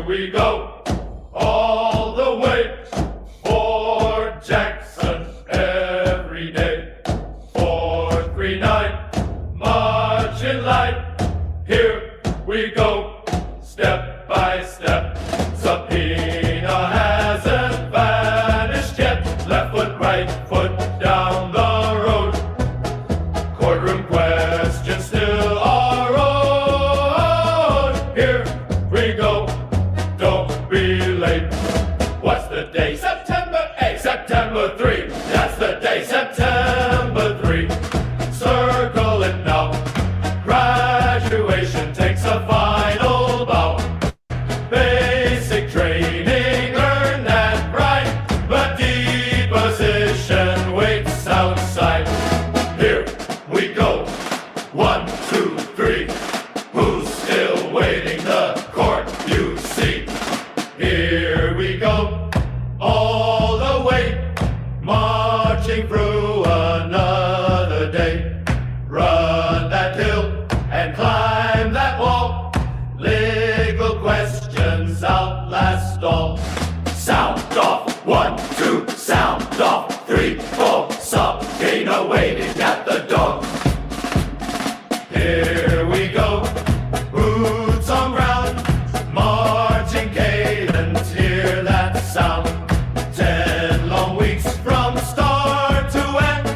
we go, all the way for Jackson every day. 439, marching line, here we go, step by step. Subpoena hasn't vanished yet, left foot, right foot, down the road. Courtroom questions still are on. Here we go, don't be late. What's the day? September 8th. September 3, that's the day. September 3, circle it now. Graduation takes a final bow. Basic training, learn that right. The deposition waits outside. Here we go, 1, 2, 3. Who's still waiting? The court, you see. Here we go, all the way, marching through another day. Run that hill and climb that wall. Legal questions outlast all. Sound off, 1, 2, sound off, 3, 4. Subpoena waiting at the door. Here we go, boots on ground, marching cadence, hear that sound. 10 long weeks from start to end,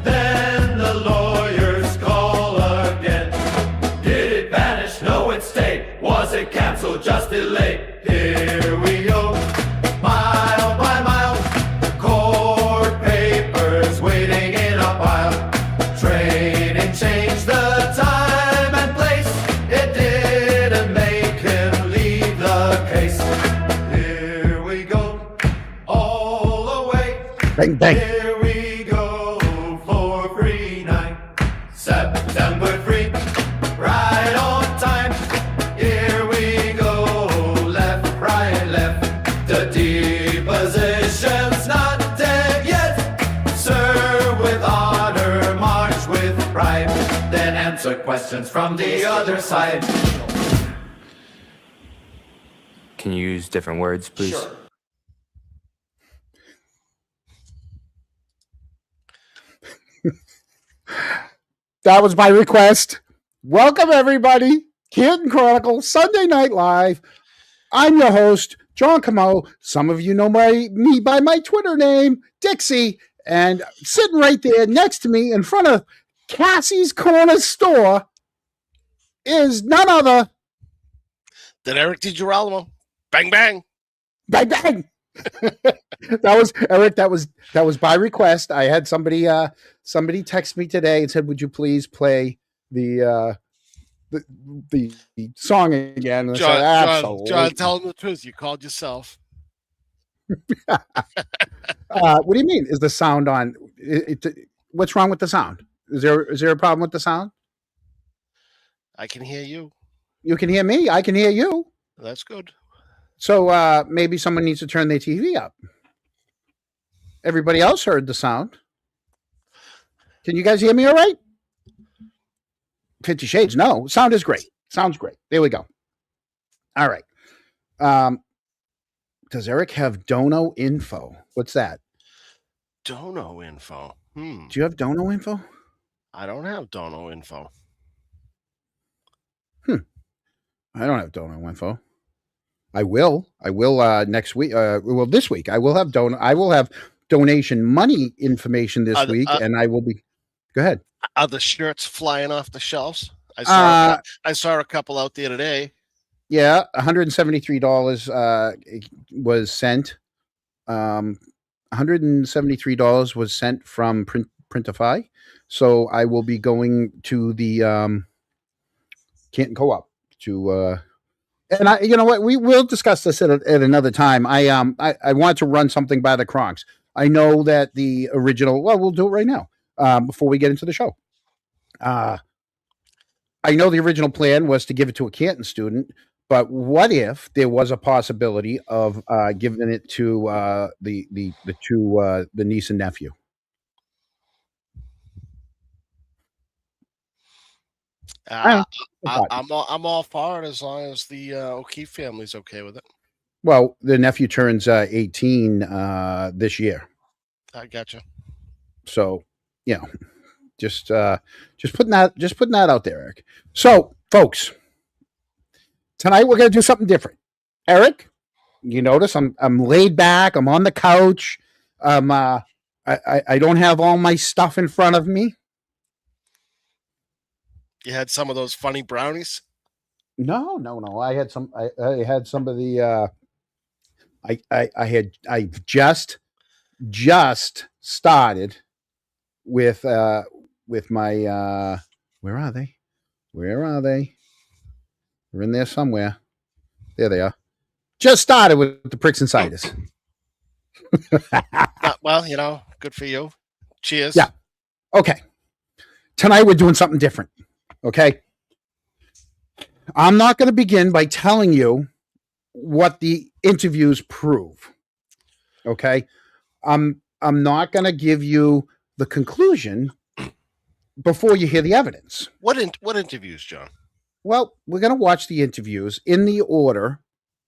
then the lawyers call again. Did it vanish? No, it stayed. Was it canceled? Just delayed. Here we go, mile by mile, court papers waiting in a pile. Training changed the time and place. It didn't make him leave the case. Here we go, all the way. Bang, bang. Here we go, 439, September 3, right on time. Here we go, left, right, left. The deposition's not dead yet. Serve with honor, march with pride, then answer questions from the other side. Can you use different words, please? Sure. That was my request. Welcome, everybody. Canton Chronicle, Sunday Night Live. I'm your host, John Camo. Some of you know me by my Twitter name, Dixie. And sitting right there next to me in front of Cassie's Corner Store is none other Then Eric DiGirolamo. Bang, bang. Bang Bang. That was Eric. That was by request. I had somebody text me today and said, "Would you please play the song again?" And I said, "Absolutely." John, tell him the truth. You called yourself. What do you mean? Is the sound on? What's wrong with the sound? Is there a problem with the sound? I can hear you. You can hear me. I can hear you. That's good. So maybe someone needs to turn their TV up. Everybody else heard the sound. Can you guys hear me all right? 50 Shades. No, sound is great. Sounds great. There we go. All right. Does Eric have dono info? What's that? Dono info. Do you have dono info? I don't have dono info. I don't have dono info. I will next week. Well, this week I will have donation money information this week, and I will be. Go ahead. Are the shirts flying off the shelves? I saw a couple out the other day. Yeah, $173 was sent. $173 was sent from Printify, so I will be going to the Canton Co-op to. And you know what? We will discuss this at another time. I want to run something by the Kronks. I know that the original. Well, we'll do it right now before we get into the show. I know the original plan was to give it to a Canton student, but what if there was a possibility of giving it to the niece and nephew? Uh, But- I'm all for it as long as the O'Keefe family's okay with it. well, the nephew turns 18 this year, I gotcha. so you know, just putting that out there, Eric. So, folks, tonight we're gonna do something different. Eric, you notice I'm laid back. I'm on the couch. I don't have all my stuff in front of me. You had some of those funny brownies. No. I had some. I had some of the. I've just started with my. Where are they? Where are they? They're in there somewhere. There they are. Just started with the pricks and ciders. Well, good for you. Cheers. Yeah. Okay. Tonight we're doing something different. Okay. I'm not going to begin by telling you what the interviews prove. Okay. I'm not going to give you the conclusion before you hear the evidence. What interviews, John? Well, we're going to watch the interviews in the order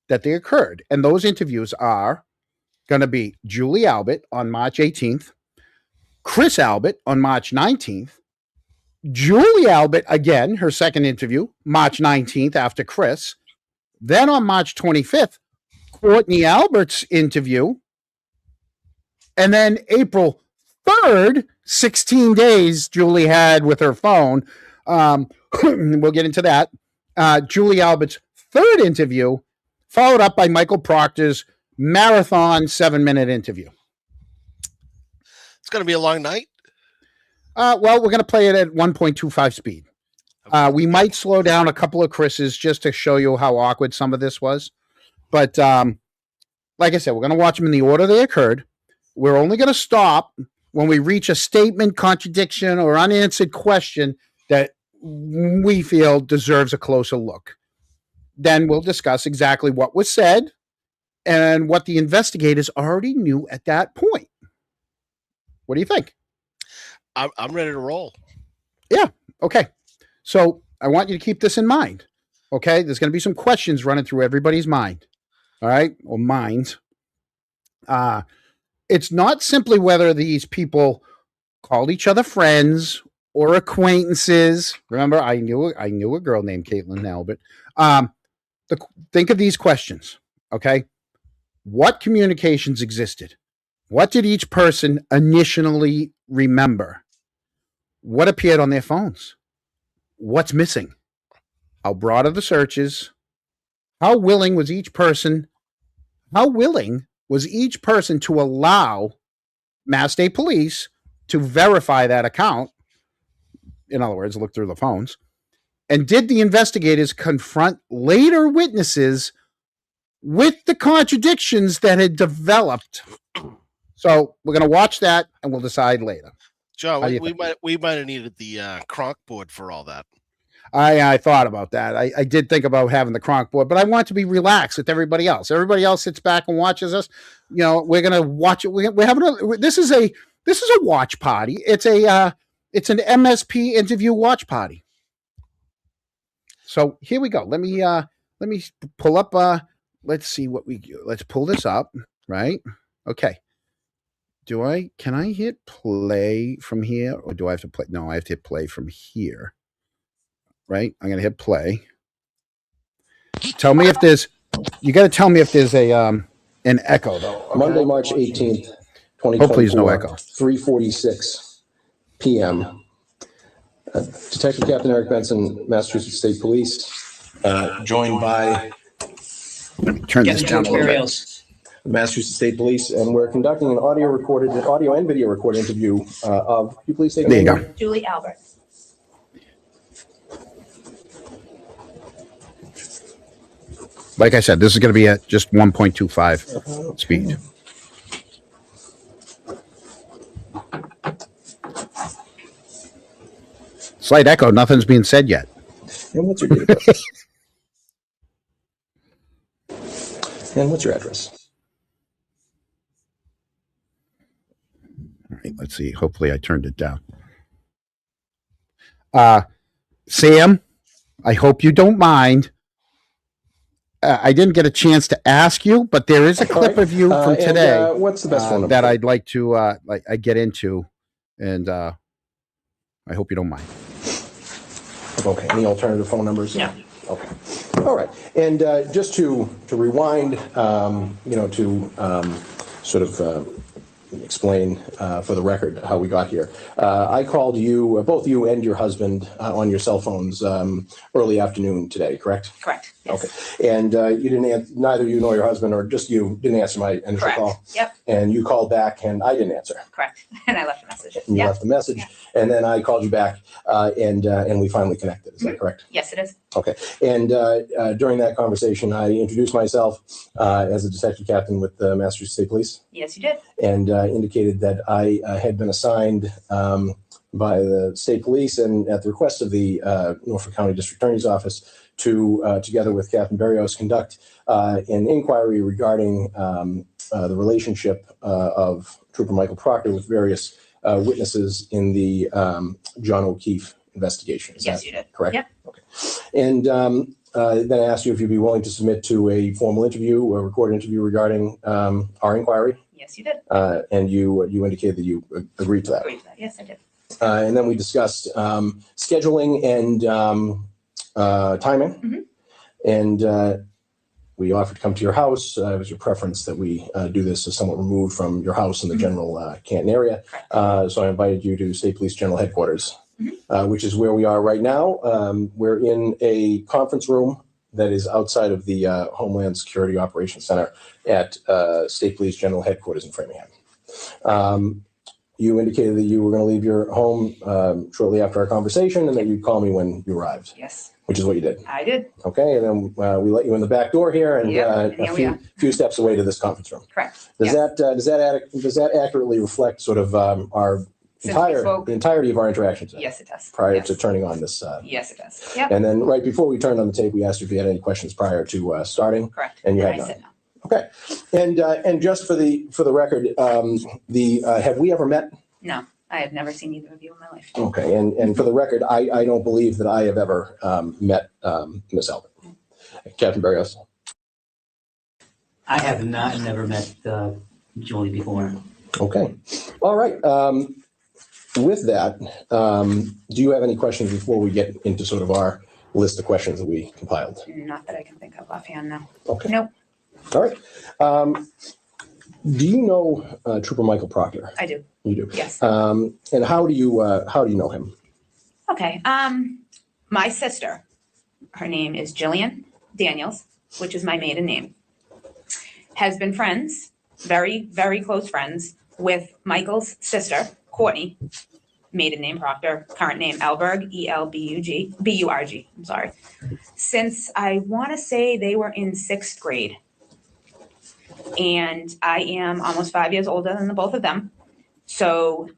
that they occurred. And those interviews are going to be Julie Albert on March 18th, Chris Albert on March 19th, Julie Albert again, her second interview, March 19th after Chris. Then on March 25th, Courtney Albert's interview. And then April 3rd, 16 days Julie had with her phone. We'll get into that. Julie Albert's third interview, followed up by Michael Proctor's marathon 7-minute interview. It's going to be a long night. Well, we're going to play it at 1.25 speed. We might slow down a couple of Chris's just to show you how awkward some of this was. But like I said, we're going to watch them in the order they occurred. We're only going to stop when we reach a statement, contradiction, or unanswered question that we feel deserves a closer look. Then we'll discuss exactly what was said and what the investigators already knew at that point. What do you think? I'm ready to roll. Yeah. Okay. So I want you to keep this in mind. Okay. There's going to be some questions running through everybody's mind. All right. Or minds. It's not simply whether these people called each other friends or acquaintances. Remember, I knew a girl named Caitlin Albert. Think of these questions. Okay. What communications existed? What did each person initially remember? What appeared on their phones? What's missing? How broad are the searches? How willing was each person to allow Mass State Police to verify that account? In other words, look through the phones. And did the investigators confront later witnesses with the contradictions that had developed? So we're going to watch that and we'll decide later. John, we might have needed the cronk board for all that. I thought about that. I did think about having the cronk board, but I want to be relaxed with everybody else. Everybody else sits back and watches us. We're going to watch it. We're having this is a watch party. It's an MSP interview watch party. So here we go. Let me pull up. Let's see what let's pull this up. Right. Okay. Can I hit play from here or do I have to play? No, I have to hit play from here. Right? I'm going to hit play. Tell me if you got to tell me if there's an echo though. Okay? Monday, March 18th, 2024. Hopefully there's no echo. 3:46 p.m. Detective Captain Eric Benson, Massachusetts State Police, joined by Turn this down a little bit. Massachusetts State Police, and we're conducting an audio and video recorded interview of you please say there you go. Julie Albert. Like I said, this is going to be at just 1.25 speed. Slight echo. Nothing's being said yet. And what's your date of birth? And what's your address? All right, let's see. Hopefully I turned it down. Sam, I hope you don't mind. I didn't get a chance to ask you, but there is a clip right. of you from And, today what's the best phone number that for you? I'd like to I get into, and I hope you don't mind. Okay. Any alternative phone numbers? No. Okay. All right. And just to rewind, sort of explain for the record how we got here. I called you, both you and your husband, on your cell phones early afternoon today, correct? Correct. Yes. Okay. And you didn't answer, neither you nor your husband, or just you, didn't answer my initial Correct. call. Yep. And you called back, and I didn't answer. Correct. And I left a message. And you Yep. left a message, Yeah. and then I called you back, and we finally connected. Is that correct? Yes, it is. Okay. And during that conversation, I introduced myself as a detective captain with the Massachusetts State Police, Yes, you did. and indicated that I had been assigned by the state police and at the request of the Norfolk County District Attorney's Office to, together with Captain Berrios, conduct an inquiry regarding the relationship of Trooper Michael Proctor with various witnesses in the John O'Keefe investigation. Is Yes, that you did. correct? Yep. Okay. And then I asked you if you'd be willing to submit to a formal interview, a recorded interview regarding our inquiry. Yes, you did. And you indicated that you agreed to that. Agreed to that. Yes, I did. And then we discussed scheduling and timing. Mhm. And we offered to come to your house. It was your preference that we do this somewhat removed from your house in the general Canton area. Correct. So I invited you to State Police General Headquarters, Mhm. which is where we are right now. We're in a conference room that is outside of the Homeland Security Operations Center at State Police General Headquarters in Framingham. You indicated that you were going to leave your home shortly after our conversation and that you'd call me when you arrived, Yes, which is what you did. I did. Okay, and then we let you in the back door here, and Yep, and here a we are. few steps away to this conference room. Correct. Does Yes. does that accurately reflect sort of our Since we the spoke. entirety of our interaction today? Yes, it does. Prior Yes. to turning on this. Yes, it does. Yep. And then right before we turned on the tape, we asked you if you had any questions prior to starting. Correct. And you had I none. said no. Okay, and just for the record, have we ever met? No, I have never seen either of you in my life. Okay, and for the record, I don't believe that I have ever met Miss Albert. Captain Berrios. I have not, never met Julie before. Okay, all right. With that, do you have any questions before we get into sort of our list of questions that we compiled? Not that I can think of offhand, no. Okay, Nope, all right. Do you know Trooper Michael Proctor? I do. You do. Yes. And how do you know him? Okay. My sister, her name is Jillian Daniels, which is my maiden name, has been friends, very, very close friends with Michael's sister, Courtney, maiden name Proctor, current name Elberg, B-U-R-G, I'm sorry, since I want to say they were in 6th grade. And I am almost 5 years older than the both of them. So,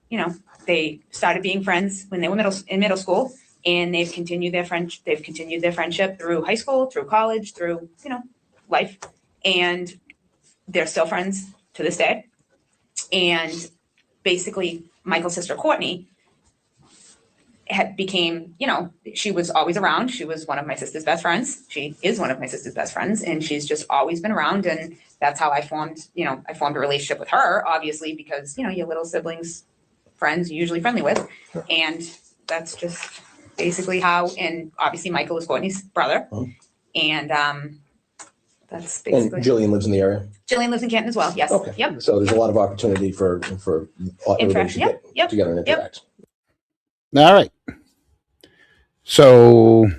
they started being friends when they were in middle school, and they've continued their friendship through high school, through college, through, life. And they're still friends to this day. And basically, Michael's sister Courtney became, she was always around. She was one of my sister's best friends. She is one of my sister's best friends, and she's just always been around. And that's how I formed a relationship with her, obviously, because, your little siblings, friends, you're usually friendly with. And that's just basically how, and obviously Michael is Courtney's brother. Mhm. And that's And basically. Jillian lives in the area. Jillian lives in Canton as well, yes. Okay. Yep. So there's a lot of opportunity for everybody Interaction, to yep, get yep, together and yep. interact. All right. So,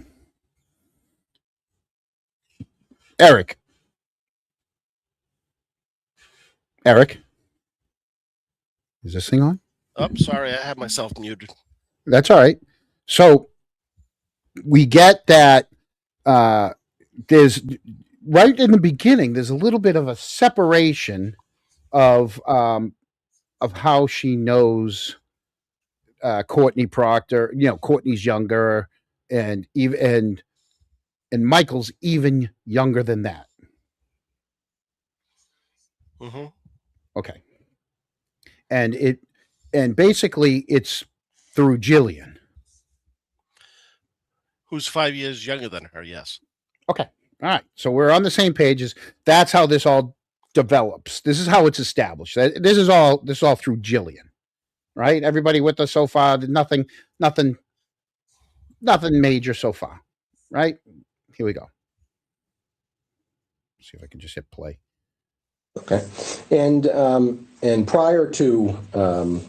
Eric, is this thing on? Oh, sorry, I had myself muted. That's all right. So we get that there's right in the beginning, there's a little bit of a separation of how she knows Courtney Proctor. Courtney's younger, and Michael's even younger than that. Hmm. Okay. And basically it's through Jillian. Who's 5 years younger than her? Yes. Okay. All right. So we're on the same pages. That's how this all develops. This is how it's established. This is all through Jillian, right? Everybody with us so far. Nothing major so far, right? Here we go. See if I can just hit play. Okay. And prior to, all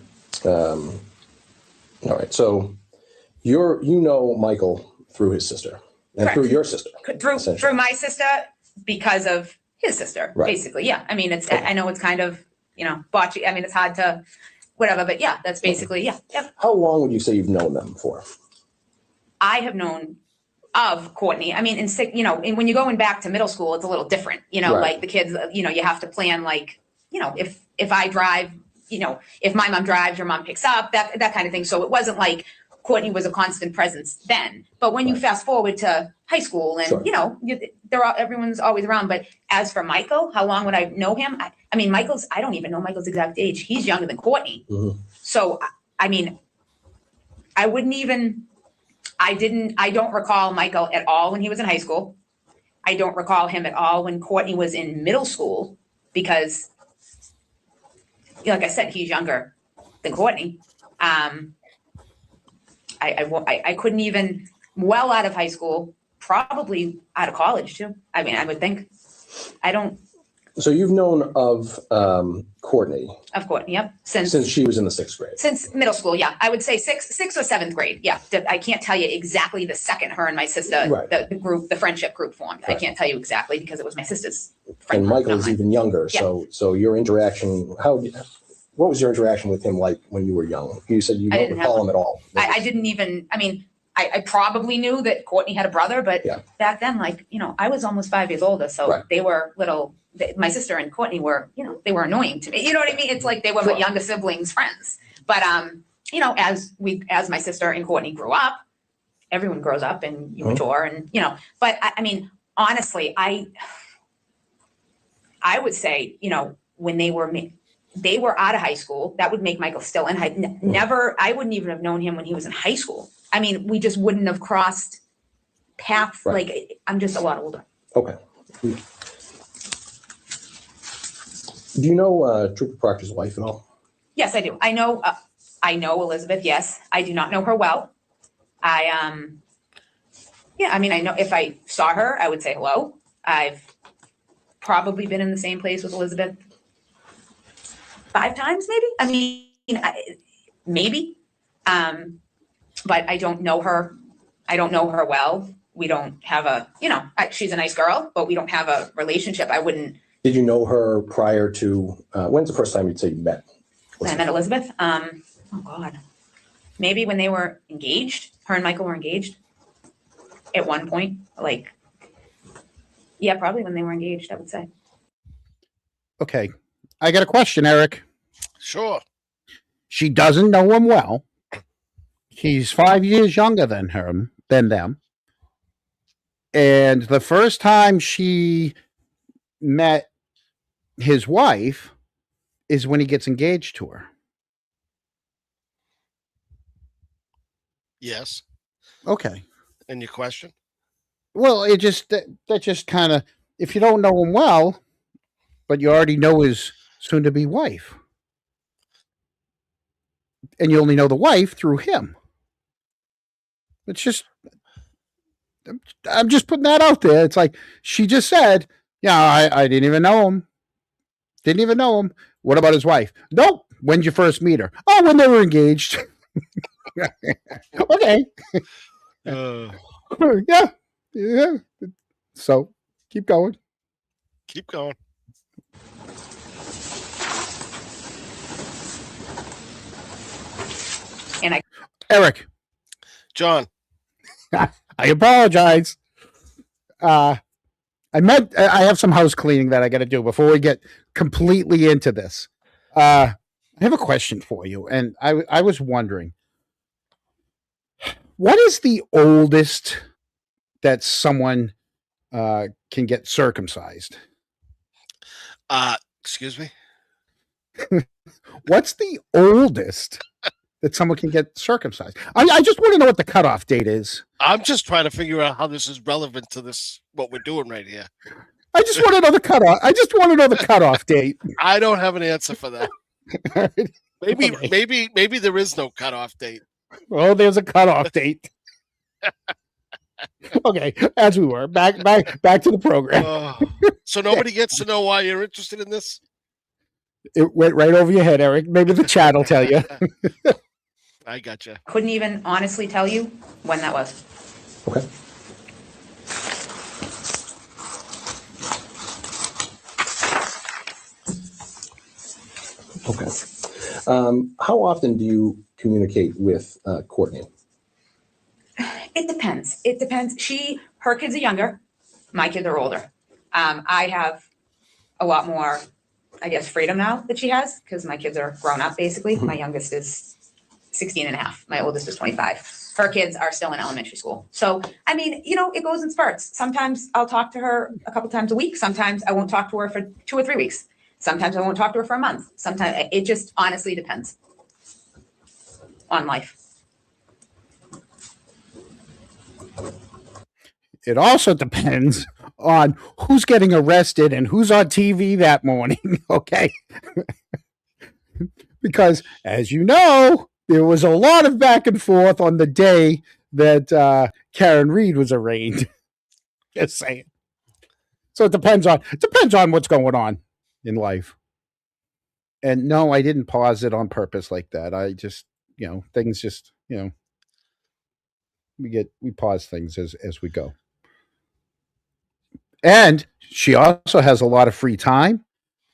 right. So you know Michael through his sister and Correct. through your sister. Through my sister because of his sister, Right. basically. Yeah. I mean, Okay. I know it's kind of, botchy. I mean, it's hard to whatever, but yeah, that's basically, yeah. How long would you say you've known them for? I have known of Courtney. I mean, and when you're going back to middle school, it's a little different, Right. like the kids, you have to plan like, if I drive, if my mom drives, your mom picks up, that kind of thing. So it wasn't like Courtney was a constant presence then. But when you Right. fast forward to high school and, Sure. everyone's always around. But as for Michael, how long would I know him? I mean, I don't even know Michael's exact age. He's younger than Courtney. Mhm. So, I mean, I don't recall Michael at all when he was in high school. I don't recall him at all when Courtney was in middle school because, like I said, he's younger than Courtney. I couldn't even, well out of high school, probably out of college too. I mean, I would think. So you've known of Courtney Of Courtney, yep. since she was in the 6th grade. Since middle school, yeah. I would say sixth or seventh grade. Yeah. I can't tell you exactly the second her and my sister, Right. the friendship group formed. I Right. can't tell you exactly because it was my sister's friend And group, Michael not is mine. even younger. Yeah. So your interaction, what was your interaction with him like when you were young? You said you I don't didn't have recall him at all. I didn't even, I mean, I probably knew that Courtney had a brother, but Yeah. back then, I was almost 5 years older. So Right. they were my sister and Courtney were, they were annoying to me. You know what I mean? It's like they were my Sure. younger siblings' friends. But, as my sister and Courtney grew up, everyone grows up and you Mhm. mature and, but I mean, honestly, I would say, when they were out of high school, that would make Michael still in high, never, I wouldn't even have known him when he was in high school. I mean, we just wouldn't have crossed paths. Right. Like, I'm just a lot older. Okay. Do you know Trooper Proctor's wife at all? Yes, I do. I know Elizabeth. Yes, I do not know her well. Yeah, I mean, I know if I saw her, I would say hello. I've probably been in the same place with Elizabeth 5 times, maybe. I mean, maybe. But I don't know her. I don't know her well. We don't have she's a nice girl, but we don't have a relationship. I wouldn't. Did you know her prior to, when's the first time you'd say you met? When I met Elizabeth, oh God, maybe when they were engaged, her and Michael were engaged at one point, yeah, probably when they were engaged, I would say. Okay. I got a question, Eric. Sure. She doesn't know him well. He's 5 years younger than them. And the first time she met his wife is when he gets engaged to her. Yes. Okay. And your question? Well, that just kind of, if you don't know him well, but you already know his soon-to-be wife, and you only know the wife through him. It's just, I'm just putting that out there. It's like she just said, yeah, I didn't even know him. Didn't even know him. What about his wife? Nope. When'd you first meet her? Oh, when they were engaged. Okay. Yeah. So keep going. Keep going. And Eric, John. I apologize. I have some house cleaning that I got to do before we get completely into this. I have a question for you, and I was wondering, what is the oldest that someone can get circumcised? Excuse me? What's the oldest that someone can get circumcised. I just want to know what the cutoff date is. I'm just trying to figure out how this is relevant to this, what we're doing right here. I just want to know the cutoff. I just want to know the cutoff date. I don't have an answer for that. All right. Maybe, Okay. maybe there is no cutoff date. Oh, there's a cutoff date. Okay, as we were back to the program. Oh. So nobody gets to know why you're interested in this? It went right over your head, Eric. Maybe the chat will tell you. I gotcha. Couldn't even honestly tell you when that was. Okay. Okay. How often do you communicate with Courtney? It depends. It depends. Her kids are younger. My kids are older. I have a lot more, I guess, freedom now that she has because my kids are grown up, basically. My youngest is 16 and a half. My oldest is 25. Her kids are still in elementary school. So, I mean, it goes in spurts. Sometimes I'll talk to her a couple times a week. Sometimes I won't talk to her for 2 or 3 weeks. Sometimes I won't talk to her for a month. Sometimes it just honestly depends on life. It also depends on who's getting arrested and who's on TV that morning. Okay. Because, as you know, there was a lot of back and forth on the day that Karen Reed was arraigned. Just saying. So it depends on what's going on in life. And no, I didn't pause it on purpose like that. I just, things just, we pause things as we go. And she also has a lot of free time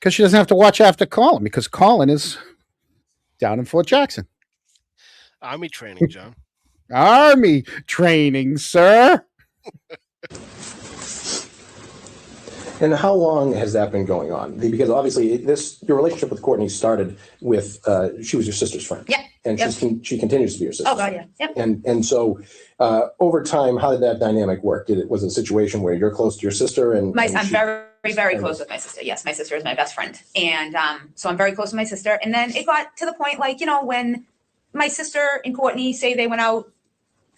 because she doesn't have to watch after Colin because Colin is down in Fort Jackson. Army training, John. Army training, sir. And how long has that been going on? Because obviously, your relationship with Courtney started with she was your sister's friend. Yeah. And Yep. she continues to be your sister's Oh, God, friend. yeah. Yep. And so over time, how did that dynamic work? Was it a situation where you're close to your sister and I'm she- very, very close with my sister. Yes, my sister is my best friend. And so I'm very close with my sister. And then it got to the point, when my sister and Courtney say they went out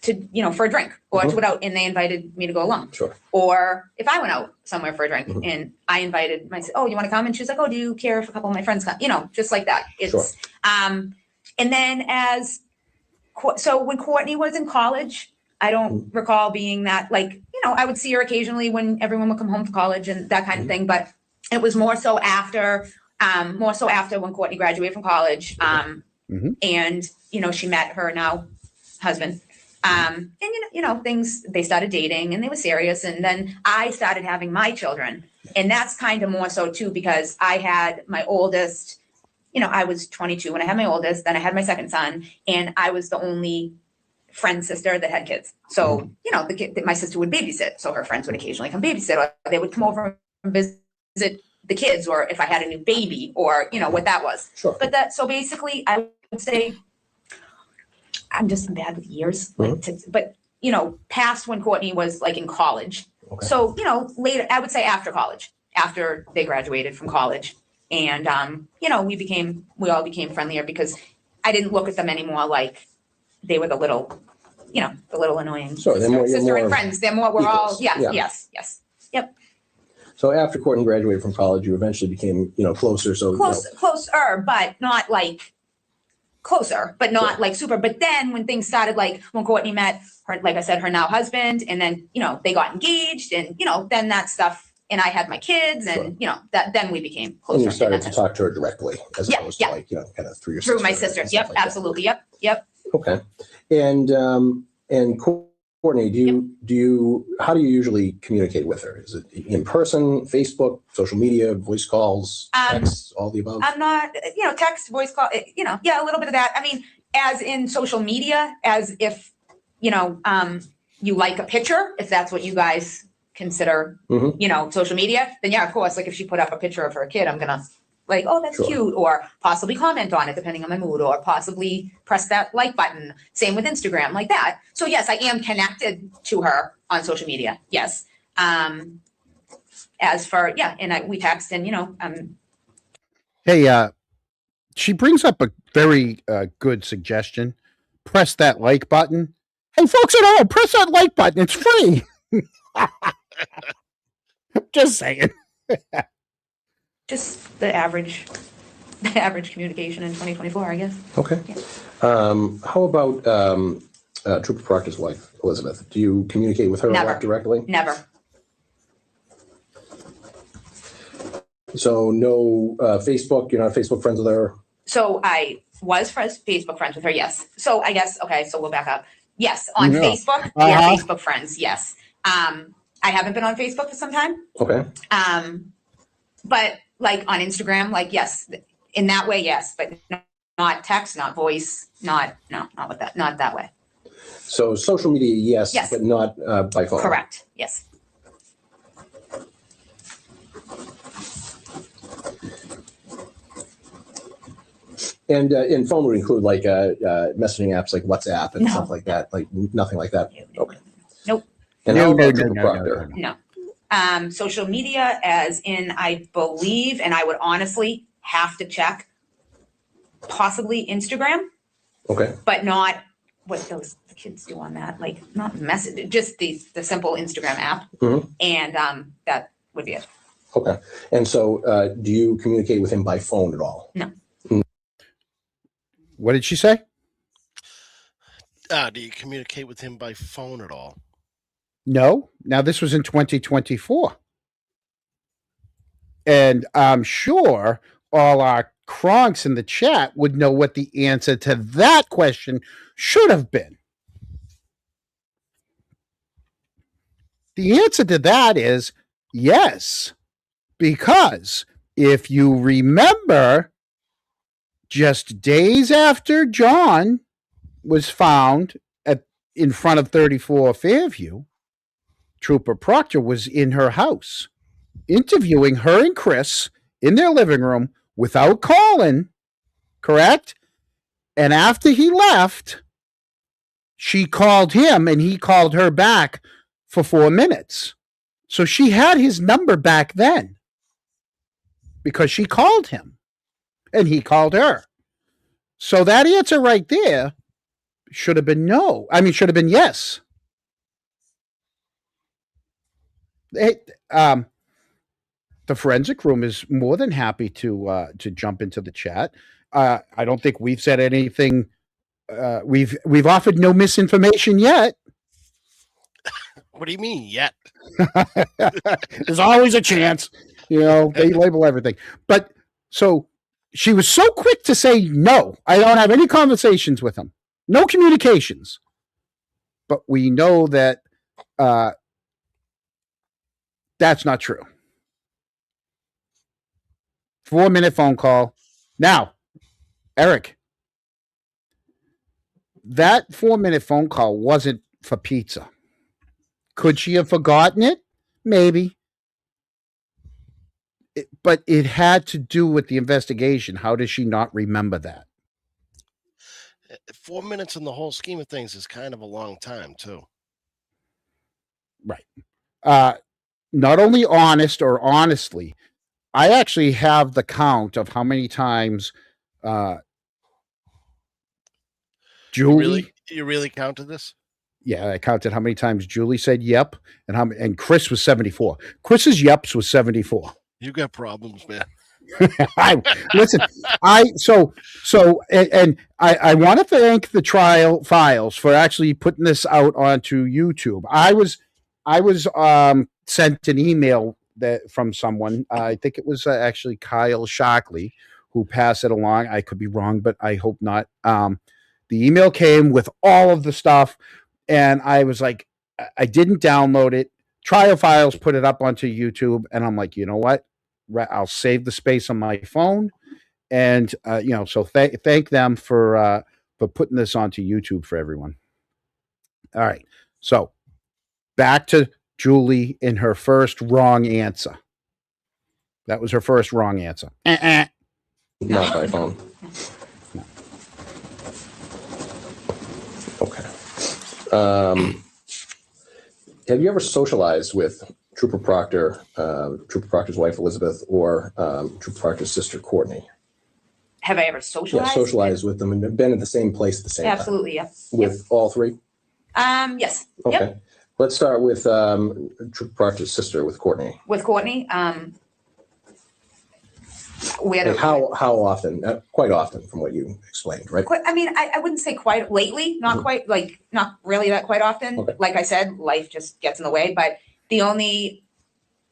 to, for a drink or to go out and they invited me to go along. Sure. Or if I went out somewhere for a drink Mhm. and I invited oh, you want to come? And she was like, oh, do you care if a couple of my friends come? Just like that. It's, Sure. And then so when Courtney was in college, I don't recall being that I would see her occasionally when everyone would come home from college and that kind of thing. But it was more so after when Courtney graduated from college. And, she met her now husband. And, things, they started dating and they were serious. And then I started having my children. And that's kind of more so too, because I had my oldest, I was 22 when I had my oldest, then I had my second son, and I was the only friend sister that had kids. So, my sister would babysit. So her friends would occasionally come babysit, or they would come over and visit the kids, or if I had a new baby, or, what that was. Sure. But so basically I would say, I'm just bad with years, but past when Courtney was in college. Okay. So, later, I would say after college, after they graduated from college. And, we all became friendlier because I didn't look at them anymore like they were the little annoying So they're more- sister you're and more friends. They're more, we're all, equals. Yeah. yes. Yep. So after Courtney graduated from college, you eventually became, closer. So Closer, but not closer, but not super. But then when things started, when Courtney met her, like I said, her now husband, and then, they got engaged and, then that stuff. And I had my kids and, then we became closer. and you started to talk to her directly as Yeah, opposed yeah. to kind of through your Through my sister sister. and stuff Yep, like that. absolutely. Yep. Okay. And Courtney, how do you usually communicate with her? Is it in person, Facebook, social media, voice calls, texts, all the above? I'm not, text, voice call, a little bit of that. I mean, as in social media, as if, you like a picture, if that's what you guys consider, social media, then yeah, of course, if she put up a picture of her kid, I'm gonna oh, that's Sure. cute, or possibly comment on it depending on my mood, or possibly press that like button. Same with Instagram, like that. So yes, I am connected to her on social media. Yes. As for, and we text and, Hey, she brings up a very good suggestion. Press that like button. Hey, folks at home, press that like button. It's free. Just saying. Just the average communication in 2024, I guess. Okay. Yeah. How about Trooper Proctor's wife, Elizabeth? Do you communicate with her a Never. lot directly? Never. So no Facebook. You're not Facebook friends with her. So I was Facebook friends with her, yes. So I guess, okay, so we'll back up. Yes, on Yeah. Facebook, we are Facebook friends, yes. I haven't been on Facebook for some time. Okay. But like on Instagram, like, yes, in that way, yes, but not text, not voice, not with that, not that way. So social media, yes, Yes. but not by phone. Correct, yes. And phone would include like messaging apps like WhatsApp and No. stuff like that. Like nothing like that. Okay. Nope, And No, how no, about no, Trooper no, Proctor? no. no. Social media as in, I believe, and I would honestly have to check, possibly Instagram, Okay. but not what those kids do on that, like not message, just the simple Instagram app. Mhm. And that would be it. Okay. And so do you communicate with him by phone at all? No. What did she say? Do you communicate with him by phone at all? No. Now, this was in 2024. And I'm sure all our cronks in the chat would know what the answer to that question should have been. The answer to that is yes, because if you remember, just days after John was found in front of 34 Fairview, Trooper Proctor was in her house interviewing her and Chris in their living room without calling, correct? And after he left, she called him and he called her back for 4 minutes. So she had his number back then because she called him and he called her. So that answer right there should have been no. I mean, should have been yes. The forensic room is more than happy to jump into the chat. I don't think we've said anything. We've offered no misinformation yet. What do you mean yet? There's always a chance. They label everything. But so she was so quick to say, no, I don't have any conversations with him. No communications. But we know that that's not true. 4-minute phone call. Now, Eric, that 4-minute phone call wasn't for pizza. Could she have forgotten it? Maybe. But it had to do with the investigation. How does she not remember that? 4 minutes in the whole scheme of things is kind of a long time, too. Right. Not only honest or honestly, I actually have the count of how many times Julie. You really counted this? Yeah, I counted how many times Julie said yep, and Chris was 74. Chris's yeps was 74. You got problems, man. Listen, I want to thank the trial files for actually putting this out onto YouTube. I was sent an email from someone. I think it was actually Kyle Shockley who passed it along. I could be wrong, but I hope not. The email came with all of the stuff, and I was like, I didn't download it. Trial files put it up onto YouTube, and I'm like, you know what? I'll save the space on my phone, and so thank them for putting this onto YouTube for everyone. All right, so back to Julie in her first wrong answer. That was her first wrong answer. Not by phone. No. Okay. Have you ever socialized with Trooper Proctor, Trooper Proctor's wife Elizabeth, or Trooper Proctor's sister Courtney? Have I ever Yeah, socialized? socialized with them and been at the same place at the same time. Absolutely, yeah. With all three? Yes. Okay. Yep. Let's start with Proctor's sister, with Courtney. With Courtney, we had Like how often? Quite often, from what you explained, right? I mean, I wouldn't say quite lately, not quite, like, not really that quite often. Okay. Like I said, life just gets in the way, but the only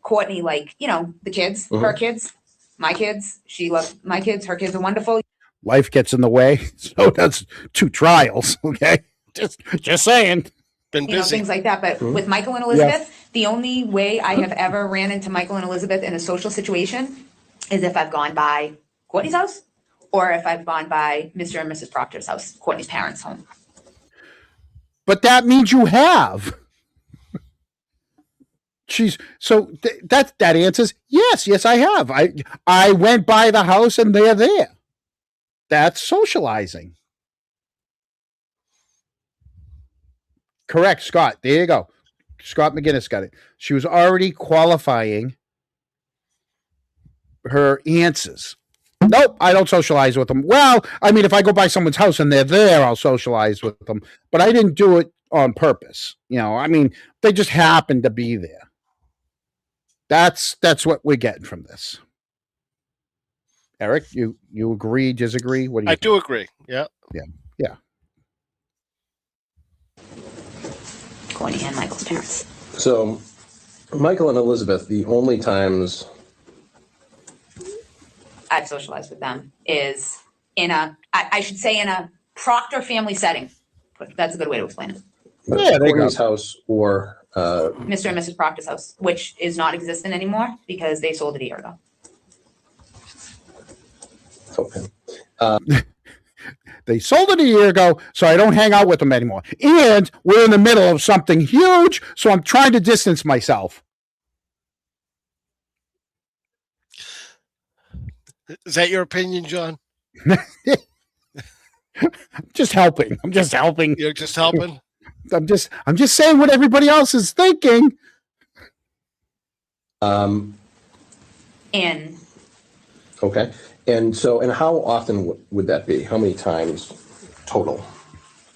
Courtney, like, you know, the kids, her kids, my kids, she loves my kids, her kids are wonderful. Life gets in the way. So does 2 trials. Okay. Just saying. Been You know, busy. things like that. But with Michael and Elizabeth, the only way I have ever ran into Michael and Elizabeth in a social situation is if I've gone by Courtney's house or if I've gone by Mr. and Mrs. Proctor's house, Courtney's parents' home. But that means you have. That answers yes, I have. I went by the house and they're there. That's socializing. Correct, Scott. There you go. Scott McGinnis got it. She was already qualifying her answers. Nope, I don't socialize with them. Well, I mean, if I go by someone's house and they're there, I'll socialize with them. But I didn't do it on purpose. You know, I mean, they just happened to be there. That's what we're getting from this. Eric, you agree, disagree? What do you I think? do agree. Yeah. Yeah. Courtney and Michael's parents. So, Michael and Elizabeth, the only times I've socialized with them is in I should say in a Proctor family setting. That's a good way to explain it. Yeah, there you Courtney's go. house or Mr. and Mrs. Proctor's house, which is not existent anymore because they sold it a year ago. okay. They sold it a year ago, so I don't hang out with them anymore. And we're in the middle of something huge, so I'm trying to distance myself. Is that your opinion, John? Just helping. I'm just helping. You're just helping? I'm just saying what everybody else is thinking. And Okay. And how often would that be? How many times total?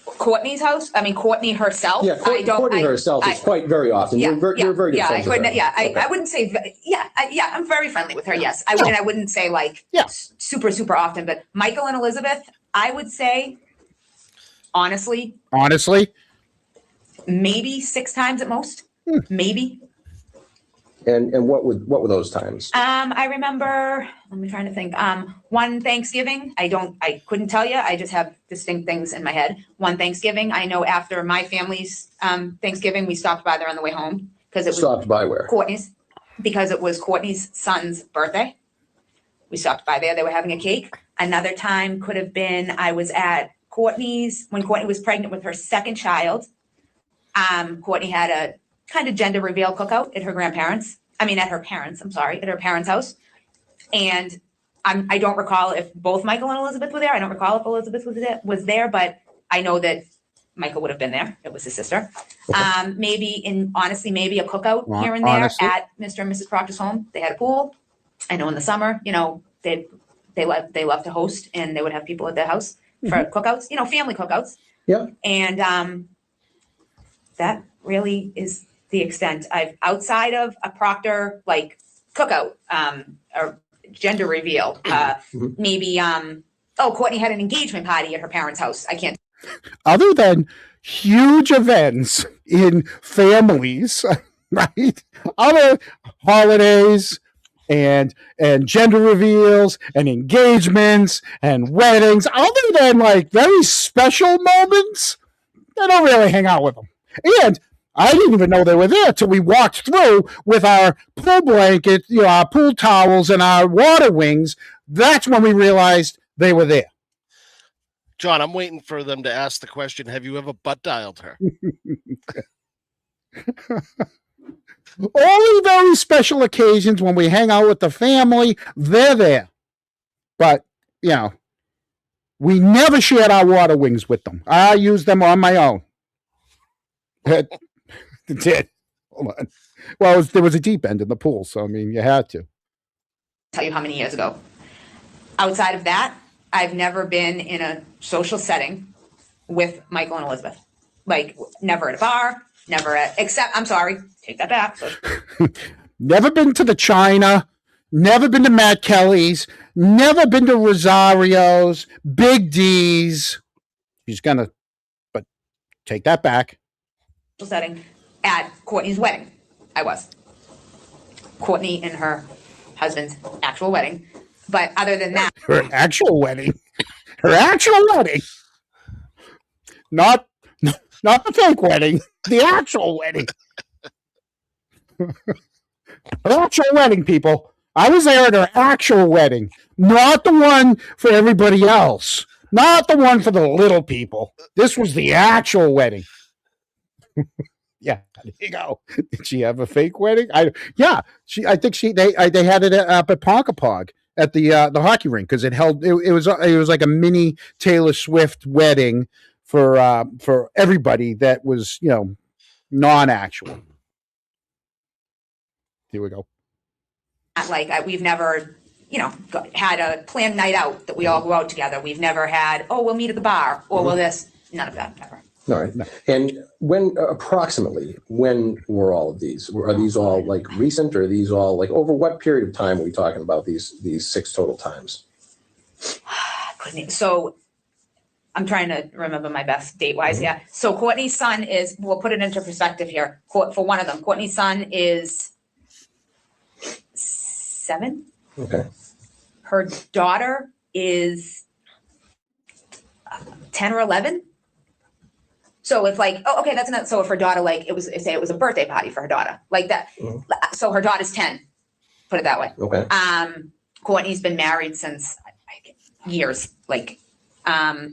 Courtney's house, I mean, Courtney herself. Yeah, Courtney herself is quite very often. Yeah, You're very good friends with her. I wouldn't say, I'm very friendly with her, yes. I wouldn't say like super, super often, but Michael and Elizabeth, I would say, honestly, maybe 6 times at most, maybe. And what were those times? I remember, I'm trying to think, one Thanksgiving, I couldn't tell you, I just have distinct things in my head. One Thanksgiving, I know after my family's Thanksgiving, we stopped by there on the way home because it was Stopped by where? Courtney's, because it was Courtney's son's birthday. We stopped by there, they were having a cake. Another time could have been, I was at Courtney's, when Courtney was pregnant with her second child. Courtney had a kind of gender reveal cookout at her parents' house. And I don't recall if both Michael and Elizabeth were there. I don't recall if Elizabeth was there, but I know that Michael would have been there. It was his sister. Maybe a cookout here and there at Mr. and Mrs. Proctor's home. They had a pool. I know in the summer, you know, they love to host and they would have people at their house for cookouts, you know, family cookouts. Yeah. And that really is the extent I've outside of a Proctor like cookout or gender reveal. Maybe Courtney had an engagement party at her parents' house. I can't. Other than huge events in families, right? Other holidays and gender reveals and engagements and weddings, other than like very special moments, I don't really hang out with them. And I didn't even know they were there till we walked through with our pool blanket, you know, our pool towels and our water wings. That's when we realized they were there. John, I'm waiting for them to ask the question, have you ever butt dialed her? Only very special occasions when we hang out with the family, they're there. But, you know, we never shared our water wings with them. I used them on my own. Did. Hold on. Well, there was a deep end in the pool, so I mean, you had to. Tell you how many years ago. Outside of that, I've never been in a social setting with Michael and Elizabeth. Like, never at a bar, never at, except, I'm sorry, take that back. So, Never been to the China, never been to Matt Kelly's, never been to Rosario's, Big D's. She's gonna, but take that back. social setting at Courtney's wedding. I was. Courtney and her husband's actual wedding. But other than that, Her actual wedding. Her actual wedding. Not the fake wedding. The actual wedding. Her actual wedding, people. I was there at her actual wedding. Not the one for everybody else. Not the one for the little people. This was the actual wedding. Yeah, there you go. Did she have a fake wedding? I think they had it up at Ponkapog at the hockey rink because it was like a mini Taylor Swift wedding for everybody that was non-actual. Here we go. like we've never, had a planned night out that we all go out together. We've never had, we'll meet at the bar or we'll this. None of that ever. All right. And when approximately when were all of these? Are these all like recent, or are these all like over what period of time are we talking about these 6 total times? So I'm trying to remember my best date wise. Yeah. So Courtney's son is, we'll put it into perspective here. For one of them, Courtney's son is 7. Okay. Her daughter is 10 or 11. So if like, okay, that's not, so if her daughter, like say it was a birthday party for her daughter, like that. Mhm. So her daughter's 10, put it that way. Okay. Courtney's been married since years, like,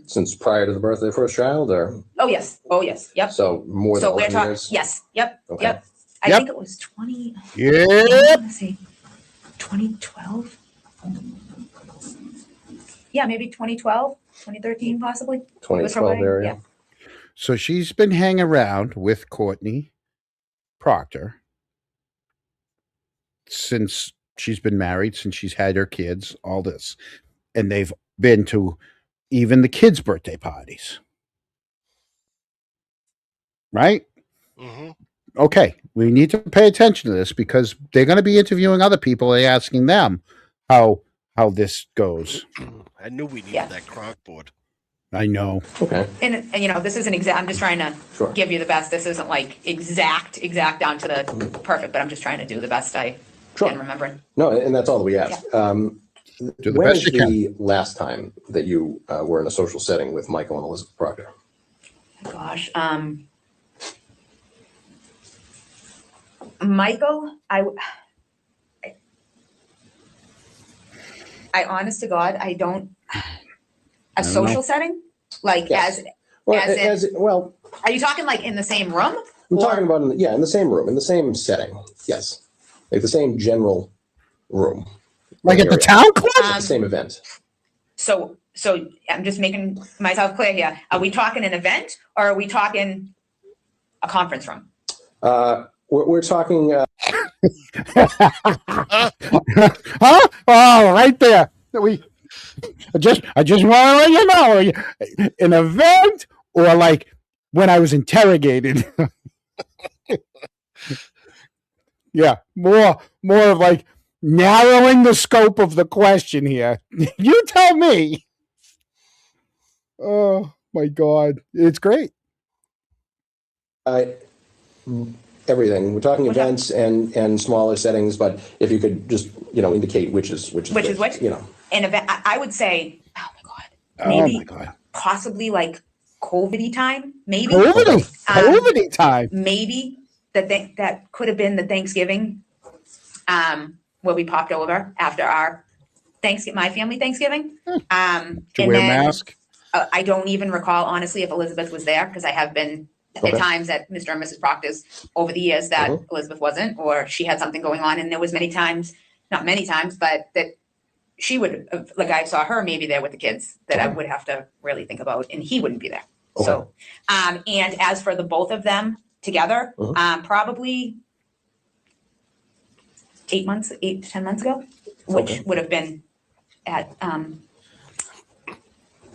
Since prior to the birth of their first child, or? oh yes, yep. So more than So we're 11 talking, years? yes, yep, Okay. yep. I Yep. think it was 20, I Yep. want to say 2012. Yeah, maybe 2012, 2013 possibly. Was her 2012 wedding, area. yeah. So she's been hanging around with Courtney Proctor since she's been married, since she's had her kids, all this. And they've been to even the kids' birthday parties. Right? Mm-hmm. Okay. We need to pay attention to this because they're going to be interviewing other people and asking them how this goes. I knew we needed Yeah. that crock board. I know. Okay. And this isn't exact, I'm just trying to Sure. give you the best. This isn't like exact down to the perfect, but I'm just trying to do the best I Sure. can remember. No, and that's all that we ask. Do the When best is you can. the last time that you were in a social setting with Michael and Elizabeth Proctor? Gosh, Michael, I honest to God, I don't, a don't social know. setting? Like Yes. Well, As well, are you talking like in the same room? I'm Or- talking about in the same room, in the same setting. Yes, like the same general room. Like at the area. town club? The same event. So I'm just making myself clear here. Are we talking an event or are we talking a conference room? We're talking. Huh? Oh, right there. I just want to let you know, an event or like when I was interrogated. Yeah, more of like narrowing the scope of the question here. You tell me. Oh my God, it's great. Everything. We're talking What's events and smaller settings, but if you could just indicate which is Which is which? An event, I would say, oh my God, maybe Oh my God, possibly like COVID-y time, maybe. COVID time. Maybe that could have been the Thanksgiving, where we popped over after our my family Thanksgiving. To And wear a then, mask. I don't even recall honestly if Elizabeth was there because I have been Okay. at times at Mr. and Mrs. Proctor's over the years that Mhm. Elizabeth wasn't, or she had something going on, and there was many times, not many times, but that she would, like I saw her maybe there with the kids that I would have to really think about, and he wouldn't be there. Okay. So, and as for the both of them together, Mhm. probably 8 to 10 months ago, which Okay. would have been at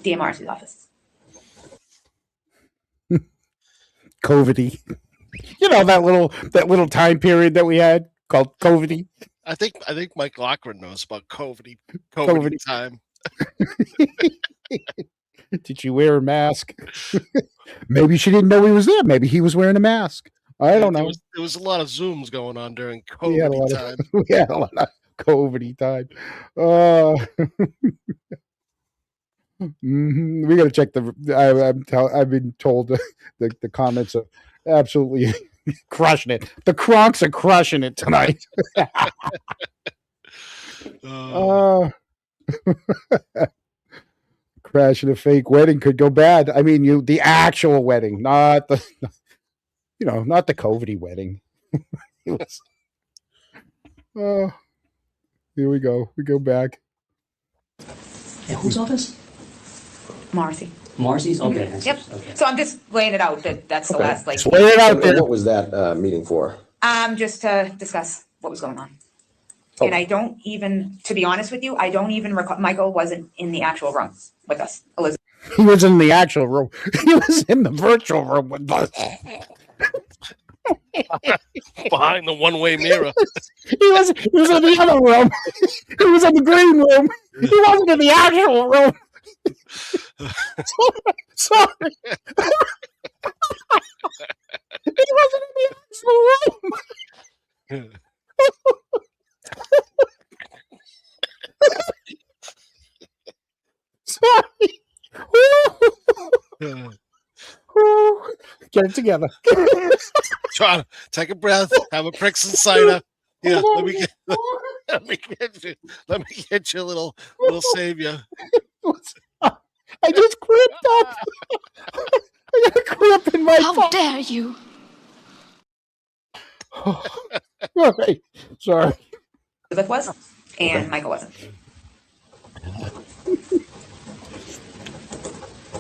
Dear Marcy's office. COVID-y. You know, that little time period that we had called COVID-y. I think Mike Lockwood knows about COVID COVID. time. Did she wear a mask? Maybe she didn't know he was there. Maybe he was wearing a mask. I don't know. There was a lot of Zooms going on during We had a COVID lot time. of, we had a lot of COVID-y time. We got to check I've been told the comments are absolutely crushing it. The Kronks are crushing it tonight. Crashing a fake wedding could go bad. I mean, the actual wedding, not the not the COVID-y wedding. It was, here we go. We go back. Yeah, whose office? Marcy. Marcy's? Okay. Yep. Okay. So I'm just laying it out that that's the last, like, Lay it out there. What was that meeting for? just to discuss what was going on. And I don't even, to be honest with you, I don't even recall, Michael wasn't in the actual room with us, Elizabeth. He was in the actual room. He was in the virtual room with us. Behind the one-way mirror. He was in the other room. He was in the green room. He wasn't in the actual room. Sorry. He wasn't in the actual room. Sorry. Get it together. John, take a breath. Have a Prixon cider. Yeah, let me get you a little savior. I just crimped up. I got a cramp in my How dare you? All right. Sorry. Elizabeth was, and Michael wasn't.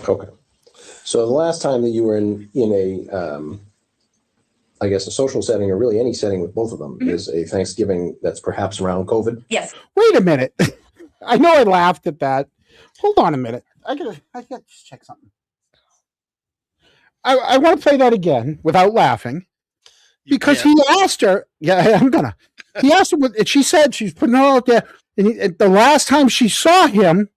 Okay. So the last time that you were in a, I guess, a social setting, or really any setting with both of them, is a Thanksgiving that's perhaps around COVID? Yes. Wait a minute. I know I laughed at that. Hold on a minute. I gotta just check something. I want to play that again without laughing, because he asked her. Yeah, I'm gonna. He asked her, and she said she's putting it all out there. And the last time she saw him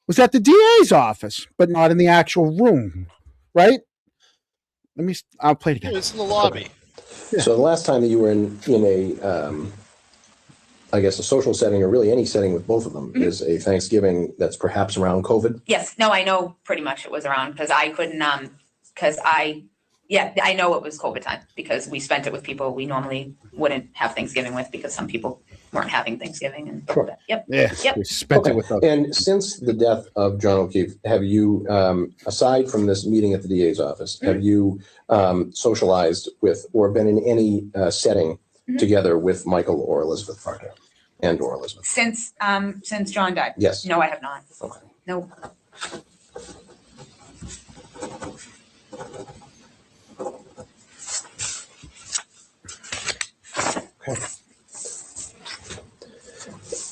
was at the DA's office, but not in the actual room, right? I'll play it again. It's in the lobby. Okay. Yeah. So the last time that you were in a, I guess, a social setting, or really any setting with both of them, is a Thanksgiving that's perhaps around COVID? Yes. No, I know pretty much it was around, because I couldn't, I know it was COVID time, because we spent it with people we normally wouldn't have Thanksgiving with, because some people weren't having Thanksgiving. And Sure. Yep. Yeah. Yep. We spent it with us. And since the death of John O'Keefe, have you, aside from this meeting at the DA's office, have you socialized with or been in any setting together with Michael or Elizabeth Proctor and or Elizabeth? Since John died? Yes. No, I have not. Okay. No. Okay.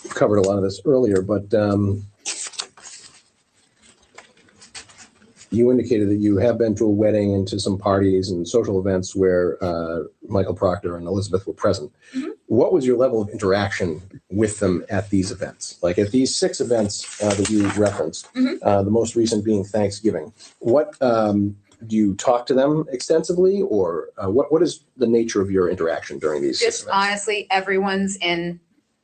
Covered a lot of this earlier, but you indicated that you have been to a wedding and to some parties and social events where Michael Proctor and Elizabeth were present. What was your level of interaction with them at these events? Like at these 6 events that you referenced, the most recent being Thanksgiving, what do you talk to them extensively, or what is the nature of your interaction during these 6 Just events? honestly, everyone's in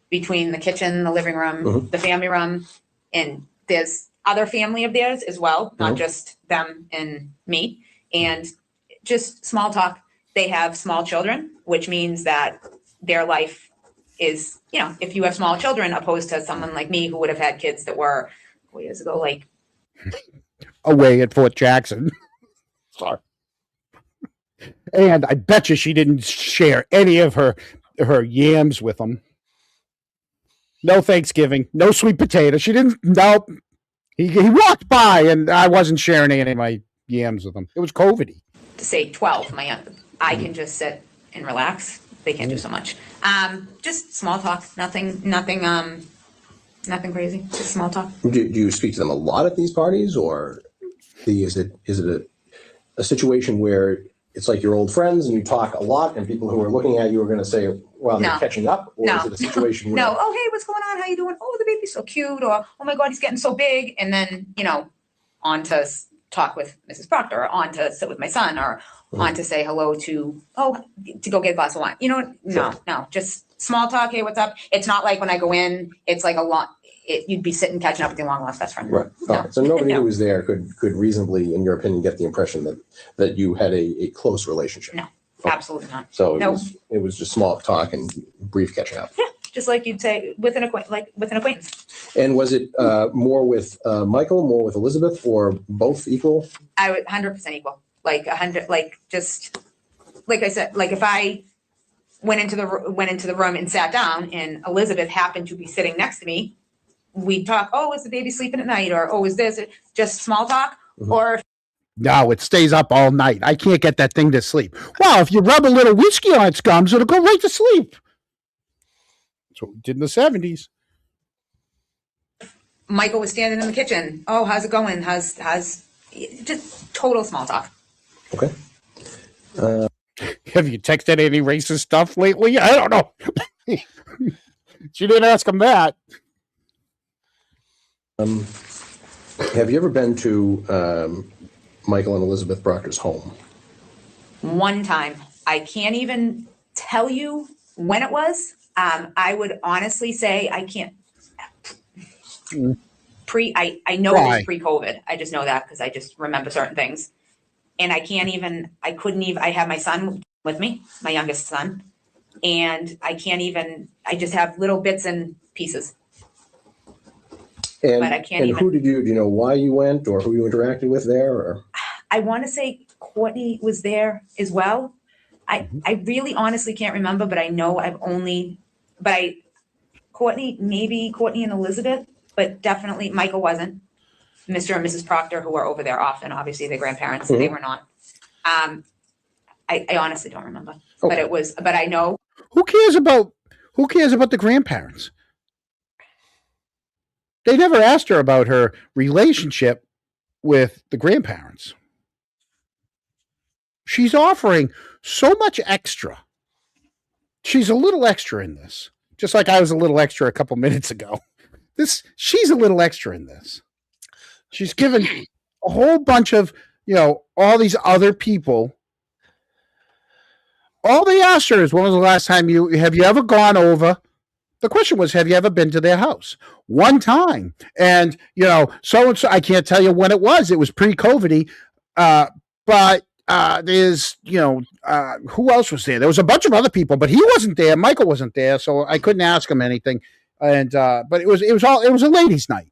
between the kitchen, the living room, the family room, and there's other family of theirs as well, not just them and me. And just small talk. They have small children, which means that their life is, if you have small children, opposed to someone like me who would have had kids that were 4 years ago, like away at Fort Jackson. Sorry. And I bet you she didn't share any of her yams with them. No Thanksgiving, no sweet potato. She didn't. Nope. He walked by, and I wasn't sharing any of my yams with him. It was COVID-y. to say 12, I can just sit and relax. They can't do so much. Just small talk, nothing Nothing crazy, just small talk. Do you speak to them a lot at these parties, or is it a situation where it's like your old friends and you talk a lot, and people who are looking at you are going to say, "Well, they're No. catching up," or No. is it a situation where No, oh, hey, what's going on? How you doing? Oh, the baby's so cute. Or, oh my God, he's getting so big. And then, on to talk with Mrs. Proctor, or on to sit with my son, or on to say hello to go get a glass of wine. No, just small talk. Hey, what's up? It's not like when I go in, it's like you'd be sitting catching up with your long lost best friend. right? No. So nobody No. who was there could reasonably, in your opinion, get the impression that you had a close relationship. No, absolutely not. So No. it was just small talk and brief catching up. Yeah, just like you'd say with an acquaintance. And was it more with Michael, more with Elizabeth, or both equal? I would 100% equal, like 100, like just like I said, like if I went into the room and sat down, and Elizabeth happened to be sitting next to me, we'd talk. Oh, is the baby sleeping at night? Or oh, is this just small talk? Mhm. Or No, it stays up all night. I can't get that thing to sleep. Well, if you rub a little whiskey on its gums, it'll go right to sleep. That's what we did in the 70s. Michael was standing in the kitchen. Oh, how's it going? How's just total small talk. Okay. Have you texted any racist stuff lately? I don't know. She didn't ask him that. Have you ever been to Michael and Elizabeth Proctor's home? One time, I can't even tell you when it was. I would honestly say I can't. I know it was pre-COVID. I just know that because I just remember certain things. And I have my son with me, my youngest son, and I just have little bits and pieces. And, But I can't and even- who do you know why you went, or who you interacted with there? Or I want to say Courtney was there as well. I really honestly can't remember, but I know Courtney and Elizabeth, but definitely Michael wasn't. Mr. and Mrs. Proctor, who are over there often, obviously their grandparents, they were not. I honestly don't remember, Okay. but I know. Who cares about the grandparents? They never asked her about her relationship with the grandparents. She's offering so much extra. She's a little extra in this, just like I was a little extra a couple minutes ago. She's a little extra in this. She's given a whole bunch of, all these other people. All they asked her is, when was the last time have you ever gone over? The question was, have you ever been to their house? One time. And, so-and-so, I can't tell you when it was. It was pre-COVID. But there's, who else was there? There was a bunch of other people, but he wasn't there. Michael wasn't there. So I couldn't ask him anything. And, but it was a ladies' night.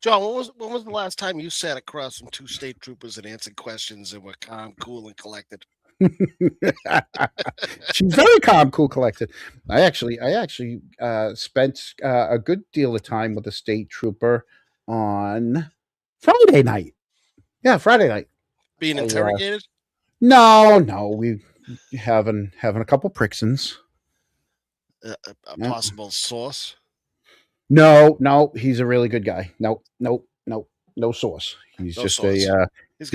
John, when was the last time you sat across from two state troopers and answered questions and were calm, cool, and collected? She's very calm, cool, collected. I actually spent a good deal of time with a state trooper on Friday night. Yeah, Friday night. Being interrogated? No, we having a couple Pricksons. A possible source? No, he's a really good guy. No source. He's No just source. He's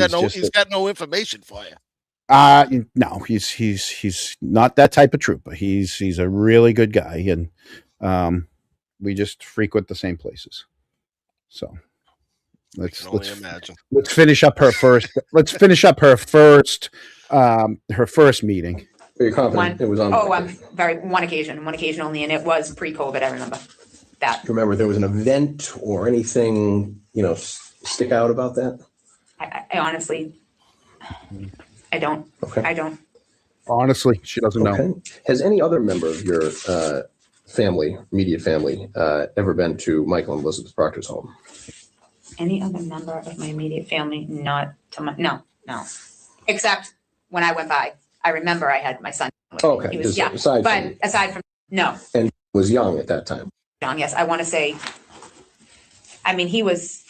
got no information for you. No, he's not that type of trooper. He's a really good guy, and we just frequent the same places. So let's imagine. Let's finish up her first. Her first meeting. are you confident it was on? One occasion only, and it was pre-COVID. I remember that. Do you remember if there was an event or anything, stick out about that? I honestly, I don't. Okay. I don't. Honestly, she doesn't know. Okay. Has any other member of your immediate family, ever been to Michael and Elizabeth Proctor's home? Any other member of my immediate family? Not to my no. Except when I went by, I remember I had my son with me. Okay. He was, aside from no. And was young at that time. John, yes, I want to say. I mean, he was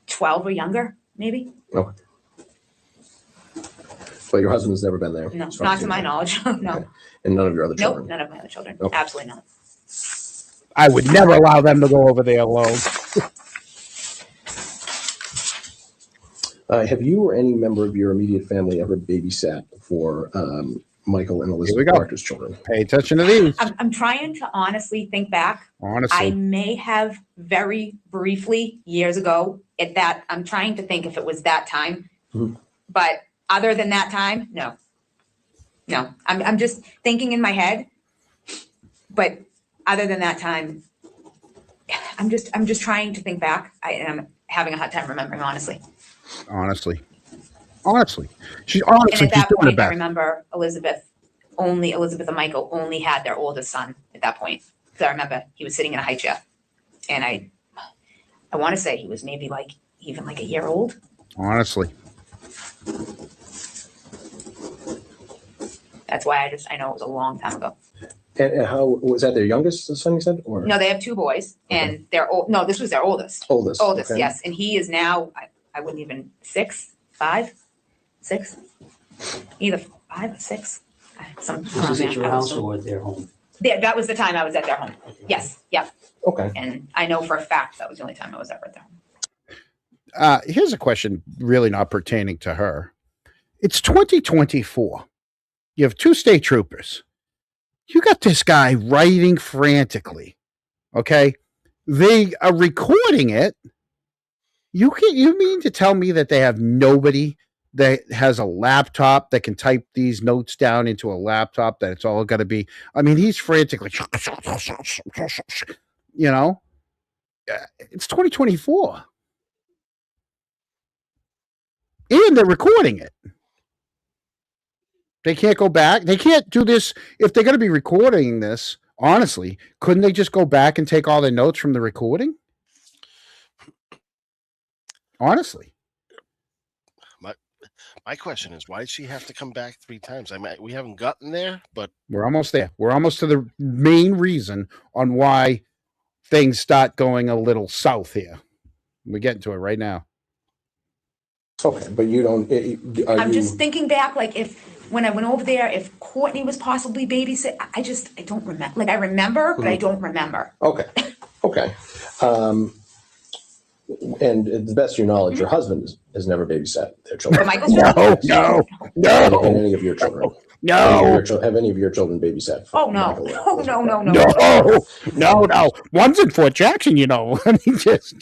12 or younger, maybe. Okay. But your husband's never been there? No, as far not as to you my know? knowledge. No. Okay. And none of your other Nope, children? none of my other children. Okay. Absolutely not. I would never allow them to go over there alone. Have you or any member of your immediate family ever babysat for Michael and Elizabeth go. Proctor's children? Pay attention to these. I'm trying to honestly think back. I Honestly, may have very briefly years ago at that. I'm trying to think if it was that time, Mhm. but other than that time, no. No, I'm just thinking in my head, but other than that time, I'm just trying to think back. And I'm having a hard time remembering, honestly. honestly, she's And honestly at she's that doing her point, I best. remember Elizabeth and Michael only had their oldest son at that point. Because I remember he was sitting in a high chair, and I want to say he was maybe even a year old. Honestly, That's why I know it was a long time ago. And how was that their youngest son, you said? Or No, they have two boys, and they're old. No, this was their oldest. oldest? Oldest, okay. yes, and he is now I wouldn't even 6, 5, 6, either 5 or 6. Some Was this at your house or at their home? that was the time I was at their home. Yes, yep, Okay. and I know for a fact that was the only time I was ever at their home. here's a question really not pertaining to her. It's 2024. You have 2 state troopers. You got this guy writing frantically. Okay, they are recording it. You mean to tell me that they have nobody that has a laptop that can type these notes down into a laptop, that it's all got to be, I mean, he's frantically, you know, it's 2024. And they're recording it. They can't go back. They can't do this. If they're going to be recording this, honestly, couldn't they just go back and take all their notes from the recording? Honestly. My question is, why did she have to come back 3 times? I mean, we haven't gotten there, but We're almost there. We're almost to the main reason on why things start going a little south here. We're getting to it right now. Okay, but you don't. I'm just thinking back, when I went over there, if Courtney was possibly babysit, I don't remember. I remember, but I don't remember. Okay. Okay. And to the best of your knowledge, your husband has never babysat their But children. Michael's No. And any of your children. No. Have any of your children babysat? Oh no! Michael? No. One's in Fort Jackson, you know. I mean, just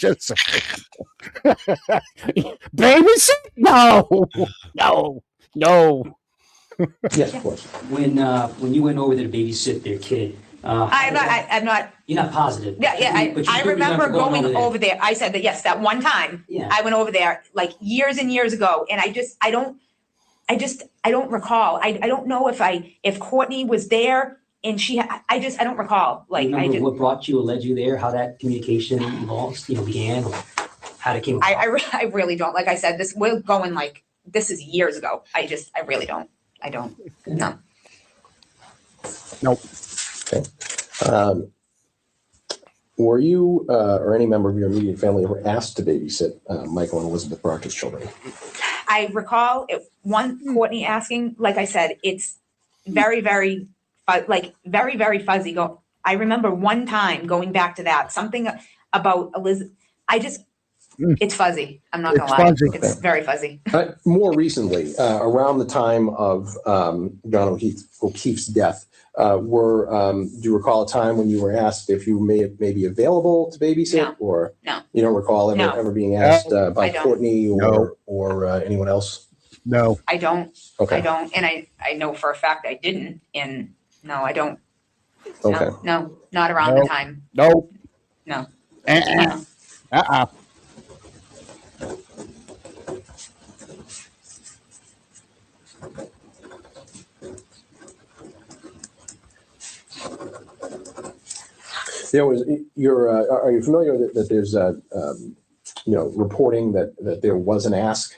babysit? No. Yes, of course. When you went over there to babysit their kid, I'm not. you're not positive. Yeah. But you I do remember going there. over there. I said that yes, that one time Yeah. I went over there years and years ago, and I don't recall. I don't know if Courtney was there and I don't recall. Do you remember what brought you or led you there? How that communication began? Or how it came about? I really don't. Like I said, we're going this is years ago. I really don't. I don't. No. Nope. Okay. Were you or any member of your immediate family ever asked to babysit Michael and Elizabeth Proctor's children? I recall Courtney asking. Like I said, it's very, very, very, very fuzzy. I remember one time going back to that, something about Elizabeth. It's fuzzy. I'm not gonna lie. Fuzzy. It's very fuzzy. More recently, around the time of John O'Keefe's death, do you recall a time when you were asked if you may be available to babysit? No. Or No. You don't recall No. ever being asked by I don't. Courtney No. or anyone else? No. I don't. Okay. I don't. And I know for a fact I didn't. And no, I don't. Okay. No, not around No. the time. No. No. Uh-uh. Are you familiar that there's reporting that there was an ask,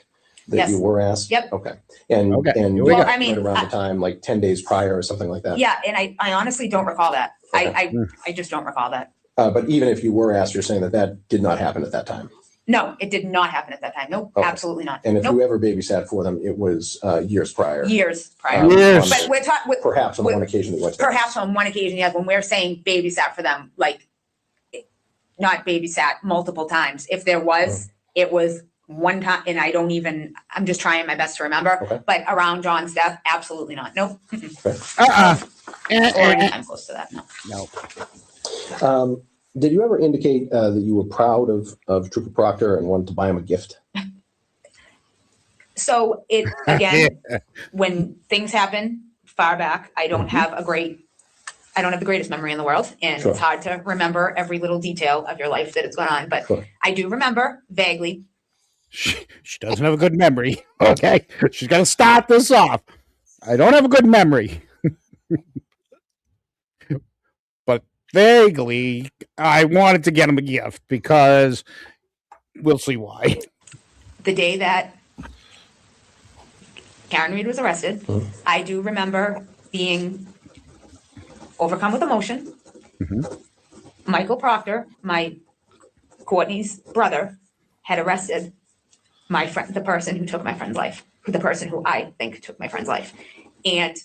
that Yes. you were asked? Yep. Okay. And Okay. and Here we go. Well, I mean, right around the time, 10 days prior or something like that. Yeah, and I honestly don't recall that. Okay. I just don't recall that. But even if you were asked, you're saying that did not happen at that time. No, it did not happen at that time. Nope, Okay. absolutely not. And if Nope. you ever babysat for them, it was years prior. Years prior. Years. But we're talking Perhaps on the With- one occasion that went. perhaps on one occasion, yes, when we're saying babysat for them, not babysat multiple times. If there was, it was one time, and I'm just trying my best to remember. Okay. But around John's death, absolutely not. Nope. Uh-uh. Or anytime close to that. No. No. Did you ever indicate that you were proud of Trooper Proctor and wanted to buy him a gift? So it, again, when things happen far back, I don't have the greatest memory in the world, and Sure. it's hard to remember every little detail of your life that has gone on, but Sure. I do remember vaguely. She doesn't have a good memory. Okay. She's going to start this off. I don't have a good memory. But vaguely, I wanted to get him a gift because we'll see why. The day that Karen Reed was arrested, I do remember being overcome with emotion. Mhm. Michael Proctor, Courtney's brother, had arrested my friend, the person who took my friend's life, the person who I think took my friend's life. And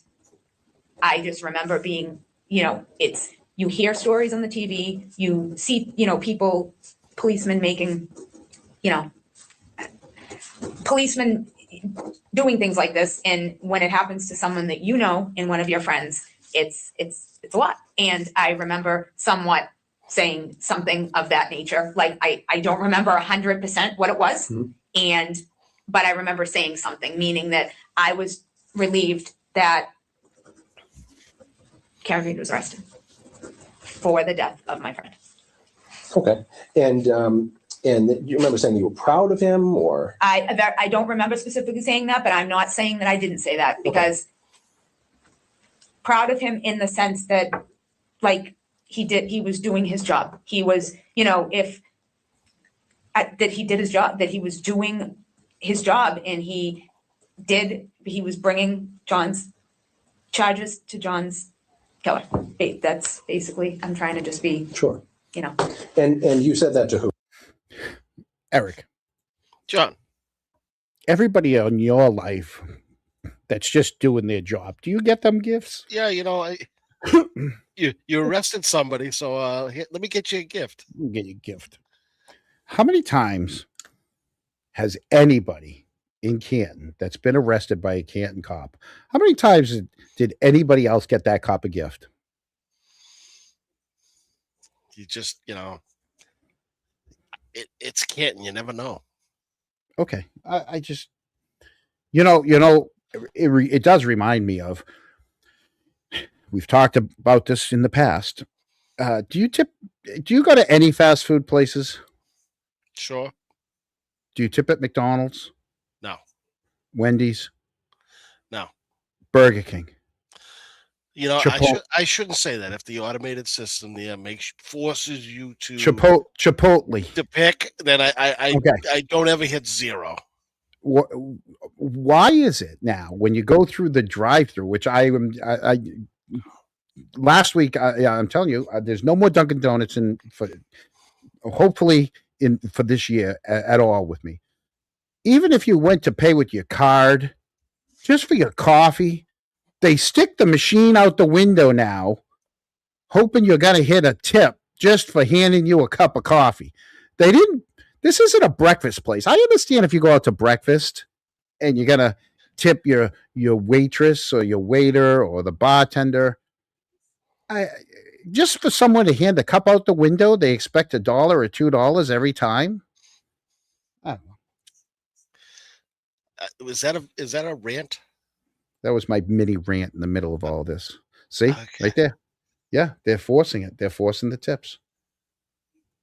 I just remember being, you hear stories on the TV, you see, people, policemen making, policemen doing things like this. And when it happens to someone that you know and one of your friends, it's a lot. And I remember somewhat saying something of that nature. Like I don't remember 100% what it was. But I remember saying something, meaning that I was relieved that Karen Reed was arrested for the death of my friend. Okay. And you remember saying you were proud of him, or? I don't remember specifically saying that, but I'm not saying that I didn't say that, because proud of him in the sense that, like, he was doing his job. He was, that he did his job, that he was doing his job, and he was bringing John's charges to John's killer. That's basically, I'm trying to just be, Sure. And you said that to who? Eric, John. everybody in your life that's just doing their job, do you get them gifts? Yeah, you arrested somebody, so let me get you a gift. We'll get you a gift. How many times has anybody in Canton that's been arrested by a Canton cop, how many times did anybody else get that cop a gift? You just, it's Canton. You never know. Okay. I just, it does remind me of, we've talked about this in the past. Do you go to any fast food places? Sure. Do you tip at McDonald's? No. Wendy's? No. Burger King? I shouldn't say that. If the automated system there forces you to Chipotle to pick, then I don't ever hit zero. Why is it now when you go through the drive-through, which I last week, I'm telling you, there's no more Dunkin' Donuts hopefully for this year at all with me. Even if you went to pay with your card, just for your coffee, they stick the machine out the window now, hoping you're going to hit a tip just for handing you a cup of coffee. This isn't a breakfast place. I understand if you go out to breakfast and you're going to tip your waitress or your waiter or the bartender. Just for someone to hand a cup out the window, they expect $1 or $2 every time. I don't know. Is that a rant? That was my mini rant in the middle of all this. See, Okay. right there. Yeah, they're forcing it. They're forcing the tips.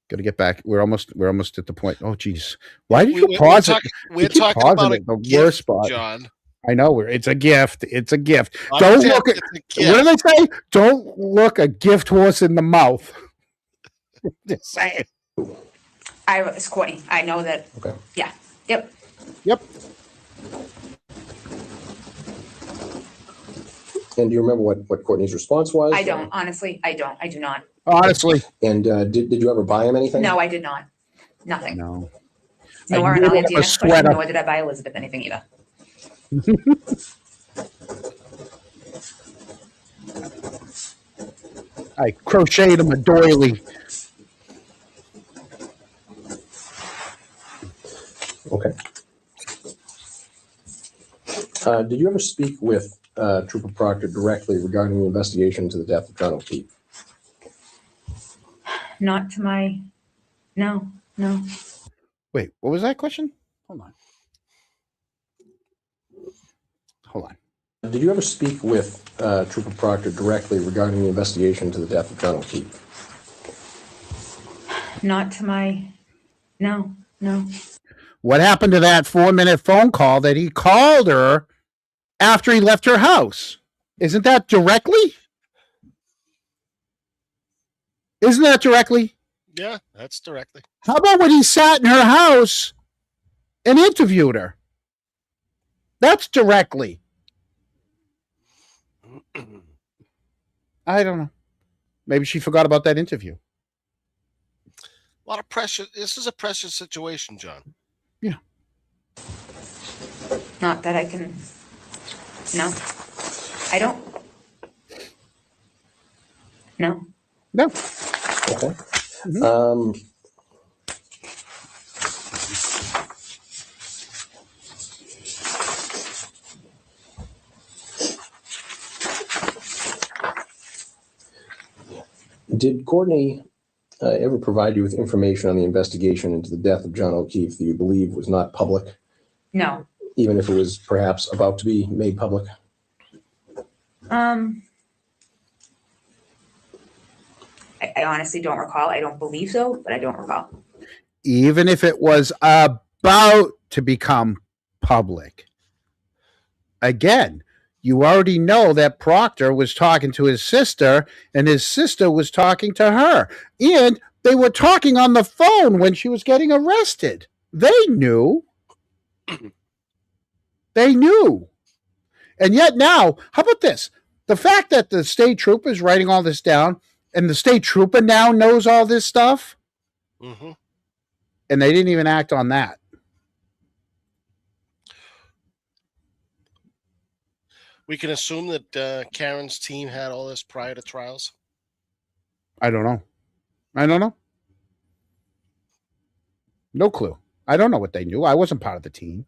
Got to get back. We're almost at the point. Oh, geez. Why did you pause it? We're talking about the gift, worst spot, John. I know. It's a gift. It's a gift. I'm Don't saying look at. it's a gift. What do they say? Don't look a gift horse in the mouth. Just saying. It's Courtney. I know that. Okay. Yeah. Yep. And do you remember what Courtney's response was? I don't. Honestly, I don't. I do not. Honestly. And did you ever buy him anything? No, I did not. Nothing. No. Nor, I and I'll knew answer it your was next question, sweater. nor did I buy Elizabeth anything either. I crocheted him a doily. Okay. Did you ever speak with Trooper Proctor directly regarding the investigation into the death of John O'Keefe? Not to my, no. Wait, what was that question? Hold on. Did you ever speak with Trooper Proctor directly regarding the investigation into the death of John O'Keefe? Not to my, no. What happened to that 4-minute phone call that he called her after he left her house? Isn't that directly? Yeah, that's directly. How about when he sat in her house and interviewed her? That's directly. I don't know. Maybe she forgot about that interview. A lot of pressure. This is a pressure situation, John. Yeah. Not that I can, no. I don't. No. No. Okay. Did Courtney ever provide you with information on the investigation into the death of John O'Keefe that you believe was not public, No. even if it was perhaps about to be made public? I honestly don't recall. I don't believe so, but I don't recall. Even if it was about to become public. Again, you already know that Proctor was talking to his sister and his sister was talking to her. And they were talking on the phone when she was getting arrested. They knew. They knew. And yet now, how about this? The fact that the state trooper is writing all this down and the state trooper now knows all this stuff. Mm-hmm. And they didn't even act on that. We can assume that Karen's team had all this prior to trials. I don't know. No clue. I don't know what they knew. I wasn't part of the team.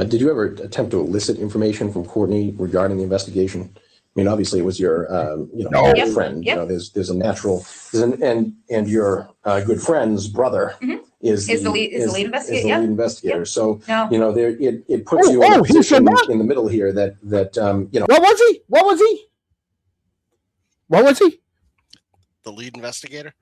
Did you ever attempt to elicit information from Courtney regarding the investigation? I mean, obviously, it was your, No. Yep. friend. Yep. You know, there's a natural, and your good friend's brother is the lead investigator. Is the Yep. lead investigator. Yep. So No. you know, there it puts you in he a position said that? in the middle here that you know. What was he? The lead investigator.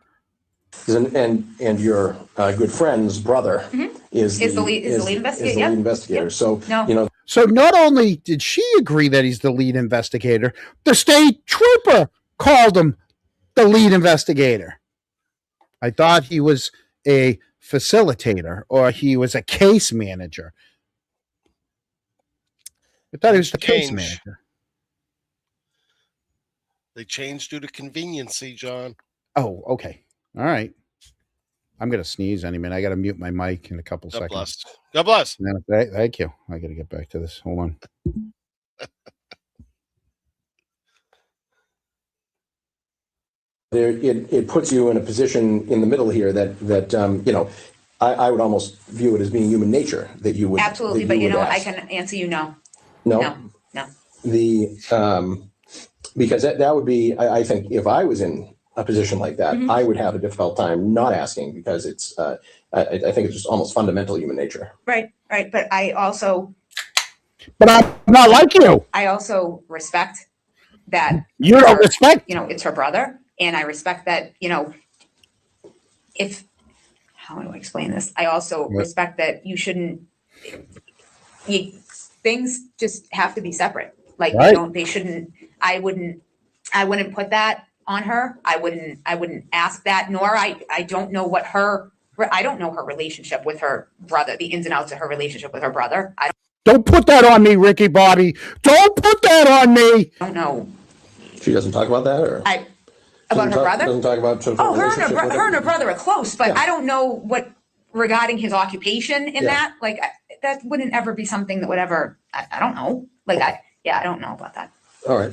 And your good friend's brother is the lead investigator. Yep. Investigator. So No. you know. So not only did she agree that he's the lead investigator, the state trooper called him the lead investigator. I thought he was a facilitator or he was a case manager. I thought he was the case Change. manager. They changed due to conveniency, John. Oh, okay. All right. I'm going to sneeze any minute. I got to mute my mic in a couple God seconds. bless. God bless. No, thank you. I got to get back to this. Hold on. There, it puts you in a position in the middle here that you know, I would almost view it as being human nature that you would Absolutely, that but you you would know, I ask. can answer you no. No, the because that would be, I think, if I was in a position like that, I would have a difficult time not asking because it's I think it's just almost fundamental human nature. Right. But I also I'm not like you. respect that You don't respect. you know, it's her brother, and I respect that, you know, if, how do I explain this? I also respect that you shouldn't, things just have to be separate. Like, Right. they shouldn't, I wouldn't put that on her. I wouldn't ask that, nor I don't know what I don't know her relationship with her brother, the ins and outs of her relationship with her brother. I Don't put that on me, Ricky Bobby. Don't put that on me. don't know She doesn't talk about that, or about her brother. Doesn't talk about sort of Oh, her relationship with and her brother are close, but Yeah. I don't know what regarding his occupation in Yeah. that. Like, that wouldn't ever be something that would ever. I don't know. Like, I don't know about that. All right.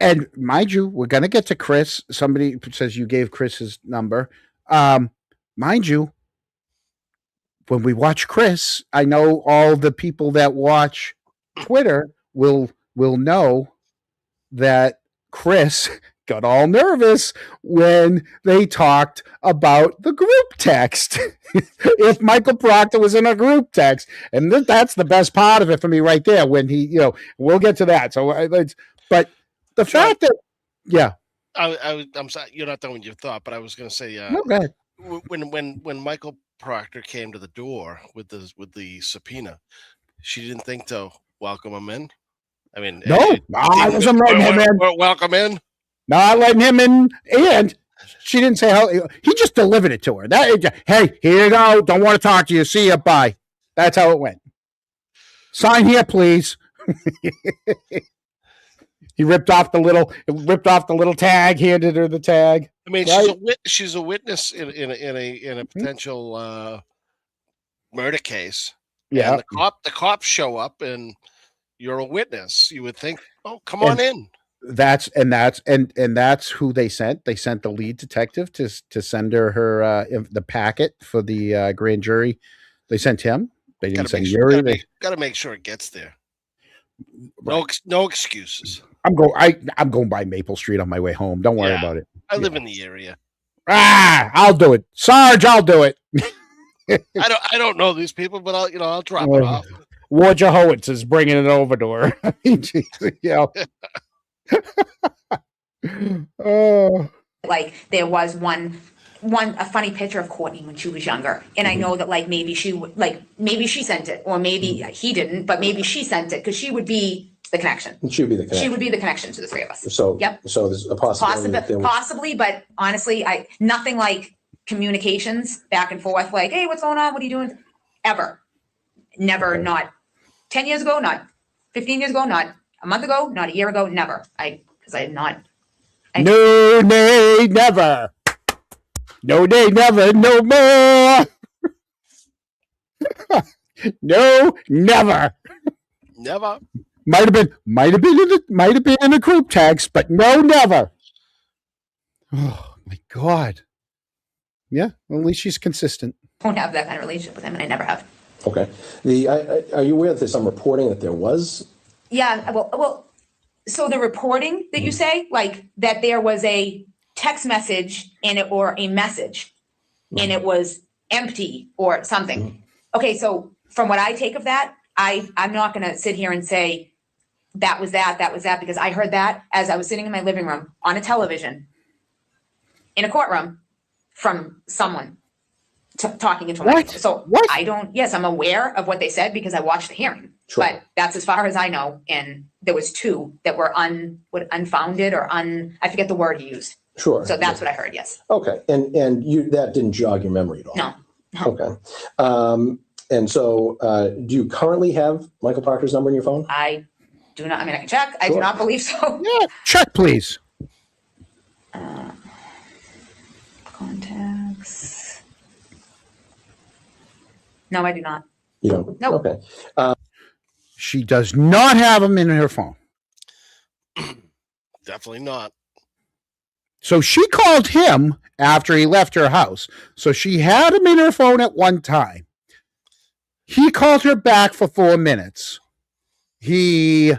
And mind you, we're gonna get to Chris. Somebody says you gave Chris his number. Mind you, when we watch Chris, I know all the people that watch Twitter will know that Chris got all nervous when they talked about the group text. If Michael Proctor was in a group text, and that's the best part of it for me right there. When he, we'll get to that. So, but the fact that, yeah, I'm sorry, you're not done with your thought, but I was going to say, no, go ahead. when Michael Proctor came to the door with the subpoena, she didn't think to welcome him in. I mean, No, I wasn't letting him in. Welcome in. Not letting him in, and she didn't say how. He just delivered it to her. Hey, here you go. Don't want to talk to you. See you. Bye. That's how it went. Sign here, please. He ripped off the little tag. Handed her the tag. I mean, right? she's a witness in a potential murder case. Yeah. And the cops show up, and you're a witness. You would think, oh, come on in. That's who they sent. They sent the lead detective to send her the packet for the grand jury. They sent him. They didn't send Yuri. Got to make sure it gets there. Right. No excuses. I'm going by Maple Street on my way home. Don't worry about it. I live in the area. I'll do it, Sarge. I'll do it. I don't know these people, but I'll drop it off. Ward Jehowitz is bringing it over to her. Oh. Like there was a funny picture of Courtney when she was younger, and I know that maybe she sent it, or maybe he didn't, but maybe she sent it because she would be the connection. She would be the connection. She would be the connection to the three of us. So yep. So there's a possibility. Possibly, but honestly, nothing like communications back and forth. Like, hey, what's going on? What are you doing? Ever, never. Okay. Not 10 years ago. Not 15 years ago. Not a month ago. Not a year ago. Never. Because I had not. No, nay, never. No, nay, never, no more. No, never. Never. Might have been in a group text, but no, never. Oh my God. Yeah, well, at least she's consistent. I don't have that kind of relationship with him, and I never have. Okay. Are you aware that there's some reporting that there was? Yeah. Well. So the reporting that you say, that there was a text message in it or a message, and it was empty or something. Mm-hmm. Okay, so from what I take of that, I'm not going to sit here and say that was that, because I heard that as I was sitting in my living room on a television in a courtroom from someone talking into what? So what? Yes, I'm aware of what they said because I watched the hearing. Sure. But that's as far as I know. And there was two that were unfounded or I forget the word he used. Sure. So that's what I heard. Yes. Okay. And that didn't jog your memory at all? No. Okay. And so do you currently have Michael Proctor's number in your phone? I do not. I mean, I can check. Sure. I do not believe so. Yeah. Check, please. Contacts. No, I do not. You don't? Nope. Okay. She does not have them in her phone. Definitely not. So she called him after he left her house. So she had him in her phone at one time. He called her back for 4 minutes. He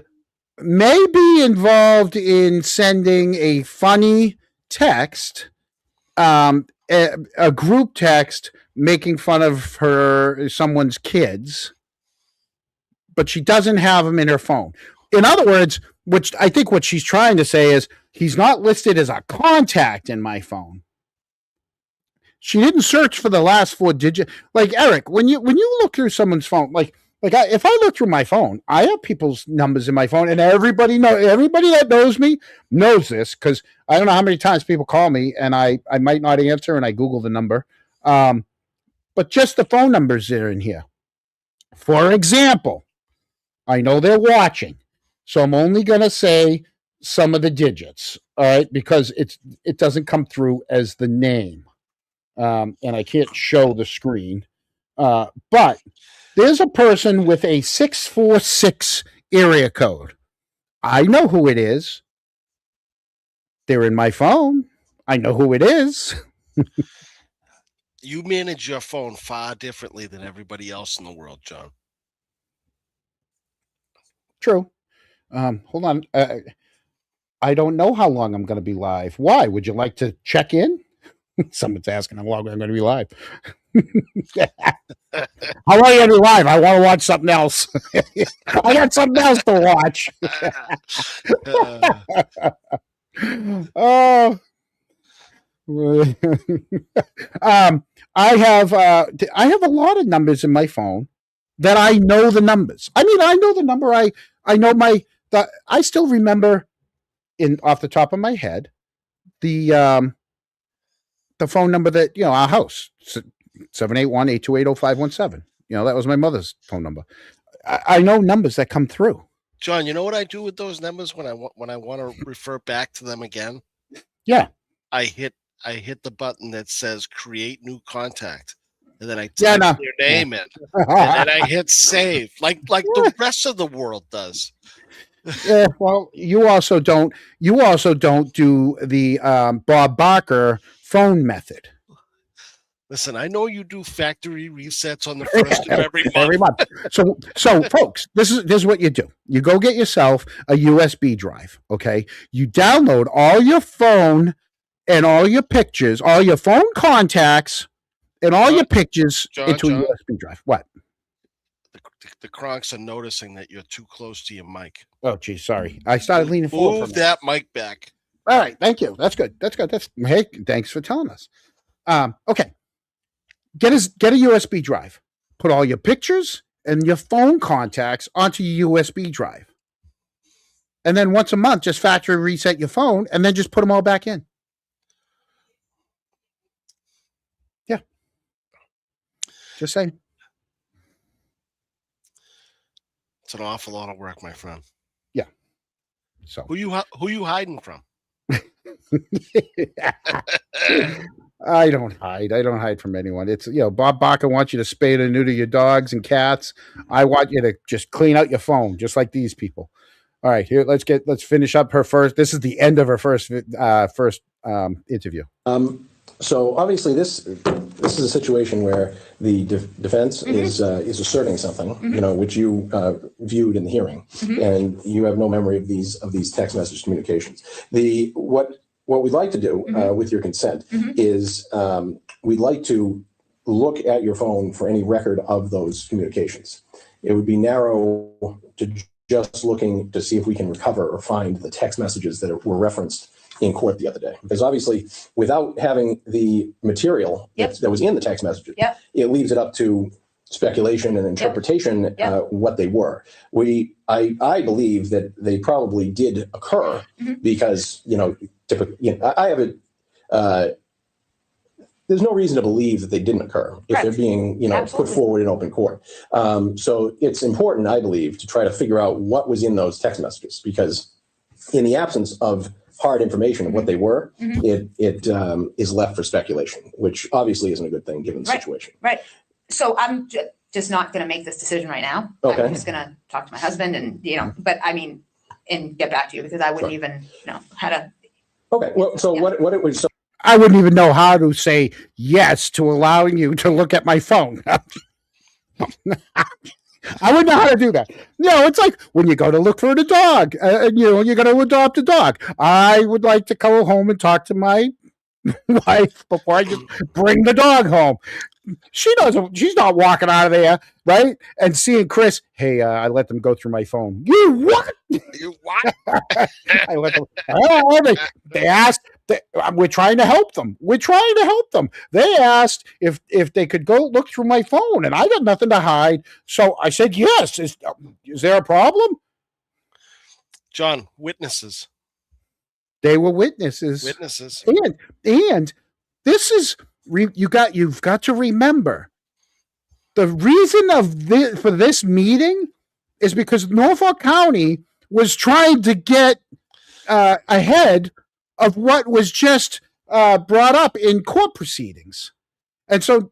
may be involved in sending a funny text, a group text making fun of someone's kids, but she doesn't have him in her phone. In other words, which I think what she's trying to say is he's not listed as a contact in my phone. She didn't search for the last 4 digits. Like Eric, when you look through someone's phone, if I look through my phone, I have people's numbers in my phone, and everybody that knows me knows this because I don't know how many times people call me and I might not answer and I Google the number. But just the phone numbers that are in here. For example, I know they're watching, so I'm only going to say some of the digits, all right, because it doesn't come through as the name, and I can't show the screen. But there's a person with a 646 area code. I know who it is. They're in my phone. I know who it is. You manage your phone far differently than everybody else in the world, John. True. Hold on. I don't know how long I'm going to be live. Why? Would you like to check in? Someone's asking how long I'm going to be live. How long are you going to be live? I want to watch something else. I got something else to watch. Oh. I have a lot of numbers in my phone that I know the numbers. I mean, I know the number. I know I still remember off the top of my head the phone number that, our house, 781-828-0517. That was my mother's phone number. I know numbers that come through. John, you know what I do with those numbers when I want to refer back to them again? Yeah. I hit the button that says create new contact, and then I type their name in, and then I hit save, like the rest of the world does. Yeah, well, you also don't do the Bob Barker phone method. Listen, I know you do factory resets on the first of every month. Every month. So folks, this is what you do. You go get yourself a USB drive, okay? You download all your phone and all your pictures, all your phone contacts, and all your pictures into a USB drive. What? The Kronks are noticing that you're too close to your mic. Oh, geez, sorry. I started leaning forward. Move that mic back. All right, thank you. That's good. Hey, thanks for telling us. Okay. Get a USB drive. Put all your pictures and your phone contacts onto your USB drive. And then once a month, just factory reset your phone and then just put them all back in. Yeah. Just saying. It's an awful lot of work, my friend. Yeah. So who you hiding from? I don't hide from anyone. It's, Bob Barker wants you to spay and neuter your dogs and cats. I want you to just clean out your phone, just like these people. All right, here, let's finish up her first. This is the end of her first interview. So obviously this is a situation where the defense is asserting something, which you viewed in the hearing, and you have no memory of these text message communications. What we'd like to do, with your consent, is we'd like to look at your phone for any record of those communications. It would be narrow to just looking to see if we can recover or find the text messages that were referenced in court the other day. Because obviously, without having the material that was in the text messages, it leaves it up to speculation and interpretation what they were. I believe that they probably did occur because, I have there's no reason to believe that they didn't occur if they're being, put forward in open court. So it's important, I believe, to try to figure out what was in those text messages, because in the absence of hard information of what they were, it is left for speculation, which obviously isn't a good thing given the situation. Right. So I'm just not going to make this decision right now. Okay. I'm just going to talk to my husband and, but I mean, and get back to you, because I wouldn't even know how to. Okay. Well, so what it was. I wouldn't even know how to say yes to allowing you to look at my phone. I wouldn't know how to do that. It's like when you go to look for a dog, you're going to adopt a dog. I would like to go home and talk to my wife before I just bring the dog home. She's not walking out of there, right? And seeing Chris, hey, I let them go through my phone. You what? You what? I let them. They asked. We're trying to help them. They asked if they could go look through my phone, and I got nothing to hide. So I said yes. Is there a problem? John, witnesses. They were witnesses. And this is you've got to remember the reason for this meeting is because Norfolk County was trying to get ahead of what was just brought up in court proceedings. And so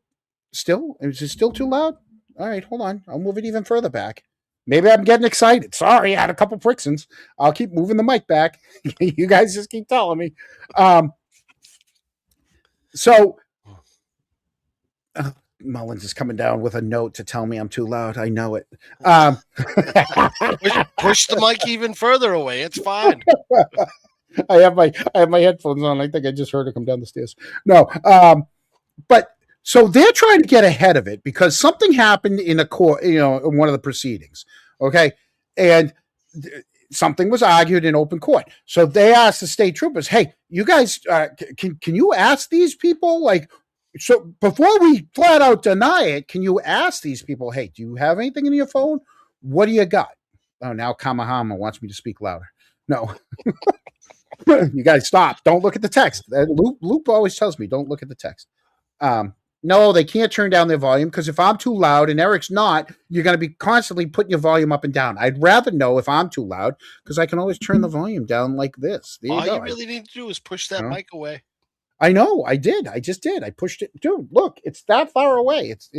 is it still too loud? All right, hold on. I'll move it even further back. Maybe I'm getting excited. Sorry, I had a couple Prixins. I'll keep moving the mic back. You guys just keep telling me. So Mullins is coming down with a note to tell me I'm too loud. I know it. Push the mic even further away. It's fine. I have my headphones on. I think I just heard her come down the stairs. No, but so they're trying to get ahead of it because something happened in a court, in one of the proceedings. Okay, and something was argued in open court. So they asked the state troopers, "Hey, you guys, can you ask these people like?" So before we flat out deny it, can you ask these people, hey, do you have anything in your phone? What do you got? Oh, now Kamahama wants me to speak louder. No. You guys stop. Don't look at the text. Luke always tells me, don't look at the text. No, they can't turn down their volume because if I'm too loud and Eric's not, you're going to be constantly putting your volume up and down. I'd rather know if I'm too loud because I can always turn the volume down like this. There you go. All you really need to do is push that mic away. I know. I did. I just did. I pushed it. Dude, look, it's that far away. It's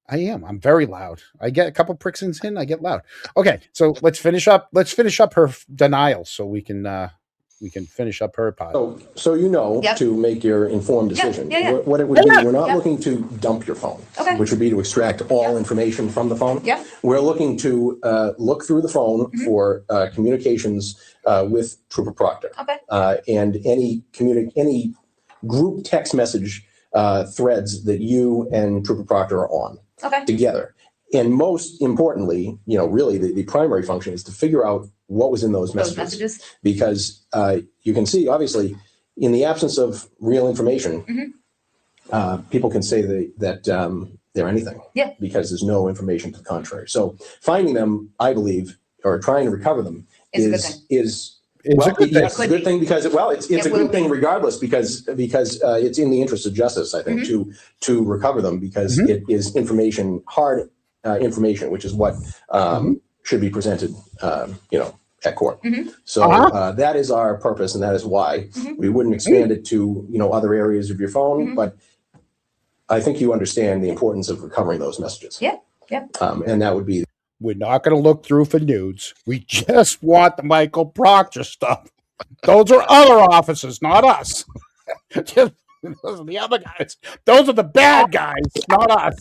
I am. I'm very loud. I get a couple Prixins in, I get loud. Okay, so let's finish up her denial so we can finish up her part. So Yep. to make your informed decision. Yeah. What it would be, we're not Yep. looking to dump your phone, Okay. which would be to extract all information from the phone. Yep. We're looking to look through the phone for communications with Trooper Proctor. Okay. And any group text message threads that you and Trooper Proctor are on Okay. together. And most importantly, really the primary function is to figure out what was in those messages. Because you can see, obviously, in the absence of real information, people can say that they're anything. Yeah. Because there's no information to the contrary. So finding them, I believe, or trying to recover them Is a good thing. It's a good thing. Yes, a good thing because it's It a will good thing be. regardless because it's in the interest of justice, I think, to recover them because it is information, hard information, which is what should be presented, at court. So that is our purpose, and that is why we wouldn't expand it to other areas of your phone, but I think you understand the importance of recovering those messages. Yeah. And that would be. We're not going to look through for nudes. We just want the Michael Proctor stuff. Those are other officers, not us. Those are the other guys. Those are the bad guys, not us.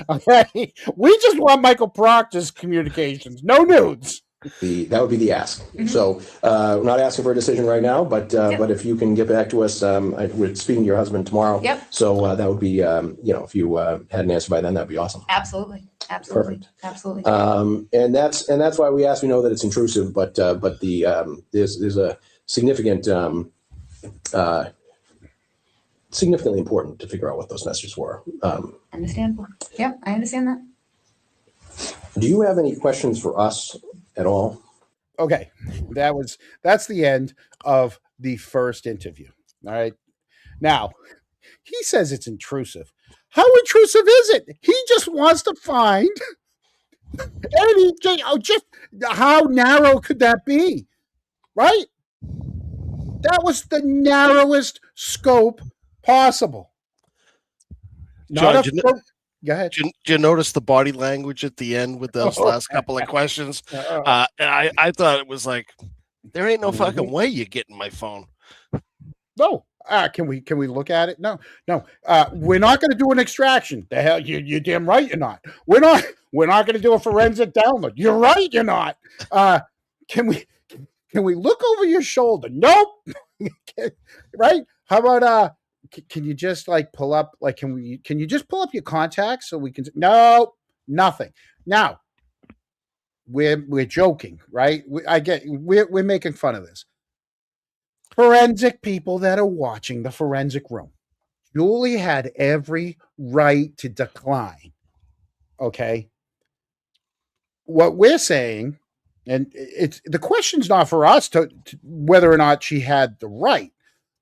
Okay? We just want Michael Proctor's communications. No nudes. That would be the ask. So we're not asking for a decision right now, but if you can get back to us, we're speaking to your husband tomorrow. Yep. So that would be, if you had an answer by then, that'd be awesome. Absolutely. Perfect. Absolutely. And that's why we ask. We know that it's intrusive, but there's a significant, significantly important to figure out what those messages were. Understandable. Yep, I understand that. Do you have any questions for us at all? Okay. That's the end of the first interview. All right. Now, he says it's intrusive. How intrusive is it? He just wants to find any, just how narrow could that be? Right? That was the narrowest scope possible. John, go ahead. Did you notice the body language at the end with those last couple of questions? And I thought it was like, there ain't no fucking way you're getting my phone. No. Can we look at it? No. We're not going to do an extraction. The hell, you're damn right you're not. We're not going to do a forensic download. You're right you're not. Can we look over your shoulder? Nope. Right? How about can you just pull up can you just pull up your contacts so we can? No, nothing. Now we're joking, right? We're making fun of this. Forensic people that are watching the forensic room. Julie had every right to decline. Okay. What we're saying, and it's the question's not for us to whether or not she had the right.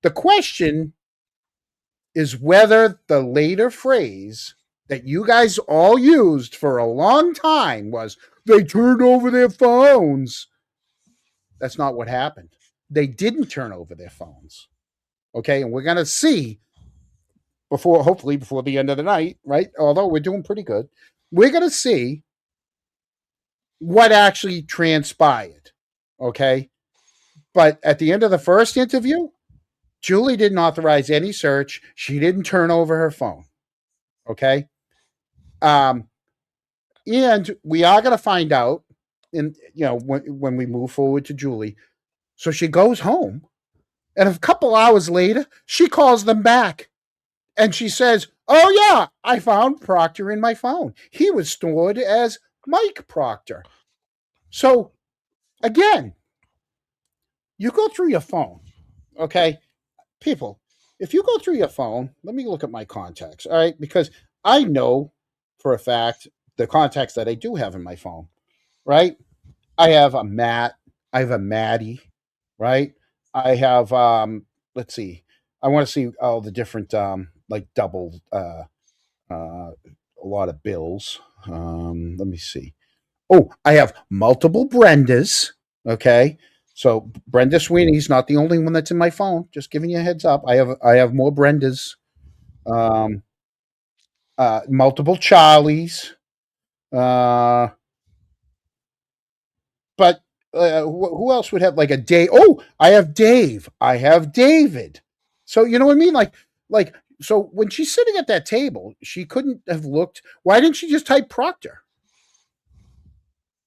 The question is whether the later phrase that you guys all used for a long time was they turned over their phones. That's not what happened. They didn't turn over their phones. Okay. And we're going to see hopefully before the end of the night, right? Although we're doing pretty good. we're going to see what actually transpired. Okay. But at the end of the first interview, Julie didn't authorize any search. She didn't turn over her phone. Okay. And we are going to find out when we move forward to Julie. So she goes home, and a couple hours later, she calls them back. And she says, "Oh, yeah, I found Proctor in my phone. He was stored as Mike Proctor." So, again, you go through your phone, okay? People, if you go through your phone, let me look at my contacts, all right? Because I know for a fact the contacts that I do have in my phone, right? I have a Matt, I have a Maddie, right? I have, let's see, I want to see all the different, like double, a lot of bills. Let me see. Oh, I have multiple Brendas. Okay, so Brenda Sweeney's not the only one that's in my phone. Just giving you a heads up. I have more Brendas. Um, Multiple Charlies. Uh, but who else would have like a Dave? Oh, I have Dave. I have David. So you know what I mean? Like so when she's sitting at that table, she couldn't have looked. Why didn't she just type Proctor?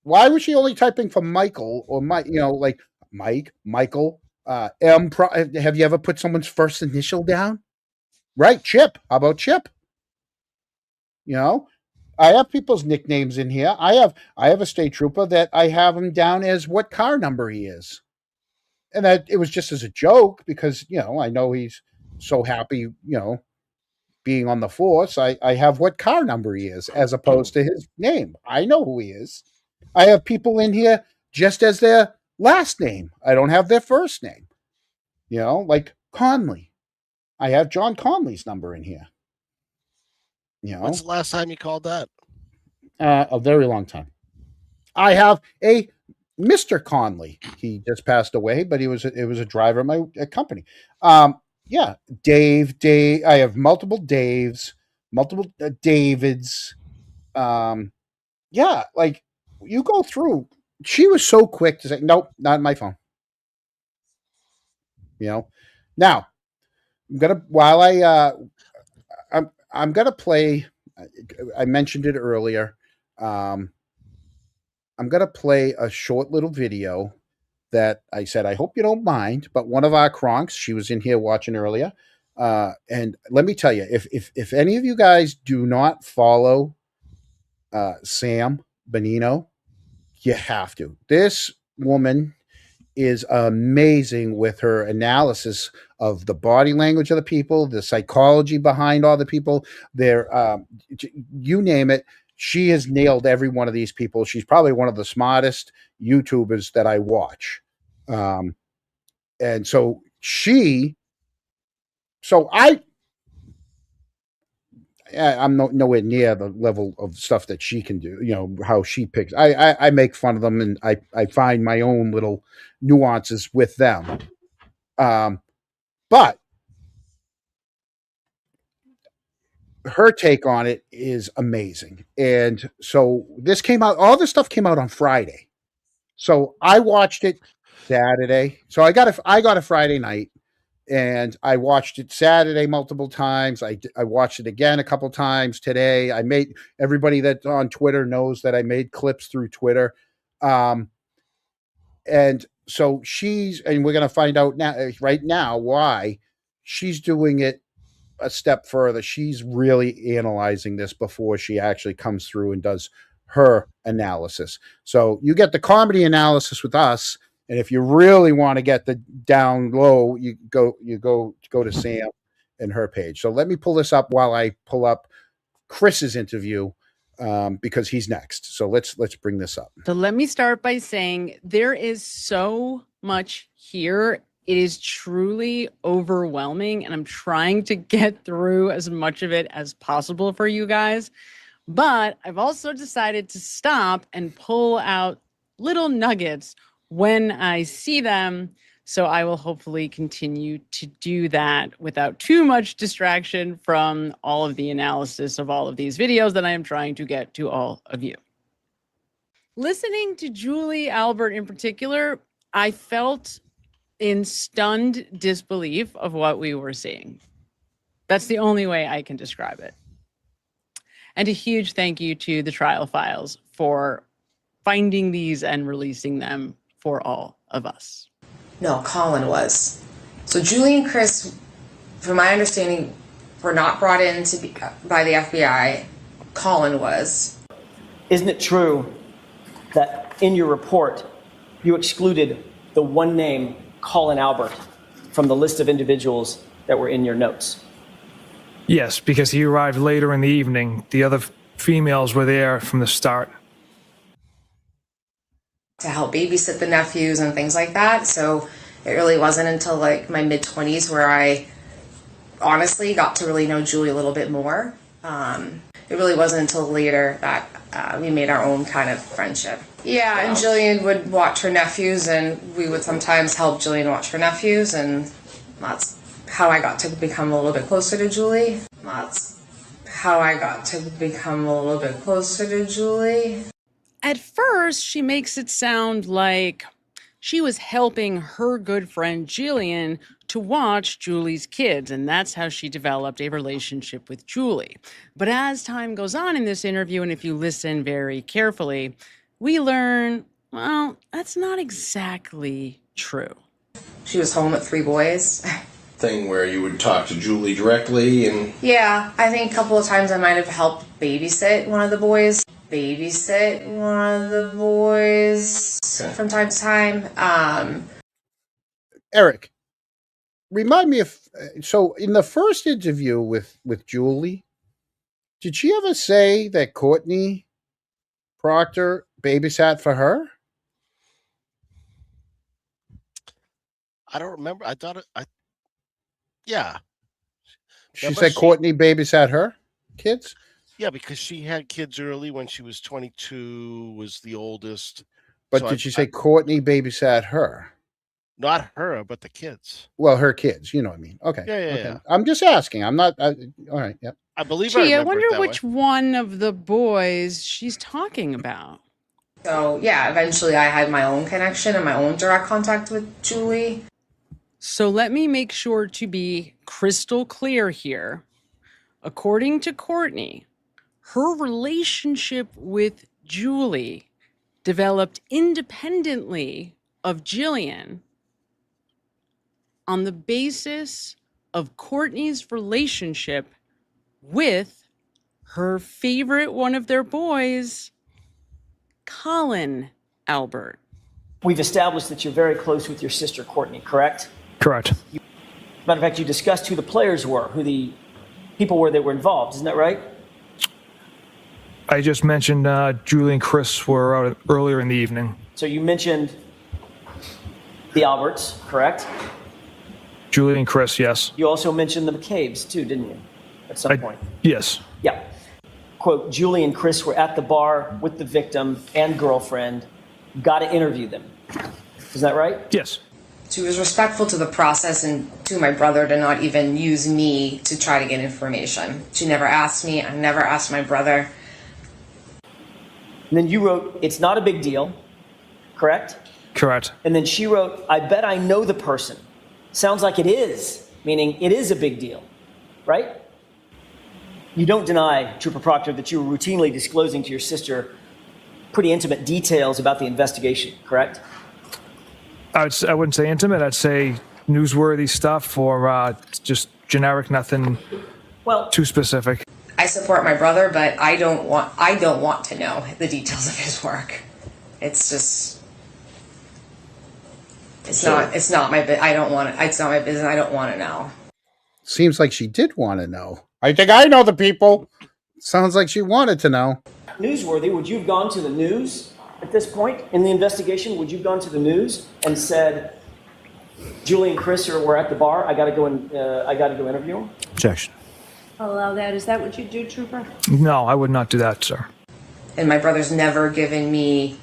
Why was she only typing for Michael or Mike? Like Mike, Michael, M. Have you ever put someone's first initial down? Right, Chip. How about Chip? You know, I have people's nicknames in here. I have a state trooper that I have him down as what car number he is, and that it was just as a joke because I know he's so happy. Being on the force, I have what car number he is as opposed to his name. I know who he is. I have people in here just as their last name. I don't have their first name. Like Conley. I have John Conley's number in here. When's the last time you called that? A very long time. I have a Mr. Conley. He just passed away, but it was a driver at my company. Yeah, Dave. I have multiple Daves, multiple Davids. Yeah, like you go through. She was so quick to say, "Nope, not my phone." Now I'm gonna while I'm gonna play. I mentioned it earlier. I'm gonna play a short little video that I said I hope you don't mind. But one of our Kronks, she was in here watching earlier, and let me tell you, if any of you guys do not follow Sam Bonino, you have to. This woman is amazing with her analysis of the body language of the people, the psychology behind all the people. You name it. She has nailed every one of these people. She's probably one of the smartest YouTubers that I watch. And so I'm nowhere near the level of stuff that she can do. How she picks. I make fun of them, and I find my own little nuances with them. But her take on it is amazing. And so all this stuff came out on Friday. So I watched it Saturday. So I got a Friday night. And I watched it Saturday multiple times. I watched it again a couple times today. I made everybody that's on Twitter knows that I made clips through Twitter. And so we're going to find out right now why she's doing it a step further. She's really analyzing this before she actually comes through and does her analysis. So you get the comedy analysis with us. And if you really want to get the down low, you go to Sam and her page. So let me pull this up while I pull up Chris's interview because he's next. So let's bring this up. So let me start by saying there is so much here. It is truly overwhelming, and I'm trying to get through as much of it as possible for you guys. But I've also decided to stop and pull out little nuggets when I see them So I will hopefully continue to do that without too much distraction from all of the analysis of all of these videos that I am trying to get to all of you. Listening to Julie Albert in particular, I felt in stunned disbelief of what we were seeing. That's the only way I can describe it. And a huge thank you to the trial files for finding these and releasing them for all of us. No, Colin was. So Julie and Chris, from my understanding, were not brought in by the FBI. Colin was. Isn't it true that in your report you excluded the one name, Colin Albert, from the list of individuals that were in your notes? Yes, because he arrived later in the evening. The other females were there from the start. To help babysit the nephews and things like that. So it really wasn't until like my mid-20s where I honestly got to really know Julie a little bit more. It really wasn't until later that we made our own kind of friendship. Yeah, and Jillian would watch her nephews, and we would sometimes help Jillian watch her nephews, and that's how I got to become a little bit closer to Julie. At first, she makes it sound like she was helping her good friend Jillian to watch Julie's kids, and that's how she developed a relationship with Julie. But as time goes on in this interview, and if you listen very carefully, we learn, well, that's not exactly true. She was home with 3 boys. Thing where you would talk to Julie directly and... Yeah, I think a couple of times I might have helped babysit one of the boys. Okay. From time to time. Eric, remind me if so in the first interview with Julie, did she ever say that Courtney Proctor babysat for her? I don't remember. I thought yeah. She said Courtney babysat her kids? Yeah, because she had kids early when she was 22, was the oldest. But so did she say Courtney babysat her? Not her, but the kids. Well, her kids, you know what I mean. Okay. Yeah. I'm just asking. I'm not. All right. Yep. I believe. Gee, I wonder which one of the boys she's talking about. So yeah, eventually I had my own connection and my own direct contact with Julie. So let me make sure to be crystal clear here. According to Courtney, her relationship with Julie developed independently of Jillian on the basis of Courtney's relationship with her favorite one of their boys, Colin Albert. We've established that you're very close with your sister, Courtney, correct? Correct. Matter of fact, you discussed who the players were, who the people were that were involved. Isn't that right? I just mentioned Julie and Chris were out earlier in the evening. So you mentioned the Alberts, correct? Julie and Chris, yes. You also mentioned the McCabe's too, didn't you? At some point. Yes. Yeah. Quote, Julie and Chris were at the bar with the victim and girlfriend. Got to interview them. Is that right? Yes. She was respectful to the process and to my brother to not even use me to try to get information. She never asked me. I never asked my brother. And then you wrote, it's not a big deal, correct? Correct. And then she wrote, I bet I know the person. Sounds like it is, meaning it is a big deal, right? You don't deny, Trooper Proctor, that you were routinely disclosing to your sister pretty intimate details about the investigation, correct? I wouldn't say intimate. I'd say newsworthy stuff or just generic, nothing too specific. I support my brother, but I don't want to know the details of his work. It's just, it's not my business. It's not my business. I don't want to know. Seems like she did want to know. I think I know the people. Sounds like she wanted to know. Newsworthy, would you have gone to the news at this point in the investigation? Would you have gone to the news and said, Julie and Chris were at the bar. I got to go interview them? Objection. I'll allow that. Is that what you do, Trooper? No, I would not do that, sir. And my brother's never given me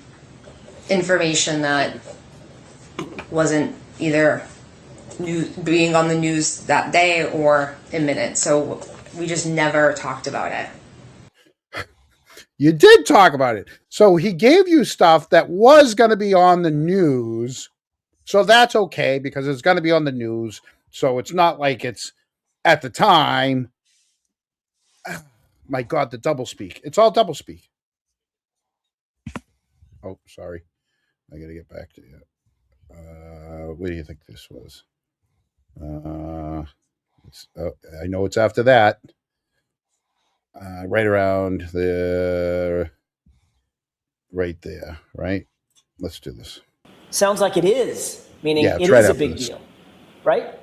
information that wasn't either being on the news that day or in minutes. So we just never talked about it. You did talk about it. So he gave you stuff that was going to be on the news. So that's okay because it's going to be on the news. So it's not like it's at the time. My God, the doublespeak. It's all doublespeak. Oh, sorry. I got to get back to you. What do you think this was? I know it's after that. Right around the... Right there, right? Let's do this. Sounds like it is, meaning Yeah, it right is a after big this. deal, right?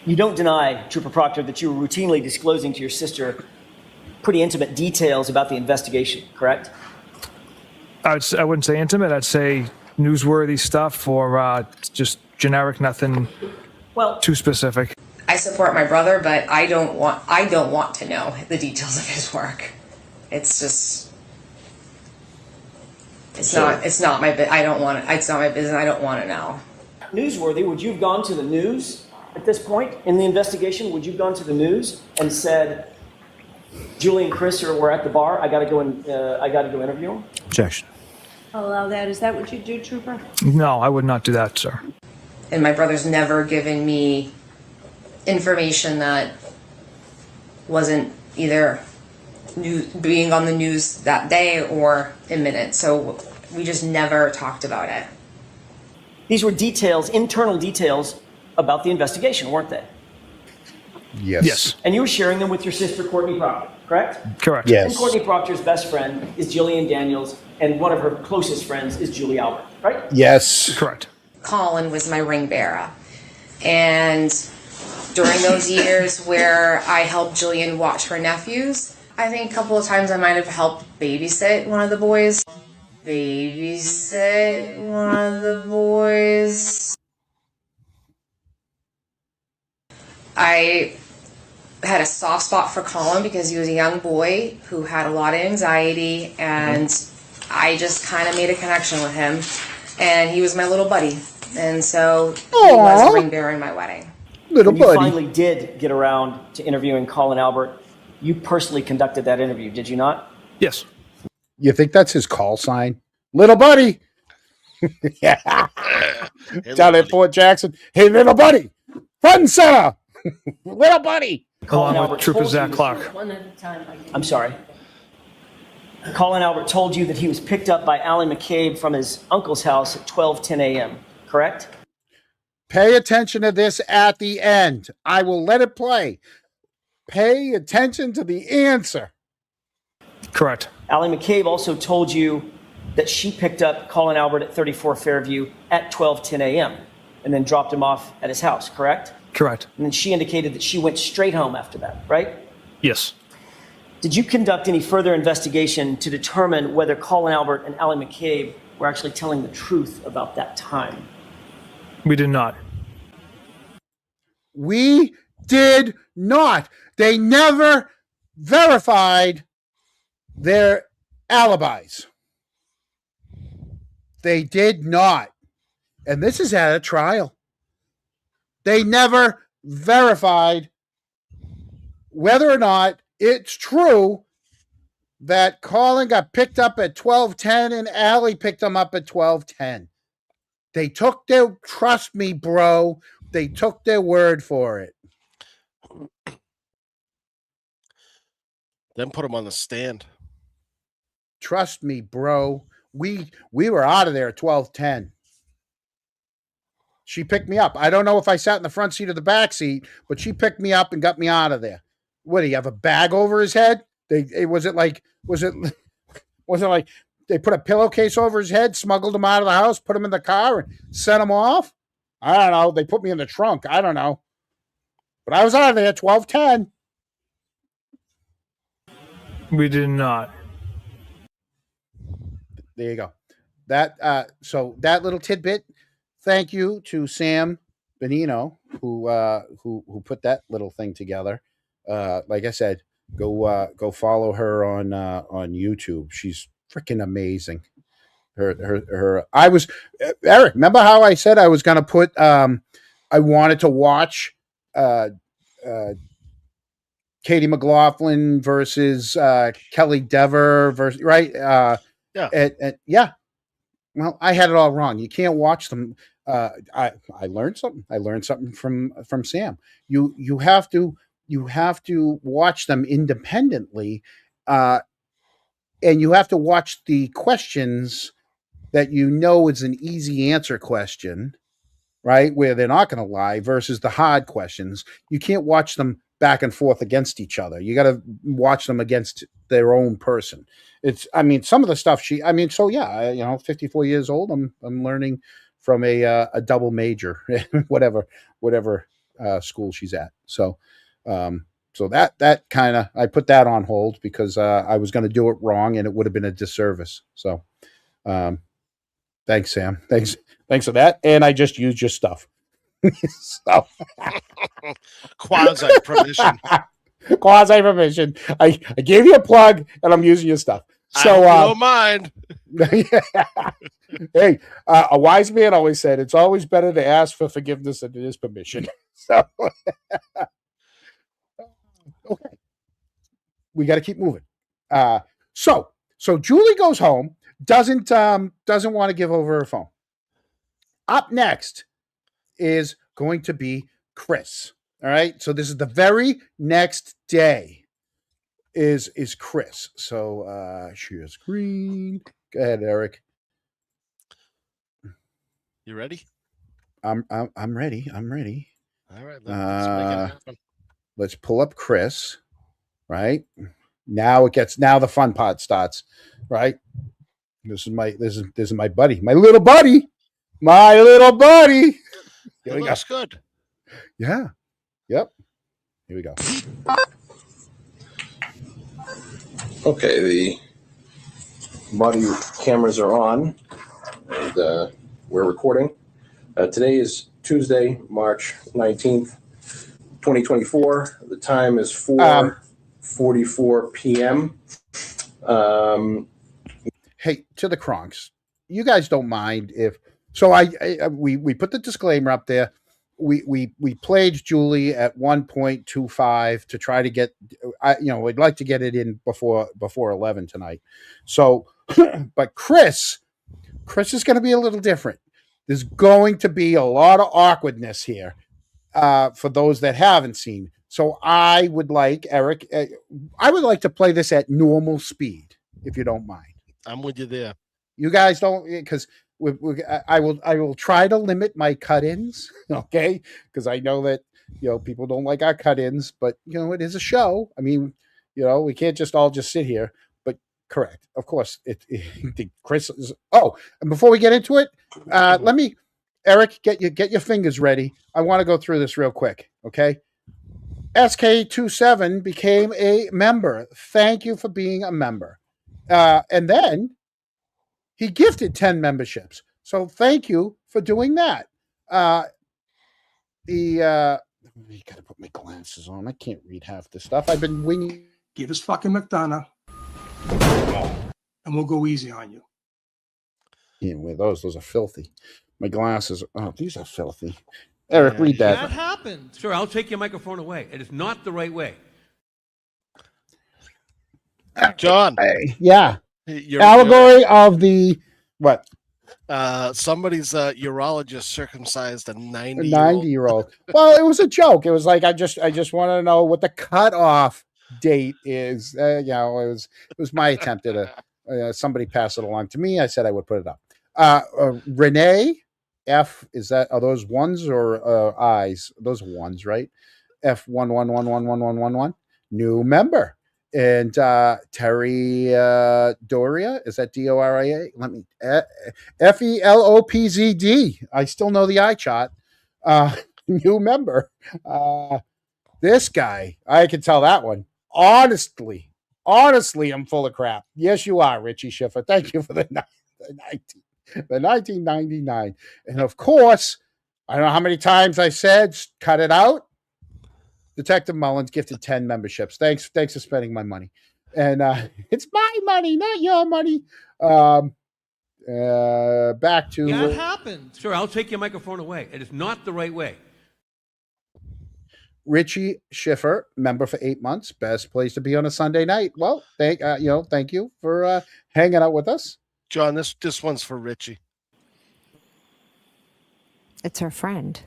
You don't deny, Trooper Proctor, that you were routinely disclosing to your sister pretty intimate details about the investigation, correct? I wouldn't say intimate. I'd say newsworthy stuff or just generic, nothing too specific. I support my brother, but I don't want to know the details of his work. It's just it's not my I don't want it. It's not my business. I don't want to know. Newsworthy, would you have gone to the news at this point in the investigation? Would you have gone to the news and said, Julie and Chris were at the bar. I got to go interview them? Objection. I'll allow that. Is that what you do, Trooper? No, I would not do that, sir. And my brother's never given me information that wasn't either being on the news that day or in minutes. So we just never talked about it. These were details, internal details about the investigation, weren't they? Yes. And you were sharing them with your sister, Courtney Proctor, correct? Correct. Yes. And Courtney Proctor's best friend is Jillian Daniels, and one of her closest friends is Julie Albert, right? Yes. Correct. Colin was my ring bearer. And during those years where I helped Jillian watch her nephews, I think a couple of times I might have helped babysit one of the boys. I had a soft spot for Colin because he was a young boy who had a lot of anxiety, and I just kind of made a connection with him, and he was my little buddy, and so he was a ring bearer in my wedding. Little When you buddy. finally did get around to interviewing Colin Albert, you personally conducted that interview, did you not? Yes. You think that's his call sign? Little buddy. Yeah. Down at Fort Jackson. Hey, little buddy. Front and center. Little buddy. Colin Along Albert with Trooper told Zach you- Clark. One at a time. I'm sorry. Colin Albert told you that he was picked up by Allie McCabe from his uncle's house at 12:10 a.m., correct? Pay attention to this at the end. I will let it play. Pay attention to the answer. Correct. Allie McCabe also told you that she picked up Colin Albert at 34 Fairview at 12:10 a.m. and then dropped him off at his house, correct? Correct. And then she indicated that she went straight home after that, right? Yes. Did you conduct any further investigation to determine whether Colin Albert and Allie McCabe were actually telling the truth about that time? We did not. We did not. They never verified their alibis. They did not. And this is at a trial. They never verified whether or not it's true that Colin got picked up at 12:10 and Allie picked him up at 12:10. They took their, trust me, bro, they took their word for it. Then put him on the stand. Trust me, bro. We were out of there at 12:10. She picked me up. I don't know if I sat in the front seat or the back seat, but she picked me up and got me out of there. What, do you have a bag over his head? Was it like they put a pillowcase over his head, smuggled him out of the house, put him in the car, and sent him off? I don't know. They put me in the trunk. I don't know. But I was out of there at 12:10. We did not. There you go. So that little tidbit. Thank you to Sam Benino who put that little thing together. Like I said, go follow her on YouTube. She's freaking amazing. I was Eric. Remember how I said I was going to put? I wanted to watch Katie McLaughlin versus Kelly Dever versus right. Yeah. Well, I had it all wrong. You can't watch them. I learned something. I learned something from Sam. You have to watch them independently, and you have to watch the questions that you know is an easy answer question, right? Where they're not going to lie versus the hard questions. You can't watch them back and forth against each other. You got to watch them against their own person. Some of the stuff so yeah, 54 years old. I'm learning from a double major, whatever school she's at. So that kind of, I put that on hold because I was going to do it wrong and it would have been a disservice. So, thanks, Sam. Thanks for that. And I just used your stuff. So. Quasi permission. Quasi permission. I gave you a plug and I'm using your stuff. So I don't mind. Hey, a wise man always said it's always better to ask for forgiveness than it is permission. So okay. We got to keep moving. So Julie goes home, doesn't want to give over her phone. Up next is going to be Chris. All right. So this is the very next day is Chris. So share screen. Go ahead, Eric. You ready? I'm ready. I'm ready. All right. Let's make it happen. Let's pull up Chris. Right now, the fun part starts. Right. This is my buddy, my little buddy. It looks good. Yeah. Yep. Here we go. Okay, the body cameras are on, and we're recording. Today is Tuesday, March 19th, 2024. The time is 4:44 p.m. Hey, to the Kronks, you guys don't mind if so? We put the disclaimer up there. We played Julie at 1.25 to try to get. We'd like to get it in before 11 tonight. So, but Chris is going to be a little different. There's going to be a lot of awkwardness here for those that haven't seen. So I would like Eric. I would like to play this at normal speed, if you don't mind. I'm with you there. You guys don't, because I will try to limit my cut-ins, okay? Because I know that people don't like our cut-ins, but it is a show. I mean, we can't all just sit here. But correct, of course. Chris is. Oh, and before we get into it, let me, Eric, get your fingers ready. I want to go through this real quick, okay? SK27 became a member. Thank you for being a member. And then he gifted 10 memberships. So thank you for doing that. You got to put my glasses on. I can't read half this stuff. I've been winging. Give us fucking McDonough, and we'll go easy on you. Can't wear those. Those are filthy. My glasses. Oh, these are filthy. Eric, read that. That happened. Sir, I'll take your microphone away. It is not the right way. John. Yeah. Allegory of the what? Somebody's urologist circumcised a 90-year-old. Well, it was a joke. It was like I just want to know what the cutoff date is. It was my attempt at somebody passed it along to me. I said I would put it up. Renee F, are those ones or I's? Those are ones, right? F11111111. New member. And Terry Doria, is that Doria? Let me FELOPZD. I still know the eye chart. New member. This guy, I can tell that one. Honestly, I'm full of crap. Yes, you are, Richie Schiffer. Thank you for the 1999. And of course, I don't know how many times I said, cut it out. Detective Mullins gifted 10 memberships. Thanks for spending my money. And it's my money, not your money. Back to Yeah, it happened. Sir, I'll take your microphone away. It is not the right way. Richie Schiffer, member for 8 months. Best place to be on a Sunday night. Well, thank you for hanging out with us. John, this one's for Richie. It's her friend.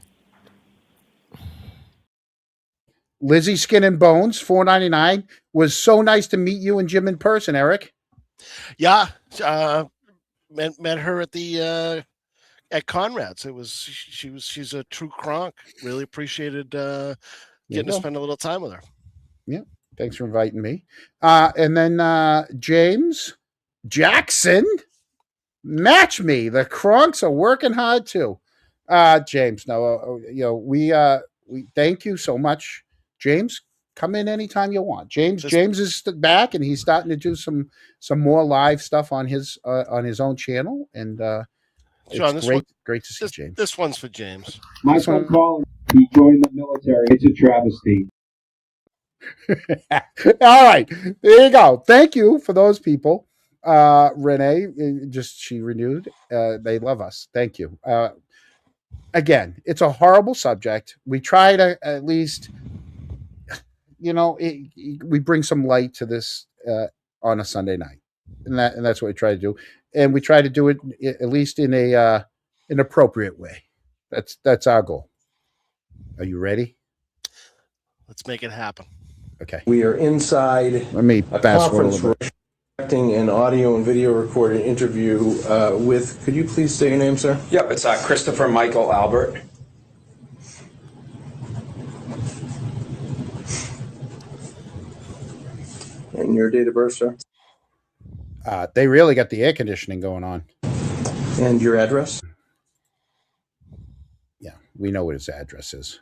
Lizzie Skin and Bones, $4.99. Was so nice to meet you and Jim in person, Eric. Yeah, met her at the at Conrad's. She's a true cronk. Really appreciated getting to spend a little time with her. Yeah, thanks for inviting me. And then James Jackson, match me. The Cronks are working hard too. James, no, we thank you so much, James. Come in anytime you want. James is back, and he's starting to do some more live stuff on his own channel, and John, it's great to see James. This one's for James. My son calling, he joined the military. It's a travesty. All right, there you go. Thank you for those people. Renee, she renewed. They love us. Thank you. Again, it's a horrible subject. We try to at least, we bring some light to this on a Sunday night, and that's what we try to do. And we try to do it at least in an appropriate way. That's our goal. Are you ready? Let's make it happen. Okay. We are inside a conference room conducting an audio and video recorded interview with, could you please say your name, sir? Yep, it's Christopher Michael Albert. And your date of birth, sir? They really got the air conditioning going on. And your address? Yeah, we know what his address is.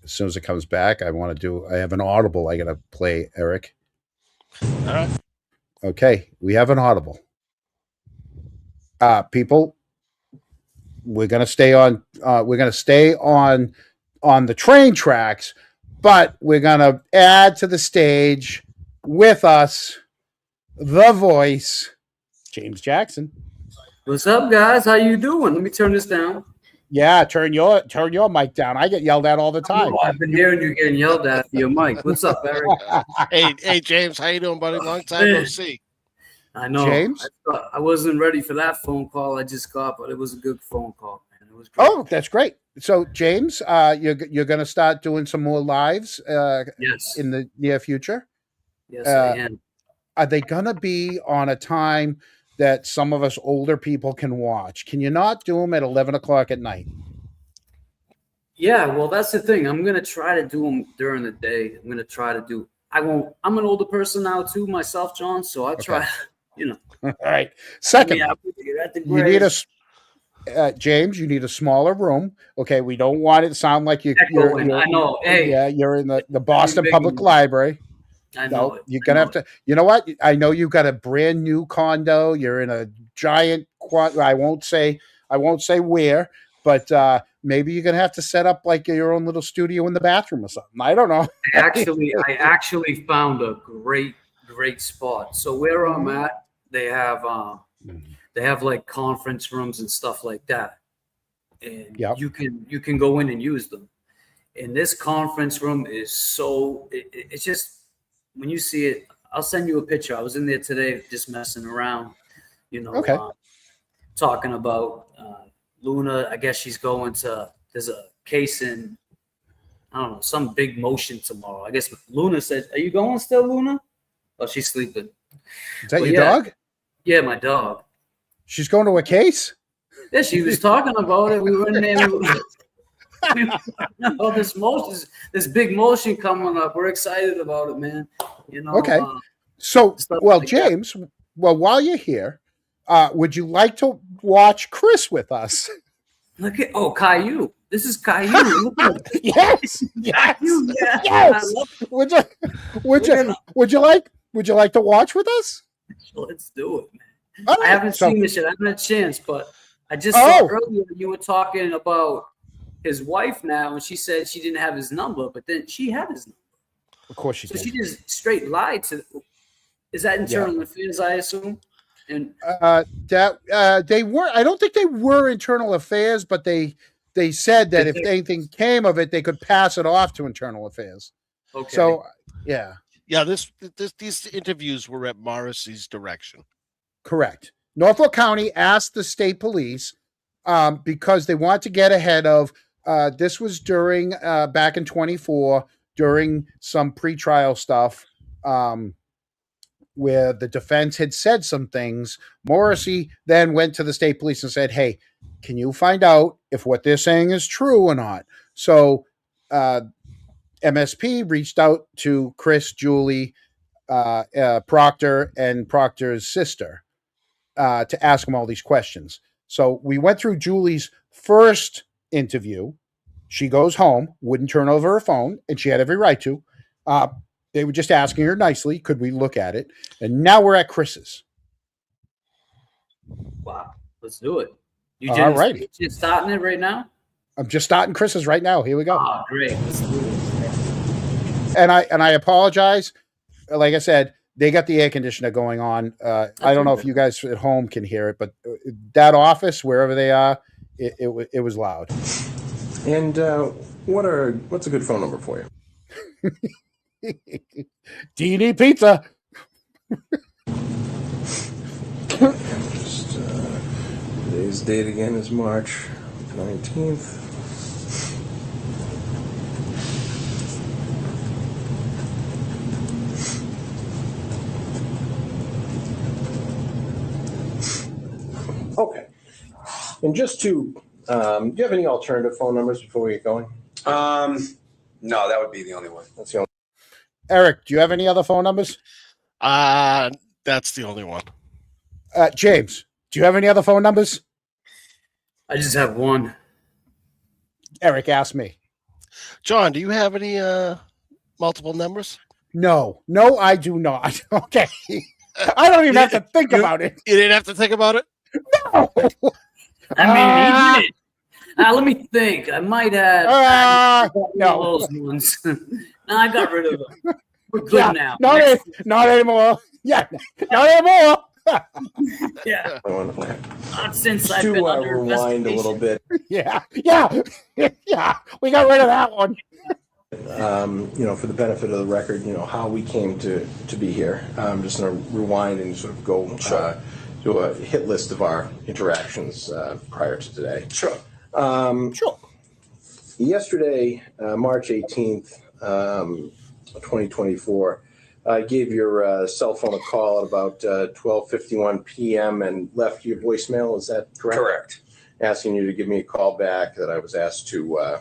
As soon as it comes back, I have an audible I got to play, Eric. All right. Okay, we have an audible. People, we're going to stay on the train tracks, but we're going to add to the stage with us the voice, James Jackson. What's up, guys? How you doing? Let me turn this down. Yeah, turn your mic down. I get yelled at all the time. Oh, I've been hearing you getting yelled at for your mic. What's up, Eric? Hey, James, how you doing, buddy? Long time no see. I know. James? I wasn't ready for that phone call I just got, but it was a good phone call, man. It was great. Oh, that's great. So, James, you're going to start doing some more lives yes. in the near future? Yes, I am. Are they going to be on a time that some of us older people can watch? Can you not do them at 11 o'clock at night? Yeah, well, that's the thing. I'm going to try to do them during the day. I'm going to try to do – I'm an older person now too myself, John, so I try – All right. Second, you need James, you need a smaller room. Okay, we don't want it to sound like you're I know. Hey, yeah, you're in the Boston Public Library. I know. No, you're gonna have to. You know what? I know you've got a brand new condo. You're in a giant quad. I won't say where, but maybe you're gonna have to set up like your own little studio in the bathroom or something. I don't know. I actually found a great spot. So where I'm at, they have like conference rooms and stuff like that, and you can go in and use them. And this conference room is it's just. When you see it, I'll send you a picture. I was in there today just messing around, talking about Luna. I guess she's going to, there's a case in, I don't know, some big motion tomorrow. I guess Luna said, are you going still, Luna? Oh, she's sleeping. Is that your dog? Yeah, my dog. She's going to a case? Yeah, she was talking about it. We were in there. This big motion coming up. We're excited about it, man. Okay. James, while you're here, would you like to watch Chris with us? Look at Caillou. This is Caillou. Yes. Would you like to watch with us? Let's do it, man. Right, I haven't seen this yet. I haven't had a chance, but I just saw earlier you were talking about his wife now, and she said she didn't have his number, but then she had his number. Of course she did. So she just straight lied to. Is that internal affairs? I assume. And they were. I don't think they were internal affairs, but they said that if anything came of it, they could pass it off to internal affairs. Okay. So yeah. These interviews were at Morrissey's direction. Correct. Norfolk County asked the state police because they want to get ahead of this was during back in 24 during some pretrial stuff where the defense had said some things. Morrissey then went to the state police and said, hey, can you find out if what they're saying is true or not? So MSP reached out to Chris, Julie, Proctor, and Proctor's sister to ask them all these questions. So we went through Julie's first interview. She goes home, wouldn't turn over her phone, and she had every right to. They were just asking her nicely, could we look at it? And now we're at Chris's. Wow, let's do it. All right. You're starting it right now? I'm just starting Chris's right now. Here we go. Oh, great. Let's do it. And I apologize. Like I said, they got the air conditioner going on. I don't know if you guys at home can hear it, but that office, wherever they are, it was loud. And what's a good phone number for you? D&D Pizza. Just, today's date again is March 19th. Okay. And just to, do you have any alternative phone numbers before we get going? No, that would be the only one. That's the only. Eric, do you have any other phone numbers? That's the only one. James, do you have any other phone numbers? I just have one. Eric, ask me. John, do you have any multiple numbers? No, I do not. Okay. I don't even have to think about it. You didn't have to think about it? No. I mean, let me think. I might have no. those ones. No, I got rid of them. We're good now. Not anymore. Yeah, not anymore. Yeah. Not since I've to been under rewind a little bit. Yeah. We got rid of that one. For the benefit of the record, how we came to be here. I'm just going to rewind and sort of go do a hit list of our interactions prior to today. Sure. Sure. Yesterday, March 18th, 2024, I gave your cell phone a call at about 12:51 p.m. and left you a voicemail. Is that correct? Correct. Asking you to give me a call back, that I was asked to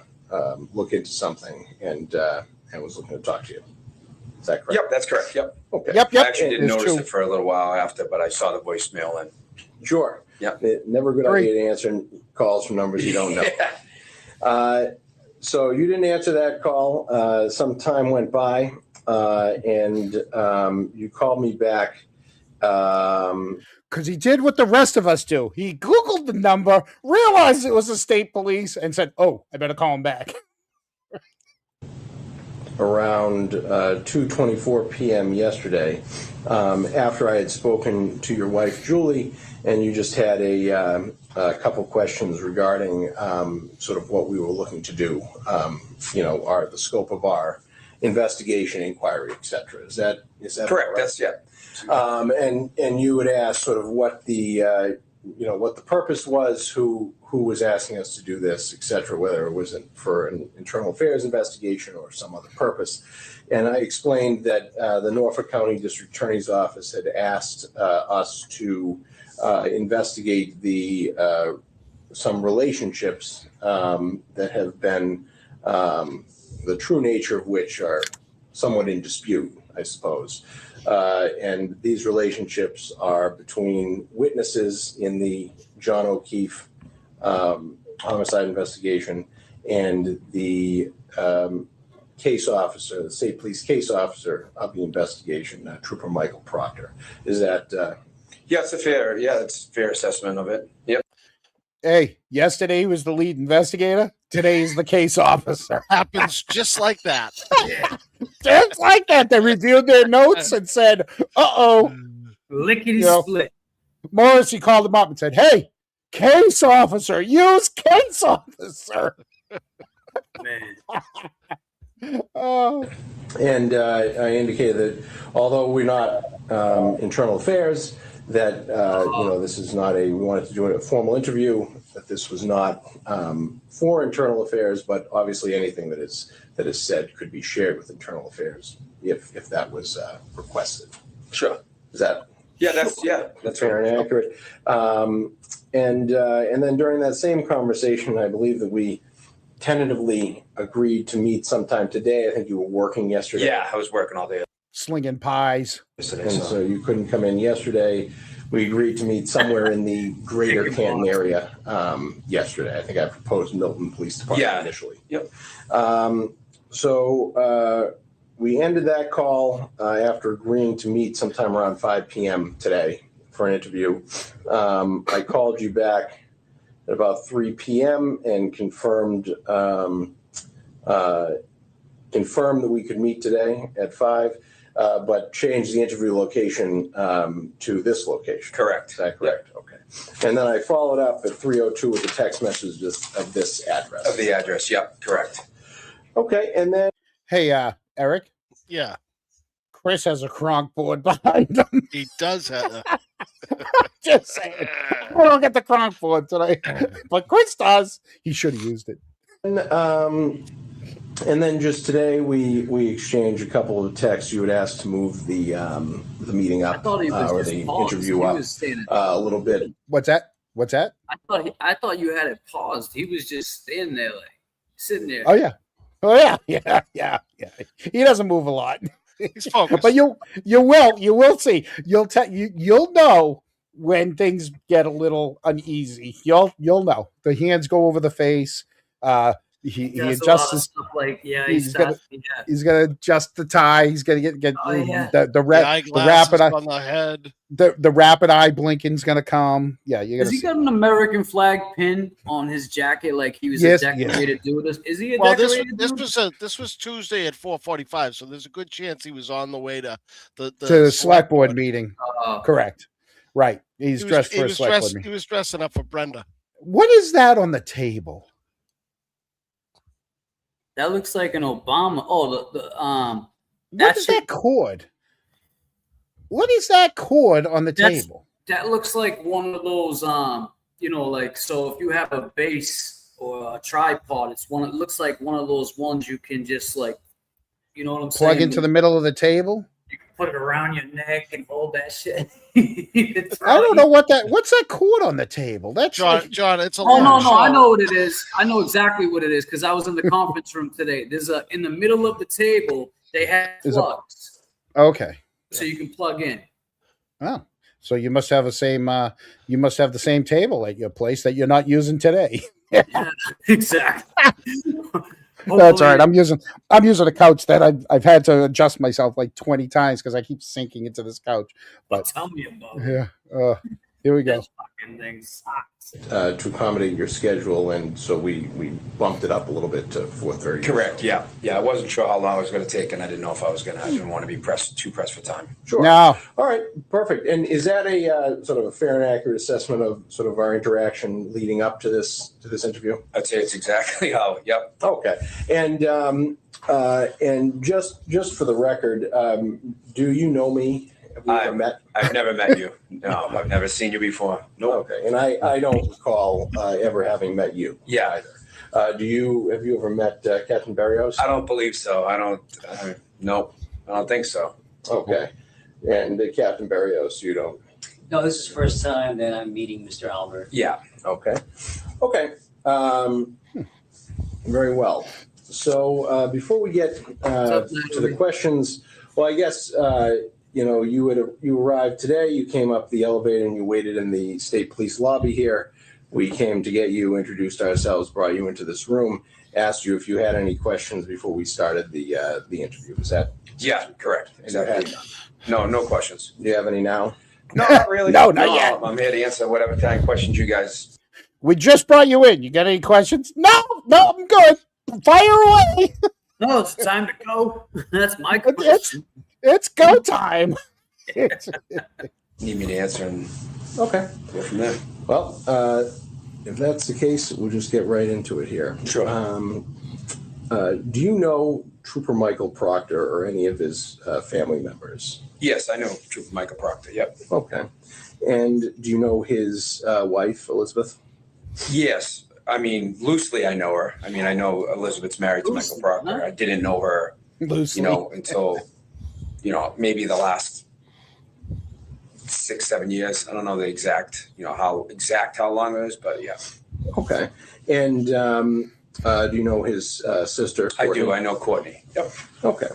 look into something and was looking to talk to you. Is that correct? Yep, that's correct. Yep. Okay. Yep. I actually didn't It's notice true. it for a little while after, but I saw the voicemail and. Sure. Yeah. Never a good idea to answer calls from numbers you don't know. So you didn't answer that call. Some time went by, and you called me back. Because he did what the rest of us do. He Googled the number, realized it was the state police, and said, oh, I better call him back. Around 2:24 p.m. yesterday, after I had spoken to your wife, Julie, and you just had a couple questions regarding sort of what we were looking to do, the scope of our investigation, inquiry, etc. Is that Correct. That's and you would ask sort of what the what the purpose was, who was asking us to do this, etc., whether it was for an internal affairs investigation or some other purpose. And I explained that the Norfolk County District Attorney's Office had asked us to investigate some relationships that have been the true nature of which are somewhat in dispute, I suppose. And these relationships are between witnesses in the John O'Keefe homicide investigation and the case officer, the state police case officer of the investigation, Trooper Michael Proctor. Is that? it's a fair assessment of it. Yep. Hey, yesterday he was the lead investigator. Today he's the case officer. Happens just like that. Just like that. They reviewed their notes and said, uh-oh. Lickety split. Morrissey called him up and said, "Hey, case officer, use case officer." Man. Oh. And I indicated that although we're not internal affairs, that this is not we wanted to do a formal interview. That this was not for internal affairs, but obviously anything that is said could be shared with internal affairs if that was requested. Sure. Is that? That's fair and accurate. And then during that same conversation, I believe that we tentatively agreed to meet sometime today. I think you were working yesterday. Yeah, I was working all day. Slinging pies. And so you couldn't come in yesterday. We agreed to meet somewhere in the greater Canton area yesterday. I think I proposed Milton Police Department initially. Yep. So we ended that call after agreeing to meet sometime around 5 p.m. today for an interview. I called you back at about 3 p.m. and confirmed that we could meet today at 5, but changed the interview location to this location. Correct. Is that correct? Yeah. Okay. And then I followed up at 3:02 with a text message of this address. Of the address, yep, correct. Okay, and then Hey, Eric. Yeah. Chris has a cronk board behind him. He does have. Just saying. I don't get the cronk board today, but Chris does. He should have used it. And then just today, we exchanged a couple of texts. You had asked to move the meeting up, I thought he was or just the paused. interview He up was standing a little bit. What's that? What's that? I thought you had it paused. He was just standing there, like sitting there. Oh yeah. Yeah. He doesn't move a lot. He's focused. But you will see. You'll know when things get a little uneasy. You'll know. The hands go over the face. He adjusts his stuff like he's gonna adjust the tie. He's gonna get the rapid eye on the head. The rapid eye blinking's gonna come. Yeah, you're gonna. Has he got an American flag pin on his jacket like he was a decorated dude? Is he a decorated dude? This was Tuesday at 4:45, so there's a good chance he was on the way to the select board meeting. Correct. Right. He's dressed for a select board meeting. He was dressing up for Brenda. What is that on the table? That looks like an Obama. Oh, what is that cord? What is that cord on the table? That looks like one of those, like, so if you have a base or a tripod, it looks like one of those ones you can just like, you know what I'm saying? Plug into the middle of the table? You can put it around your neck and hold that shit. I don't know what's that cord on the table? That's John, it's a no, I know what it is. I know exactly what it is because I was in the conference room today. There's in the middle of the table, they have plugs. Okay. So you can plug in. Oh. So you must have the same table at your place that you're not using today. Yeah, exactly. That's all right. I'm using a couch that I've had to adjust myself like 20 times because I keep sinking into this couch. But tell me about it. Yeah. Here we go. Fucking thing sucks. To accommodate your schedule, and so we bumped it up a little bit to 4:30. Correct. Yeah. I wasn't sure how long it was going to take, and I didn't know if I didn't want to be too pressed for time. Sure. No. All right. Perfect. And is that a sort of a fair and accurate assessment of sort of our interaction leading up to this interview? I'd say it's exactly how. Yep. Okay. And just for the record, do you know me? Have we ever met? I've never met you. No, I've never seen you before. Nope. Okay. And I don't recall ever having met you. Yeah. Either. Have you ever met Captain Berrios? I don't believe so. Nope. I don't think so. Okay. And Captain Berrios, you don't? No, this is the first time that I'm meeting Mr. Albert. Yeah. Okay. Very well. So before we get to the questions, well, I guess you arrived today. You came up the elevator and you waited in the state police lobby here. We came to get you, introduced ourselves, brought you into this room, asked you if you had any questions before we started the interview. Is that? Yeah, correct. Exactly. No questions. Do you have any now? No, not really. No, not yet. I'm here to answer whatever kind of questions you guys. We just brought you in. You got any questions? No, I'm good. Fire away. No, it's time to go. That's my question. It's go time. Need me to answer Okay. Go from there. Well, if that's the case, we'll just get right into it here. Sure. Do you know Trooper Michael Proctor or any of his family members? Yes, I know Trooper Michael Proctor. Yep. Okay. And do you know his wife, Elizabeth? Yes. I mean, loosely, I know her. I mean, I know Elizabeth's married to Michael Proctor. I didn't know her, Loosely. Until, maybe the last 6-7 years. I don't know the exact, how long it is, but yeah. Okay. And do you know his sister? Courtney? I do. I know Courtney. Yep. Okay.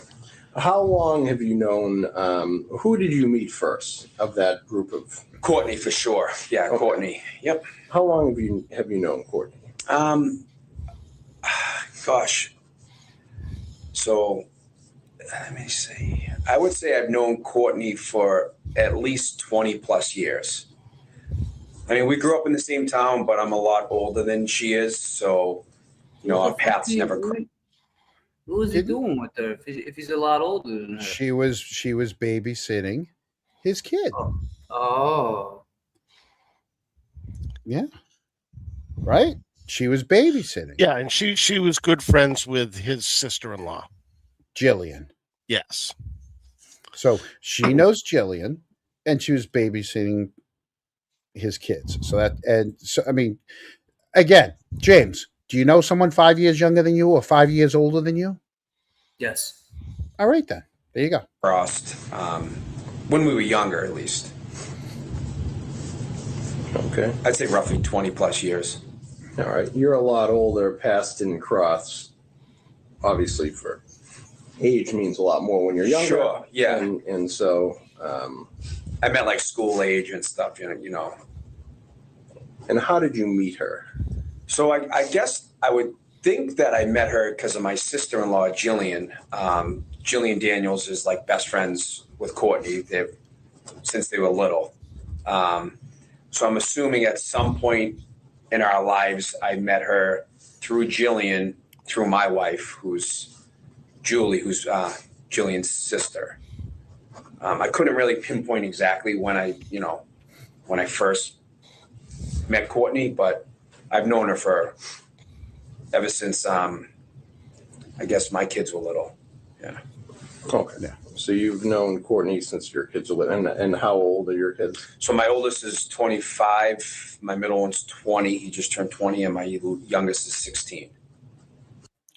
How long have you known? Who did you meet first of that group of? Courtney for sure. Yeah, okay. Courtney. Yep. How long have you known Courtney? Gosh. So, let me see. I would say I've known Courtney for at least 20 plus years. I mean, we grew up in the same town, but I'm a lot older than she is, so our paths never crossed. What was he doing with her if he's a lot older than her? She was babysitting his kid. Oh. Yeah. Right? She was babysitting. Yeah, and she was good friends with his sister-in-law. Jillian. Yes. So she knows Jillian, and she was babysitting his kids. I mean, again, James, do you know someone 5 years younger than you or 5 years older than you? Yes. All right, then. There you go. Crossed when we were younger, at least. Okay. I'd say roughly 20 plus years. All right. You're a lot older. Paths didn't cross. Obviously, for age means a lot more when you're younger. Sure. Yeah. And so. I meant like school age and stuff, And how did you meet her? So I guess I would think that I met her because of my sister-in-law, Jillian. Jillian Daniels is like best friends with Courtney since they were little. So I'm assuming at some point in our lives, I met her through Jillian, through my wife, who's Julie, who's Jillian's sister. I couldn't really pinpoint exactly when I first met Courtney, but I've known her ever since I guess my kids were little. Yeah. Okay. Yeah. So you've known Courtney since your kids were little. And how old are your kids? So my oldest is 25, my middle one's 20, he just turned 20, and my youngest is 16.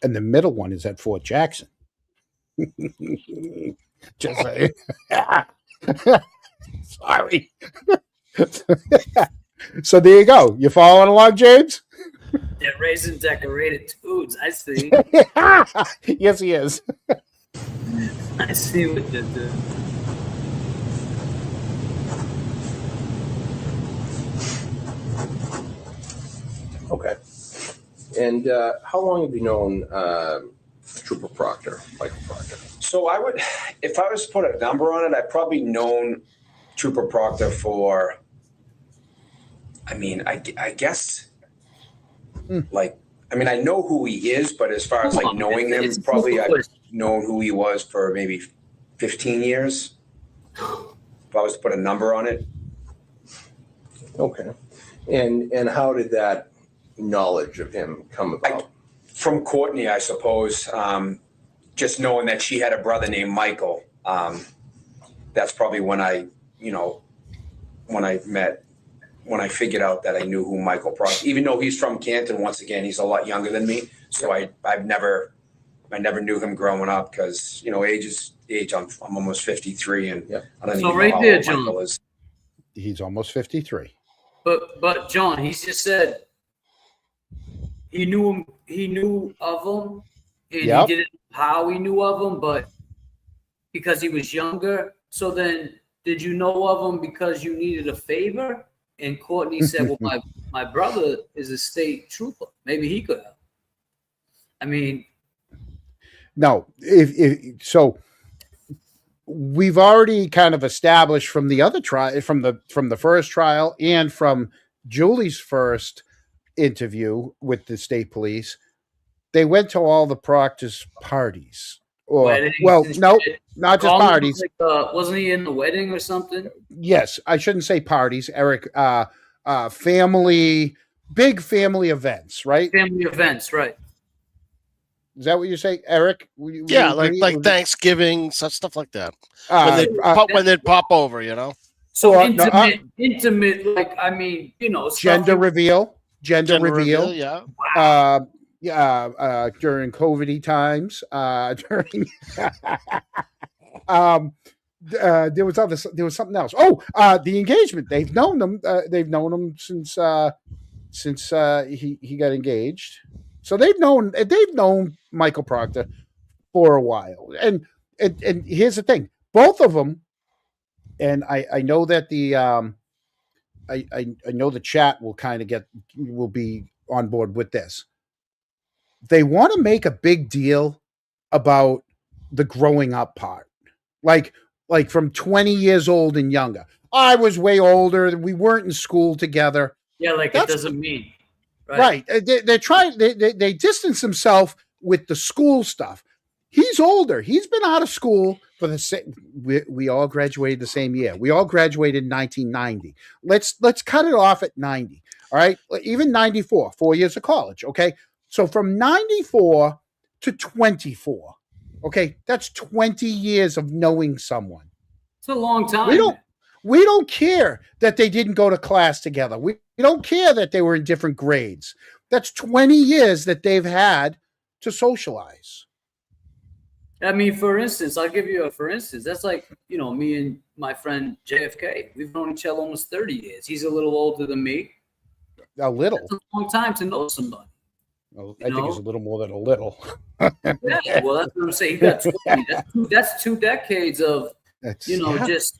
And the middle one is at Fort Jackson. Just saying. Sorry. So there you go. You following along, James? Yeah, raisin decorated tunes. I see. Yes, he is. I see what you do. Okay. And how long have you known Trooper Proctor, Michael Proctor? So if I was to put a number on it, I've probably known Trooper Proctor for, I guess, I know who he is, but as far as knowing him, probably I've known who he was for maybe 15 years. If I was to put a number on it. Okay. And how did that knowledge of him come about? From Courtney, I suppose. Just knowing that she had a brother named Michael. That's probably when I figured out that I knew who Michael Proctor, even though he's from Canton, once again, he's a lot younger than me. So I never knew him growing up because, age is age. I'm almost 53 and I don't even know how old Michael is. He's almost 53. But John, he just said he knew of him, and he didn't know how he knew of him, but because he was younger. So then, did you know of him because you needed a favor? And Courtney said, "Well, my brother is a state trooper. Maybe he could help." I mean, no. So, we've already kind of established from the other trial, from the first trial, and from Julie's first interview with the state police, they went to all the Proctor's parties. Or weddings well, and no, shit. not just Colin was parties. like, wasn't he in the wedding or something? Yes, I shouldn't say parties, Eric. Family, big family events, right? Family events, right? Is that what you say, Eric? Yeah, like Thanksgiving, such stuff like that. When they pop over, you know. So Or, intimate, like I mean, you know, gender reveal, gender reveal. Yeah. During COVID times, during there was something else. Oh, the engagement. They've known them. They've known him since he got engaged. So they've known Michael Proctor for a while. And here's the thing: both of them. And I know that the I know the chat will be on board with this. They want to make a big deal about the growing up part, like from 20 years old and younger. I was way older. We weren't in school together. Yeah, like it doesn't mean right. They're trying. They distance themselves with the school stuff. He's older. He's been out of school for the same. We all graduated the same year. We all graduated in 1990. Let's cut it off at 90. All right, even 94, 4 years of college. Okay, so from 94 to 24. Okay, that's 20 years of knowing someone. It's a long time. We don't care that they didn't go to class together. We don't care that they were in different grades. That's 20 years that they've had to socialize. I mean, for instance, I'll give you for instance. That's like, you know, me and my friend JFK. We've known each other almost 30 years. He's a little older than me. A little. That's a long time to know somebody. Well, I think it's a little more than a little. Yeah, well, that's what I'm saying. You got 20. That's 2 decades of, just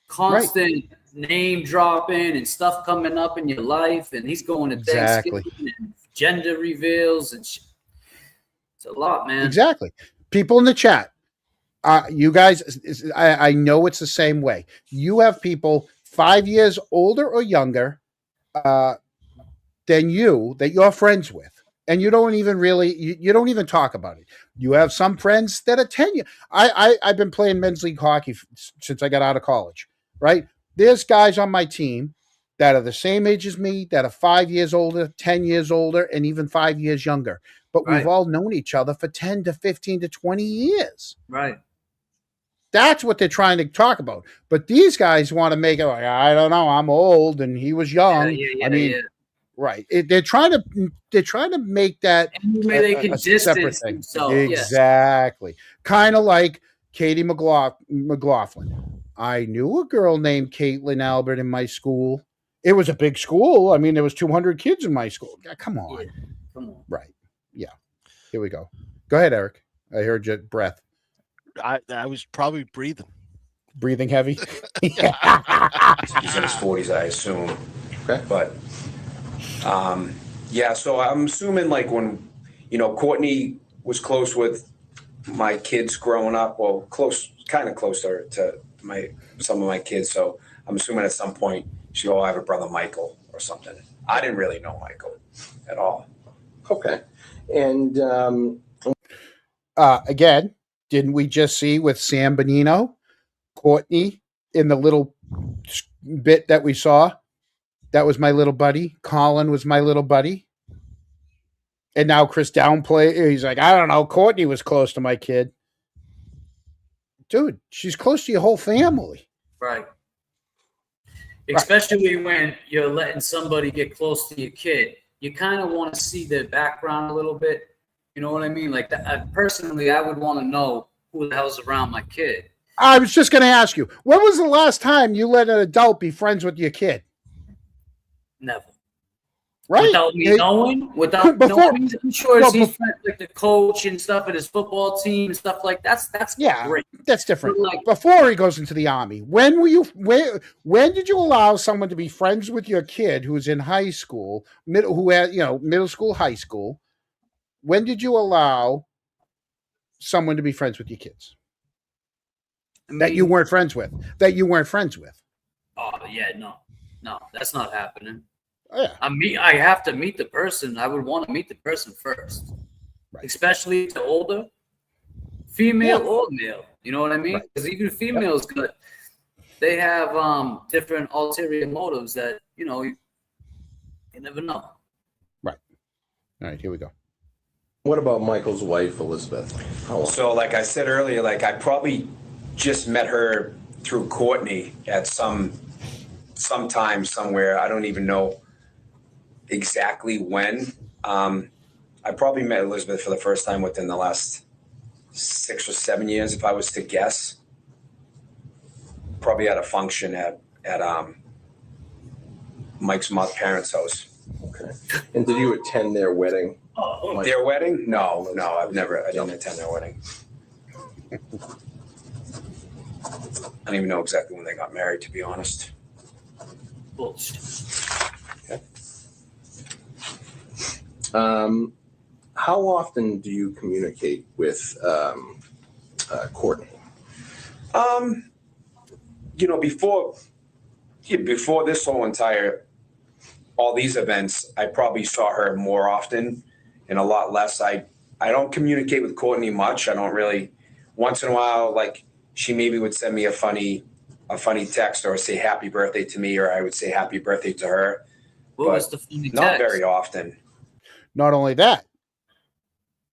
constant name dropping and stuff coming up in your life. And he's going to Thanksgiving and gender reveals and shit. It's a lot, man. Exactly. People in the chat, you guys, I know it's the same way. You have people 5 years older or younger than you that you're friends with. And you don't even really, you don't even talk about it. You have some friends that are 10 years. I've been playing men's league hockey since I got out of college, right? There's guys on my team that are the same age as me, that are 5 years older, 10 years older, and even 5 years younger. But we've all known each other for 10 to 15 to 20 years. Right. That's what they're trying to talk about. But these guys want to make it like, I don't know, I'm old and he was young. Right. They're trying to make that they can separate thing. Themselves. Exactly. Yes. Kind of like Katie McLaughlin. I knew a girl named Caitlin Albert in my school. It was a big school. I mean, there was 200 kids in my school. Come on. Yeah. Come on. Right. Yeah. Here we go. Go ahead, Eric. I heard your breath. I was probably breathing. Breathing heavy? He's in his 40s, I assume. Okay. But, so I'm assuming like when, Courtney was close with my kids growing up, well, kind of closer to some of my kids. So I'm assuming at some point she'll have a brother Michael or something. I didn't really know Michael at all. Okay. And again, didn't we just see with Sam Bonino, Courtney in the little bit that we saw? That was my little buddy. Colin was my little buddy. And now Chris downplay. He's like, I don't know. Courtney was close to my kid. Dude, she's close to your whole family. Right. Especially when you're letting somebody get close to your kid. You kind of want to see their background a little bit. You know what I mean? Like that, personally, I would want to know who the hell's around my kid. I was just going to ask you, when was the last time you let an adult be friends with your kid? Never. Right. Without me knowing, knowing, I'm sure he's friends like the coach and stuff at his football team and stuff like that. That's great. That's different. Before he goes into the army, when did you allow someone to be friends with your kid who's in high school, middle school, high school? When did you allow someone to be friends with your kids? That you weren't friends with? Oh yeah, no, that's not happening. Oh, yeah. I have to meet the person. I would want to meet the person first, right. Especially the older. female or male. You know what I mean? Because even females they have different ulterior motives that you never know. Right. All right, here we go. What about Michael's wife, Elizabeth? So, like I said earlier, like I probably just met her through Courtney at some time somewhere. I don't even know exactly when. I probably met Elizabeth for the first time within the last 6 or 7 years, if I was to guess. Probably at a function at Mike's parents' house. Okay. And did you attend their wedding? Their wedding? No, I didn't attend their wedding. I don't even know exactly when they got married, to be honest. Bullshit. Okay. How often do you communicate with Courtney? Before this all these events, I probably saw her more often and a lot less. I don't communicate with Courtney much. I don't really. Once in a while, like she maybe would send me a funny text or say happy birthday to me, or I would say happy birthday to her. What was the funny text? Not very often. Not only that,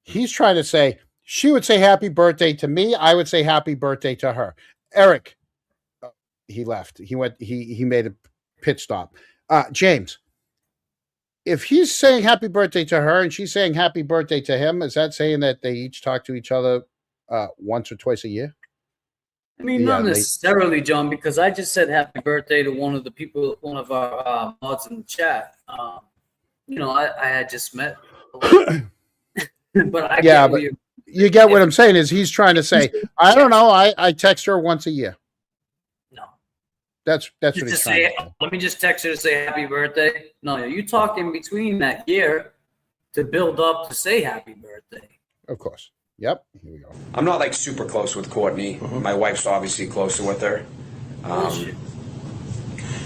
he's trying to say she would say happy birthday to me. I would say happy birthday to her. Eric, he left. He went. He made a pit stop. James, if he's saying happy birthday to her and she's saying happy birthday to him, is that saying that they each talk to each other once or twice a year? I mean, not necessarily, John, because I just said happy birthday to one of our mods in the chat. I had just met. But you get what I'm saying is he's trying to say, I don't know, I text her once a year. No. That's what he's trying to say. Let me just text her to say happy birthday. No, you talk in between that year to build up to say happy birthday. Of course. Yep. Here we go. I'm not like super close with Courtney. Mm-hmm. My wife's obviously closer with her.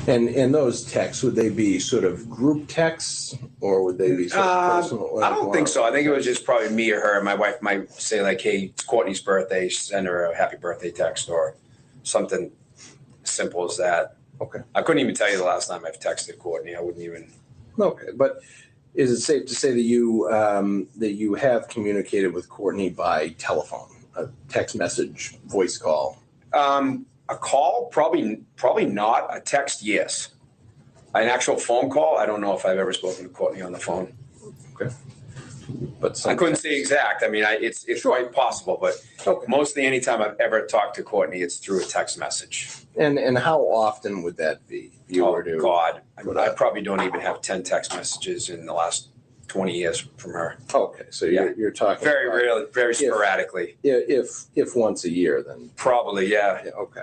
And those texts, would they be sort of group texts or would they be sort of personal? I don't think so. I think it was just probably me or her. My wife might say like, hey, it's Courtney's birthday. Send her a happy birthday text or something simple as that. Okay. I couldn't even tell you the last time I've texted Courtney. I wouldn't even. Okay. But is it safe to say that you have communicated with Courtney by telephone, a text message, voice call? A call, probably not. A text, yes. An actual phone call, I don't know if I've ever spoken to Courtney on the phone. Okay. But I couldn't say exact. I mean, it's quite possible, but mostly anytime I've ever talked to Courtney, it's through a text message. And how often would that be? God. I probably don't even have 10 text messages in the last 20 years from her. Okay, so you're talking very rarely, very sporadically. If once a year, then probably, yeah. Okay.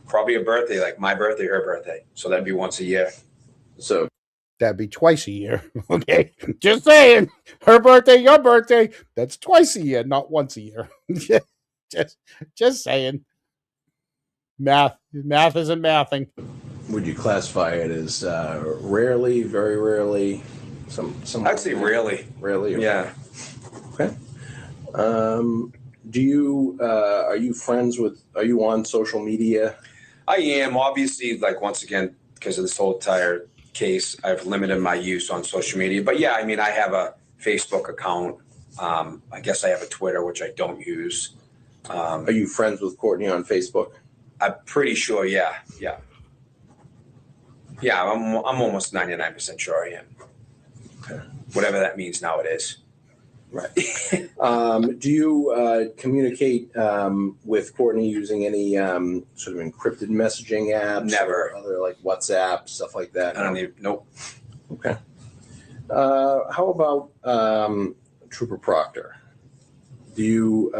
Probably a birthday, like my birthday, her birthday. So that'd be once a year. So that'd be twice a year. Okay, just saying. Her birthday, your birthday. That's twice a year, not once a year. just saying. Math isn't mathing. Would you classify it as rarely, very rarely? I'd say rarely. Rarely. Okay. Yeah. Okay. Are you friends with? Are you on social media? I am, obviously, like once again, because of this whole entire case, I've limited my use on social media. But yeah, I mean, I have a Facebook account. I guess I have a Twitter, which I don't use. Are you friends with Courtney on Facebook? I'm pretty sure, yeah. Yeah, I'm almost 99% sure I am. Okay. Whatever that means nowadays. Right. Do you communicate with Courtney using any sort of encrypted messaging apps? Never. Or other like WhatsApp, stuff like that? I don't even, nope. Okay. How about Trooper Proctor? Do you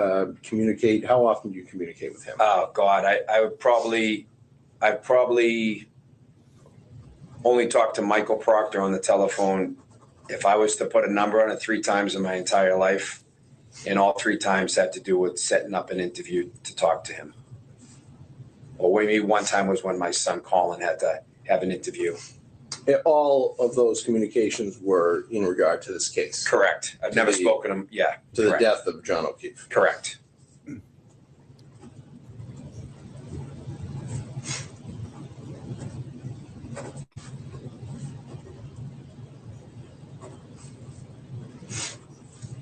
communicate? How often do you communicate with him? Oh God, I've probably only talked to Michael Proctor on the telephone. If I was to put a number on it, 3 times in my entire life, and all 3 times had to do with setting up an interview to talk to him. Or maybe one time was when my son Colin had to have an interview All of those communications were in regard to this case. Correct. I've never spoken to him. Yeah. To the death of John O'Keefe. Correct.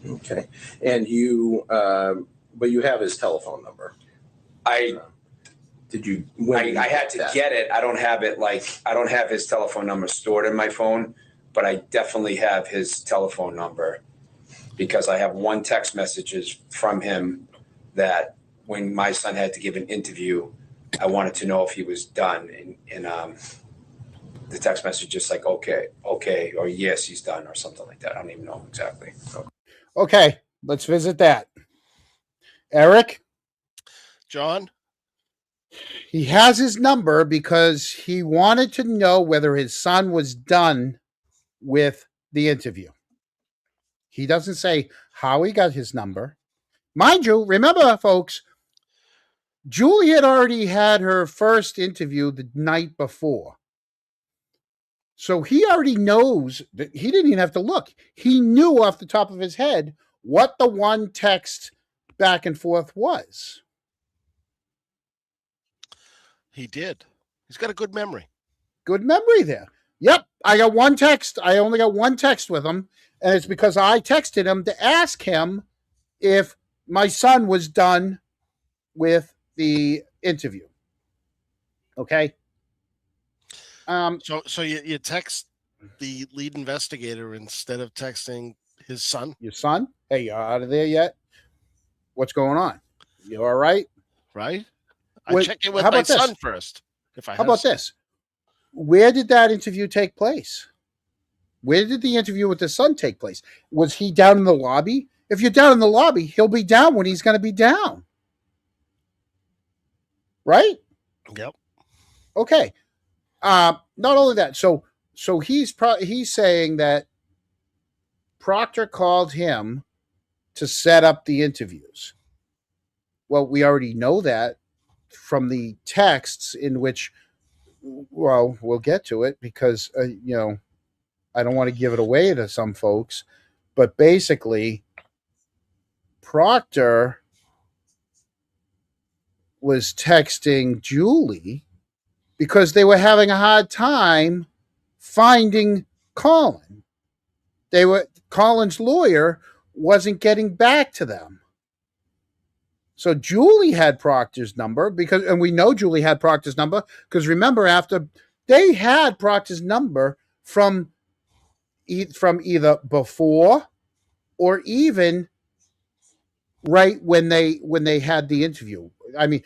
Okay. And but you have his telephone number. Did you? I had to get it. I don't have it I don't have his telephone number stored in my phone, but I definitely have his telephone number because I have one text messages from him that when my son had to give an interview, I wanted to know if he was done. And the text message just like, okay, or yes, he's done or something like that. I don't even know exactly. Okay, let's visit that. Eric? John? He has his number because he wanted to know whether his son was done with the interview. He doesn't say how he got his number. Mind you, remember, folks, Julie had already had her first interview the night before. So he already knows that he didn't even have to look. He knew off the top of his head what the one text back and forth was. He did. He's got a good memory. Good memory there. Yep. I got one text. I only got one text with him. And it's because I texted him to ask him if my son was done with the interview. Okay. So you text the lead investigator instead of texting his son? Your son? Hey, you out of there yet? What's going on? You all right? Right? I check in with my son first. How about this? Where did that interview take place? Where did the interview with the son take place? Was he down in the lobby? If you're down in the lobby, he'll be down when he's going to be down. Right? Yep. Okay. Not only that, so he's saying that Proctor called him to set up the interviews. Well, we already know that from the texts in which, well, we'll get to it because, I don't want to give it away to some folks, but basically Proctor was texting Julie because they were having a hard time finding Colin. Colin's lawyer wasn't getting back to them. So Julie had Proctor's number and we know Julie had Proctor's number because remember after they had Proctor's number from either before or even right when they had the interview. I mean,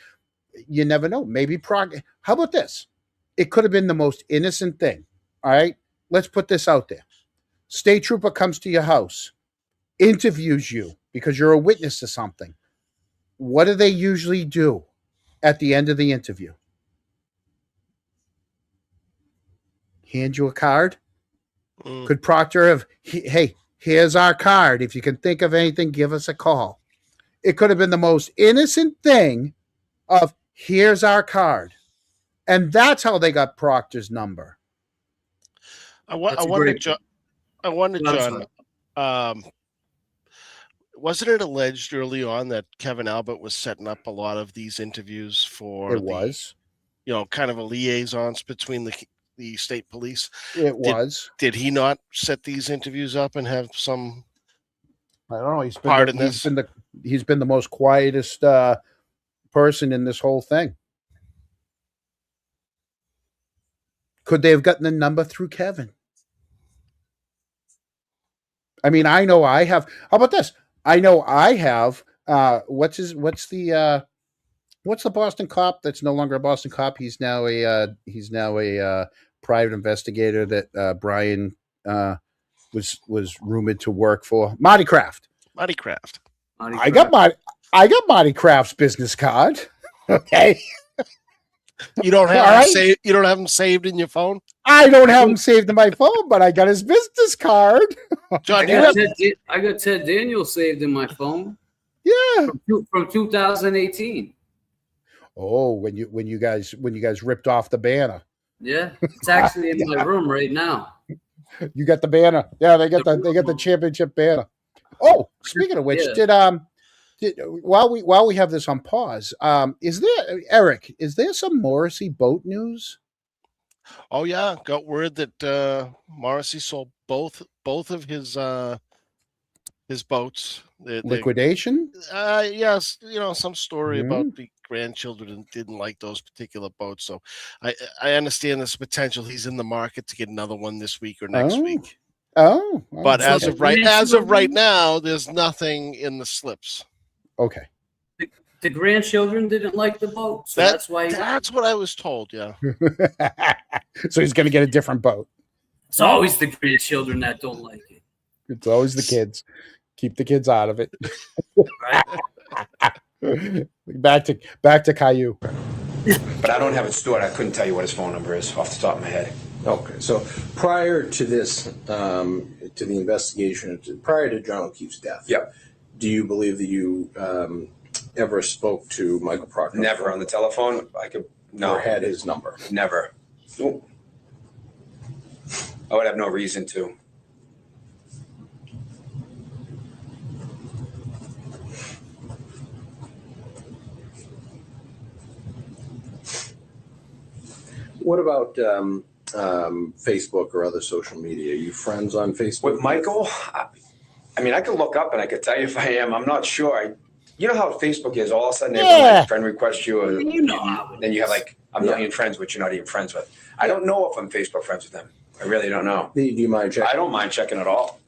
you never know. Maybe Proctor. How about this? It could have been the most innocent thing. All right, let's put this out there. State trooper comes to your house, interviews you because you're a witness to something. What do they usually do at the end of the interview? Hand you a card? Could Proctor have, hey, here's our card. If you can think of anything, give us a call. It could have been the most innocent thing of, here's our card. And that's how they got Proctor's number. I wonder, John, wasn't it alleged early on that Kevin Albert was setting up a lot of these interviews for kind of a liaisons between the state police? It was. Did he not set these interviews up and have some? I don't know. He's been the most quietest person in this whole thing. Could they have gotten the number through Kevin? I mean, I know I have. How about this? I know I have. What's the Boston cop that's no longer a Boston cop? He's now a private investigator that Brian was rumored to work for. Marty Kraft. I got Marty Kraft's business card. Okay. You don't have you don't have him saved in your phone? I don't have him saved in my phone, but I got his business card. John, I got Ted Daniels saved in my phone. Yeah. From 2018. Oh, when you guys ripped off the banner. Yeah, it's actually in my room right now. You got the banner. Yeah, they got the championship banner. Oh, speaking of which, Yeah. while we have this on pause, is there, Eric? Is there some Morrissey boat news? Oh yeah, got word that Morrissey sold both of his boats. Liquidation? Yes, some story about Mhm. the grandchildren didn't like those particular boats. So I understand there's potential he's in the market to get another one this week or next week. Oh, But as okay. of right now, there's nothing in the slips. Okay. The grandchildren didn't like the boat, so that's why. That's what I was told. Yeah. So he's going to get a different boat. It's always the grandchildren that don't like it. It's always the kids. Keep the kids out of it. back to Caillou. But I don't have it stored. I couldn't tell you what his phone number is off the top of my head. Okay, so prior to this, to the investigation, prior to John O'Keefe's death, do you believe that you ever spoke to Michael Proctor? Never on the telephone. Or had his number? Never. Nope. I would have no reason to. What about Facebook or other social media? Are you friends on Facebook? With Michael? I mean, I could look up and I could tell you if I am. I'm not sure. You know how Facebook is. All of a sudden, everyone like friend requests you. Then you have like a million friends, which you're not even friends with. I don't know if I'm Facebook friends with them. I really don't know. Do you mind checking? I don't mind checking at all.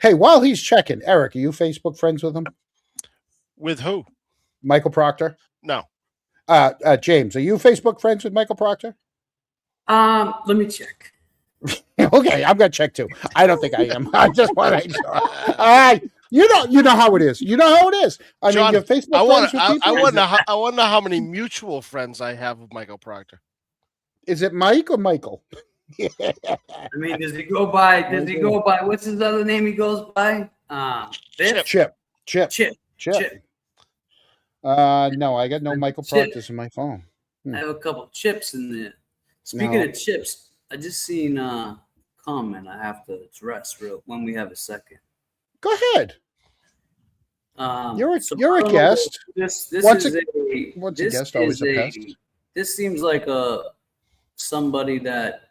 Hey, while he's checking, Eric, are you Facebook friends with him? With who? Michael Proctor? No. James, are you Facebook friends with Michael Proctor? Let me check. Okay, I'm gonna check too. I don't think I am. I just want to make sure. All right, you know how it is. You know how it is. I John, mean, your Facebook friends with people. I wonder how many mutual friends I have with Michael Proctor. Is it Mike or Michael? I mean, does he go by? What's his other name? He goes by Chip. Chip. No, I got no Michael Proctors in my phone. I have a couple of chips in there. Speaking of chips, I just seen a comment I have to address when we have a second. Go ahead. You're a guest. This once is a guest, always a pest. This seems like somebody that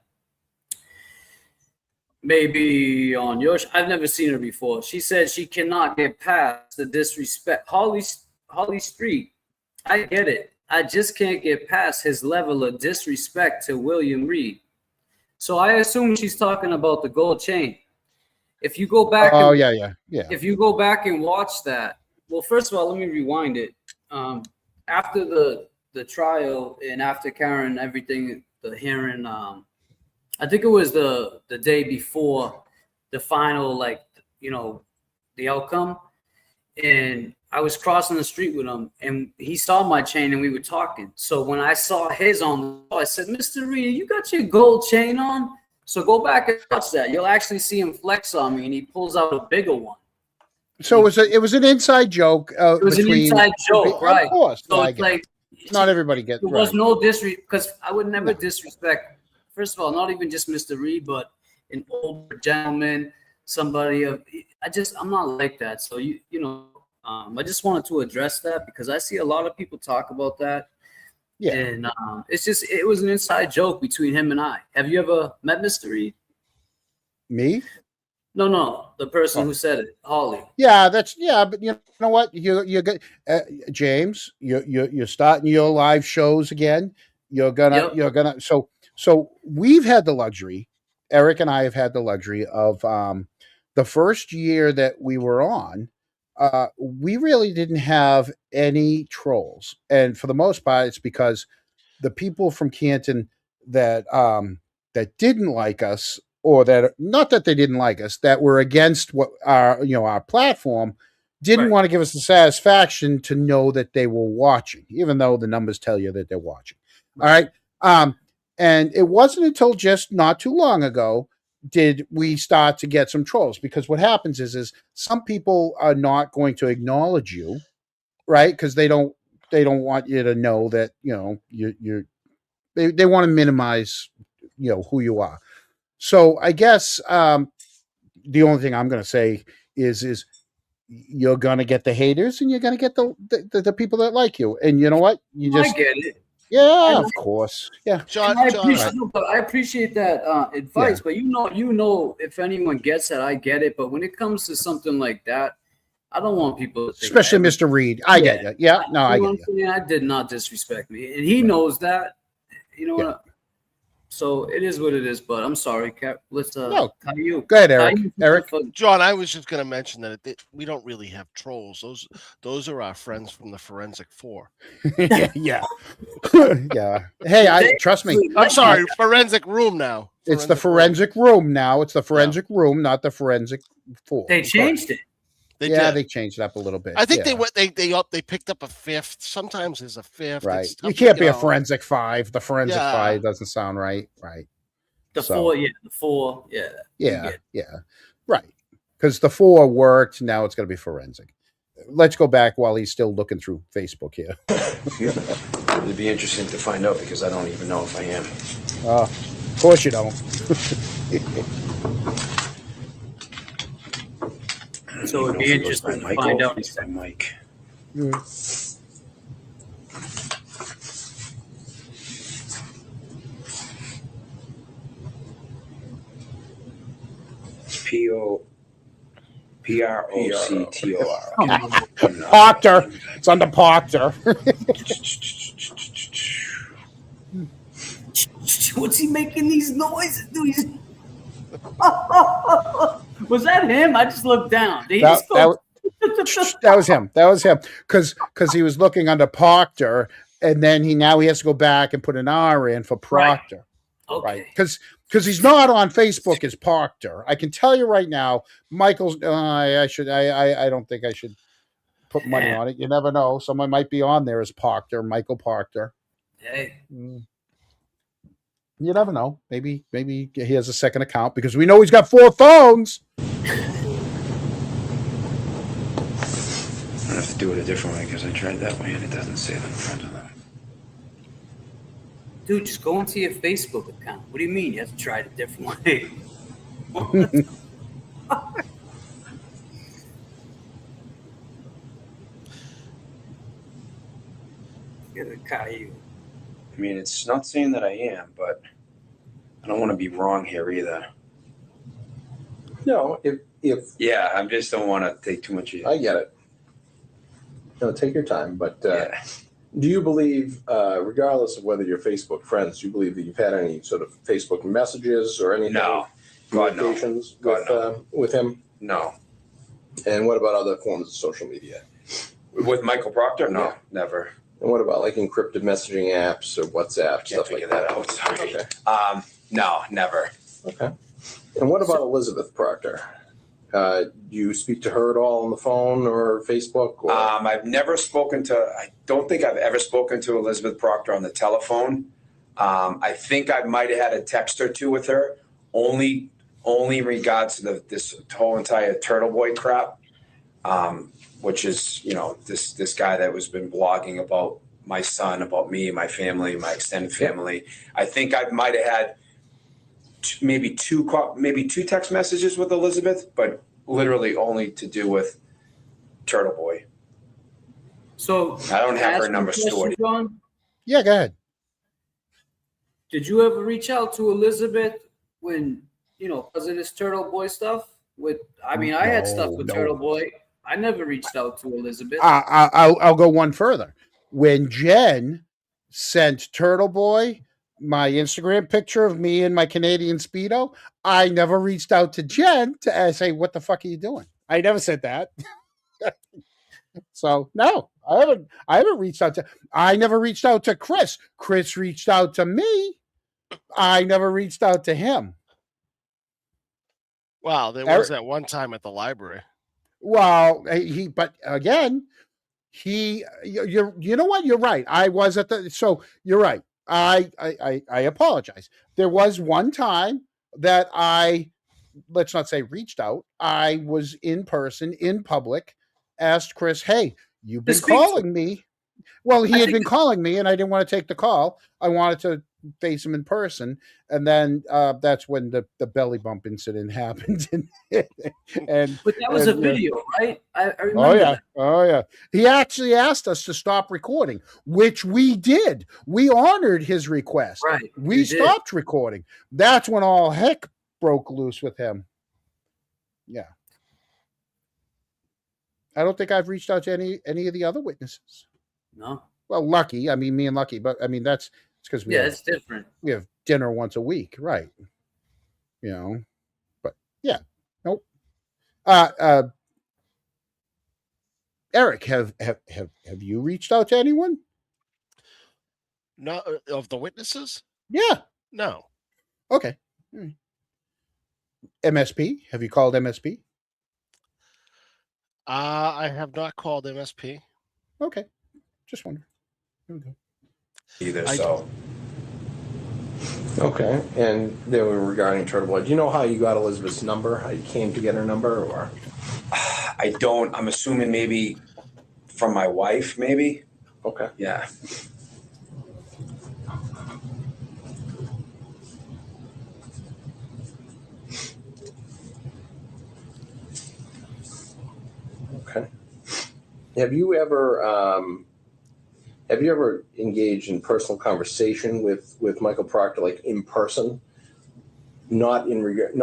maybe on your. I've never seen her before. She said she cannot get past the disrespect. Holly Street. I get it. I just can't get past his level of disrespect to William Reed. So I assume she's talking about the gold chain. If you go back, yeah. If you go back and watch that, well, first of all, let me rewind it. After the trial and after Karen, everything, the hearing, I think it was the day before the final, the outcome, and I was crossing the street with him, and he saw my chain, and we were talking. So when I saw his on, I said, "Mr. Reed, you got your gold chain on? So go back and watch that. You'll actually see him flex on me," and he pulls out a bigger one. So it was an inside joke. It was an inside joke, right? Of course. So it's like not everybody gets. There was no disrespect, because I would never disrespect. First of all, not even just Mr. Reed, but an older gentleman, somebody of. I'm not like that. So I just wanted to address that because I see a lot of people talk about that. Yeah. And it was an inside joke between him and I. Have you ever met Mr. Reed? Me? No, the person who said it, Holly. Yeah, but you know what? You're good, James. You're starting your live shows again. You're gonna. So we've had the luxury. Eric and I have had the luxury of the first year that we were on. We really didn't have any trolls, and for the most part, it's because the people from Canton that didn't like us, or that not that they didn't like us, that were against what our platform, didn't want to give us the satisfaction to know that they were watching, even though the numbers tell you that they're watching. All right, and it wasn't until just not too long ago did we start to get some trolls, because what happens is some people are not going to acknowledge you, right? Because they don't they don't want you to know that they want to minimize who you are. So I guess the only thing I'm going to say is you're going to get the haters and you're going to get the people that like you. And you know what? You just I get it. Yeah, of course. Yeah. I appreciate that advice, Yeah. but you know, if anyone gets that, I get it. But when it comes to something like that, I don't want people to think Especially Mr. Reed. I get you. Yeah. No, I get you. I did not disrespect me, and he knows that. You know what? So it is what it is. But I'm sorry, Cap. Let's No. Caillou. Go ahead, Eric. Caillou, Eric. John, I was just going to mention that we don't really have trolls. Those are our friends from the Forensic Four. yeah. Yeah. Hey, trust me. I'm sorry, Forensic Room now. It's the forensic room now. It's the forensic room, not the forensic four. They changed it. They They changed it up a little bit. I think they picked up a fifth. Sometimes there's a fifth. Right. It's You tough can't to be a know. forensic 5. The forensic Yeah. 5 doesn't sound right. Right. The 4, yeah. Yeah. Right. Because the 4 worked. Now it's going to be forensic. Let's go back while he's still looking through Facebook here. It'd be interesting to find out because I don't even know if I am. Of course you don't. So it'd be interesting to find out. Mike. Proctor. Proctor. It's under Proctor. What's he making these noises? Was that him? I just looked down. That was him. That was him. Because he was looking under Proctor, and then he has to go back and put an R in for Proctor. Okay. Because he's not on Facebook as Proctor. I can tell you right now, Michael's. I don't think I should put money on it. You never know. Someone might be on there as Proctor, Michael Proctor. Hey. You never know. Maybe he has a second account because we know he's got 4 phones. I have to do it a different way because I tried that way and it doesn't say that I'm friends with them. Dude, just go into your Facebook account. What do you mean you have to try it a different way? Get a Caillou. I mean, it's not saying that I am, but I don't want to be wrong here either. No, if Yeah, I just don't want to take too much. I get it. No, take your time. But do you believe, regardless of whether you're Facebook friends, do you believe that you've had any sort of Facebook messages or anything? No. God, no. Communications God, with him? No. And what about other forms of social media? With Michael Proctor? No, Yeah. never. And what about like encrypted messaging apps or WhatsApp, stuff like that? Out. Sorry. Okay. No, never. Okay. And what about Elizabeth Proctor? Do you speak to her at all on the phone or Facebook? Or? I've never spoken to. I don't think I've ever spoken to Elizabeth Proctor on the telephone. I think I might have had a text or two with her, only in regards to this whole entire Turtle Boy crap, which is this guy that was been blogging about my son, about me, my family, my extended family. I think I might have had maybe two text messages with Elizabeth, but literally only to do with Turtle Boy. So I don't have her number stored. John? Yeah, go ahead. Did you ever reach out to Elizabeth when, because of this Turtle Boy stuff? I had stuff with Turtle Boy. I never reached out to Elizabeth. I'll go one further. When Jen sent Turtle Boy my Instagram picture of me in my Canadian Speedo, I never reached out to Jen to say, what the fuck are you doing? I never said that. So no, I haven't reached out to, I never reached out to Chris. Chris reached out to me. I never reached out to him. Wow, there was that one time at the library. Well, but again, you know what? You're right. I was so you're right. I apologize. There was one time that let's not say reached out. I was in person, in public, asked Chris, hey, you've been calling me. Well, he had been calling me, and I didn't want to take the call. I wanted to face him in person, and then that's when the belly bump incident happened. and But that was a video, right? I remember. Oh yeah, that. oh yeah. He actually asked us to stop recording, which we did. We honored his request. Right. We stopped recording. That's when all heck broke loose with him. Yeah. I don't think I've reached out to any of the other witnesses. No. Well, Lucky. I mean, me and Lucky, but I mean it's because it's different. We have dinner once a week, right? You know, but yeah, nope. Eric, have you reached out to anyone? No, of the witnesses? Yeah. No. Okay. MSP? Have you called MSP? I have not called MSP. Okay. Just wondering. Okay. Either so. Okay, and they were regarding Turtle Blood. Do you know how you got Elizabeth's number? How you came to get her number, or? I don't. I'm assuming maybe from my wife, maybe. Okay. Yeah. Okay. Have you ever engaged in personal conversation with Michael Proctor, like in person? Not in regard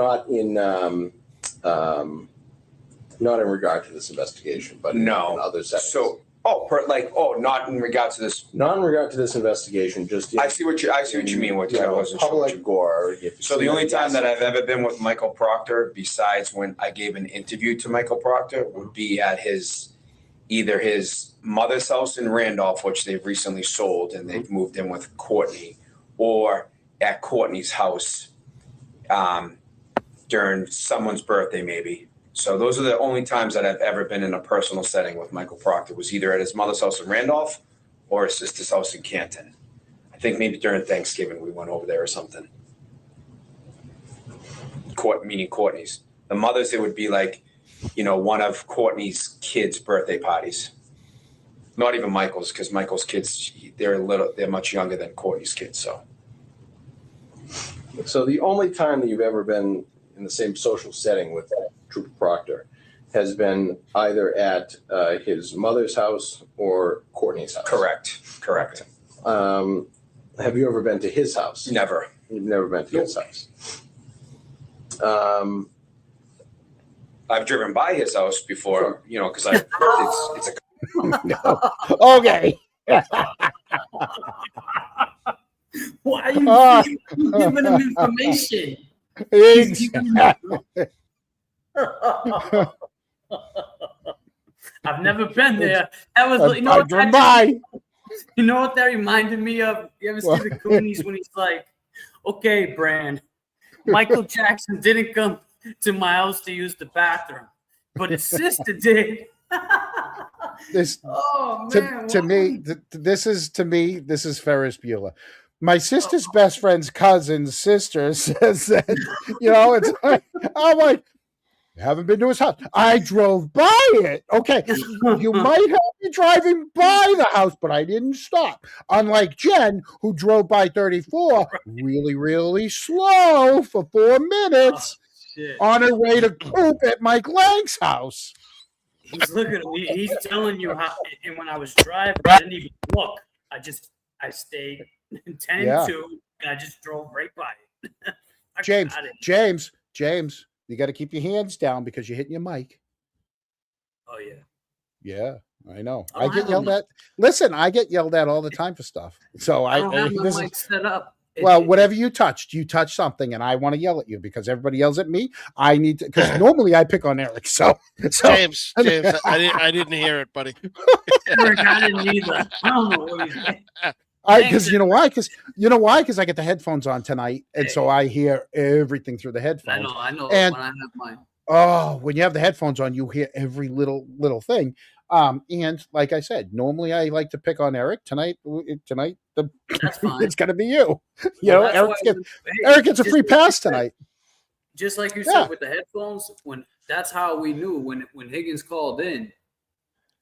to this investigation, but in other settings. So, not in regards to this. Not in regard to this investigation. Just I see what you mean. I wasn't public sure. So the only time that I've ever been with Michael Proctor, besides when I gave an interview to Michael Proctor, would be at either his mother's house in Randolph, which they've recently sold and they've moved in with Courtney, or at Courtney's house during someone's birthday, maybe. So those are the only times that I've ever been in a personal setting with Michael Proctor, was either at his mother's house in Randolph or his sister's house in Canton. I think maybe during Thanksgiving we went over there or something. Meaning Courtney's. The mother's, it would be like, one of Courtney's kids' birthday parties. Not even Michael's, because Michael's kids, they're much younger than Courtney's kids. So the only time that you've ever been in the same social setting with Trooper Proctor has been either at his mother's house or Courtney's house. Correct. Okay. Have you ever been to his house? Never. You've never been to his house. I've driven by his house before, because it's a. Okay. Why are you giving him information? I've never been there. That was, you know what that reminded me of? You ever see the Goonies when he's like, "Okay, Bran, Michael Jackson didn't come to my house to use the bathroom, but his sister did." This is Ferris Bueller. My sister's best friend's cousin's sister says that, it's like, I'm like, haven't been to his house. I drove by it. Okay. You might have been driving by the house, but I didn't stop. Unlike Jen, who drove by 34 really, really slow for 4 minutes on her way to poop at Mike Lang's house. He's looking at me. He's telling you how. And when I was driving, I didn't even look. I stayed 10 and 2, and I just drove right by it. James, you got to keep your hands down because you're hitting your mic. Oh yeah. Yeah, I know. I get yelled at. Listen, I get yelled at all the time for stuff. So I don't have my mic set up. Whatever you touch something, and I want to yell at you because everybody yells at me. I need to, because normally I pick on Eric. So James, I didn't hear it, buddy. I didn't either. I don't know what he's saying. Because you know why? Because I get the headphones on tonight, and so I hear everything through the headphones. I know. And when I have mine. Oh, when you have the headphones on, you hear every little thing. And like I said, normally I like to pick on Eric. Tonight, it's going to be you. Eric gets a free pass tonight. Just like you said with the headphones, that's how we knew when Higgins called in,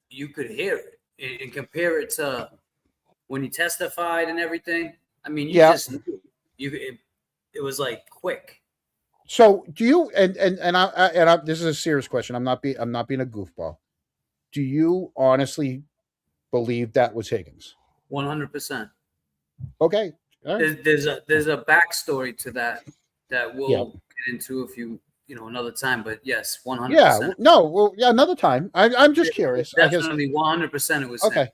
you could hear it. and compare it to when you testified and everything. I mean, you Yeah. just knew. It was like quick. So do you? And I this is a serious question. I'm not being a goofball. Do you honestly believe that was Higgins? 100%. Okay. All right. There's a backstory to that we'll Yeah. get into if you another time. But yes, 100%. Yeah. No. Well, yeah. Another time. I'm just curious. I guess. Definitely 100%. It was Okay. him.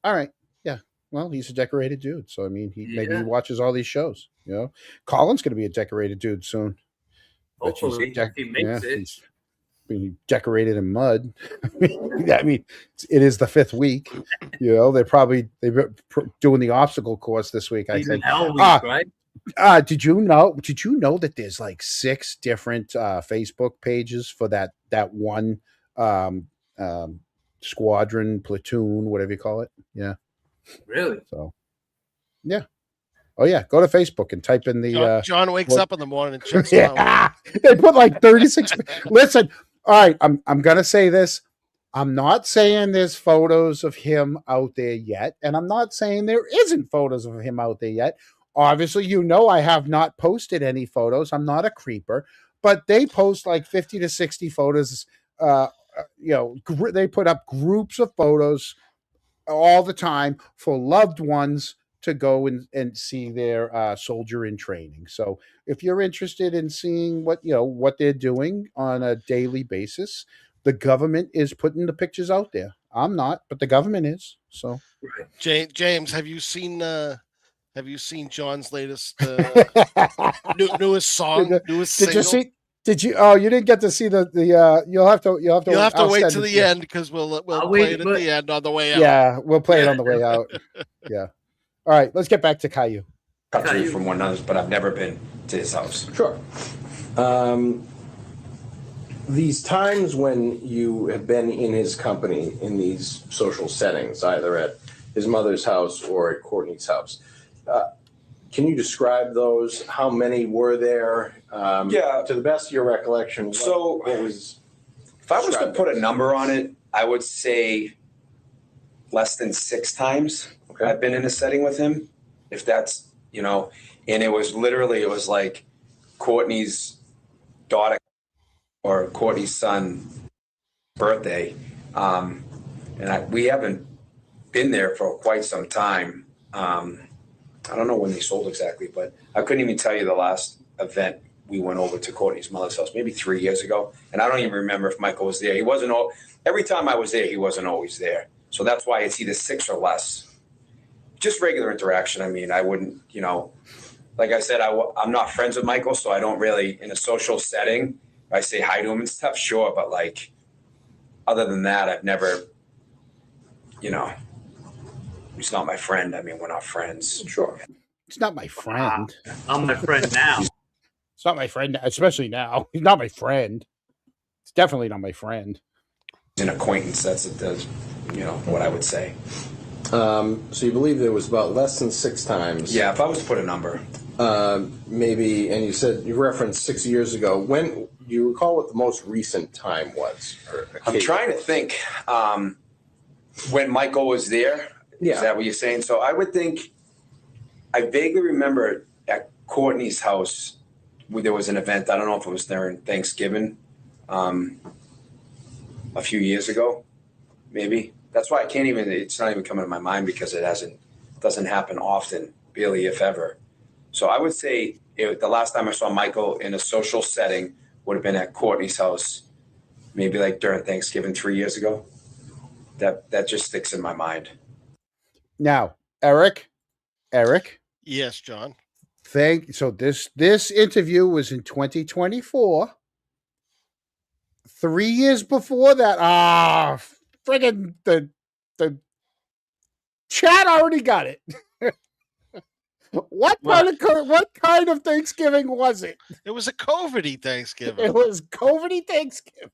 All right. Yeah. Well, he's a decorated dude, so I mean, maybe he Yeah. watches all these shows. You know, Colin's going to be a decorated dude soon. Bet you Hopefully, if he makes it. he's being decorated in mud. I mean, it is the 5th week. You know, they're doing the obstacle course this week. I Even think. Hell Week, right? Did you know that there's like 6 different Facebook pages for that one squadron, platoon, whatever you call it? Yeah. Really? So, yeah. Oh yeah, go to Facebook and type in the. John wakes up in the morning and checks it out. Yeah, they put like 36. Listen, all right, I'm gonna say this. I'm not saying there's photos of him out there yet, and I'm not saying there isn't photos of him out there yet. Obviously, I have not posted any photos. I'm not a creeper, but they post like 50 to 60 photos. They put up groups of photos all the time for loved ones to go and see their soldier in training. So if you're interested in seeing what they're doing on a daily basis, the government is putting the pictures out there. I'm not, but the government is. So James, have you seen John's latest newest song? Newest did single? you see? Did you? Oh, you didn't get to see the. You'll have to wait to the end because we'll play it at the end on the way out. Yeah, we'll play it on the way out. Yeah. All right, let's get back to Caillou. Country from one another, but I've never been to his house. Sure. These times when you have been in his company in these social settings, either at his mother's house or at Courtney's house, can you describe those? How many were there? Yeah. To the best of your recollection, what was... If I was to put a number on it, I would say less than 6 times. Okay. I've been in a setting with him. If that's, and it was like Courtney's daughter or Courtney's son birthday. We haven't been there for quite some time. I don't know when they sold exactly, but I couldn't even tell you the last event we went over to Courtney's mother's house, maybe 3 years ago. And I don't even remember if Michael was there. He wasn't every time I was there, he wasn't always there. So that's why it's either 6 or less. Just regular interaction. I mean, I wouldn't, like I said, I'm not friends with Michael, so I don't really, in a social setting, I say hi to him and stuff, sure. But like, other than that, I've never, he's not my friend. I mean, we're not friends. Sure. He's not my friend. I'm my friend now. It's not my friend, especially now. He's not my friend. It's definitely not my friend. An acquaintance, that's what I would say. So you believe there was about less than 6 times? Yeah, if I was to put a number. Maybe, and you referenced 6 years ago. When do you recall what the most recent time was? I'm trying to think when Michael was there. Yeah. Is that what you're saying? So I would think, I vaguely remember at Courtney's house, there was an event. I don't know if it was during Thanksgiving a few years ago, maybe. That's why it's not even coming to my mind because it doesn't happen often, really, if ever. So I would say the last time I saw Michael in a social setting would have been at Courtney's house, maybe like during Thanksgiving 3 years ago. That just sticks in my mind. Now, Eric. Yes, John. So this interview was in 2024. 3 years before that, friggin' the chat already got it. What kind of Thanksgiving was it? It was a COVID-y Thanksgiving. It was COVID-y Thanksgiving.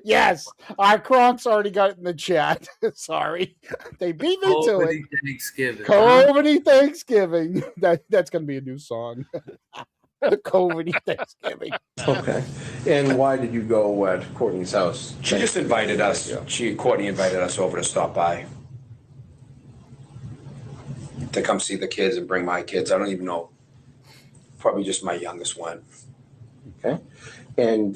Yes, our Kronk's already got it in the chat. Sorry, they beat me to it. Thanksgiving. COVID-y Thanksgiving. That's going to be a new song. COVID-y Thanksgiving. Okay. And why did you go at Courtney's house? She just invited us. Yeah. Courtney invited us over to stop by. to come see the kids and bring my kids. I don't even know. Probably just my youngest one. Okay. And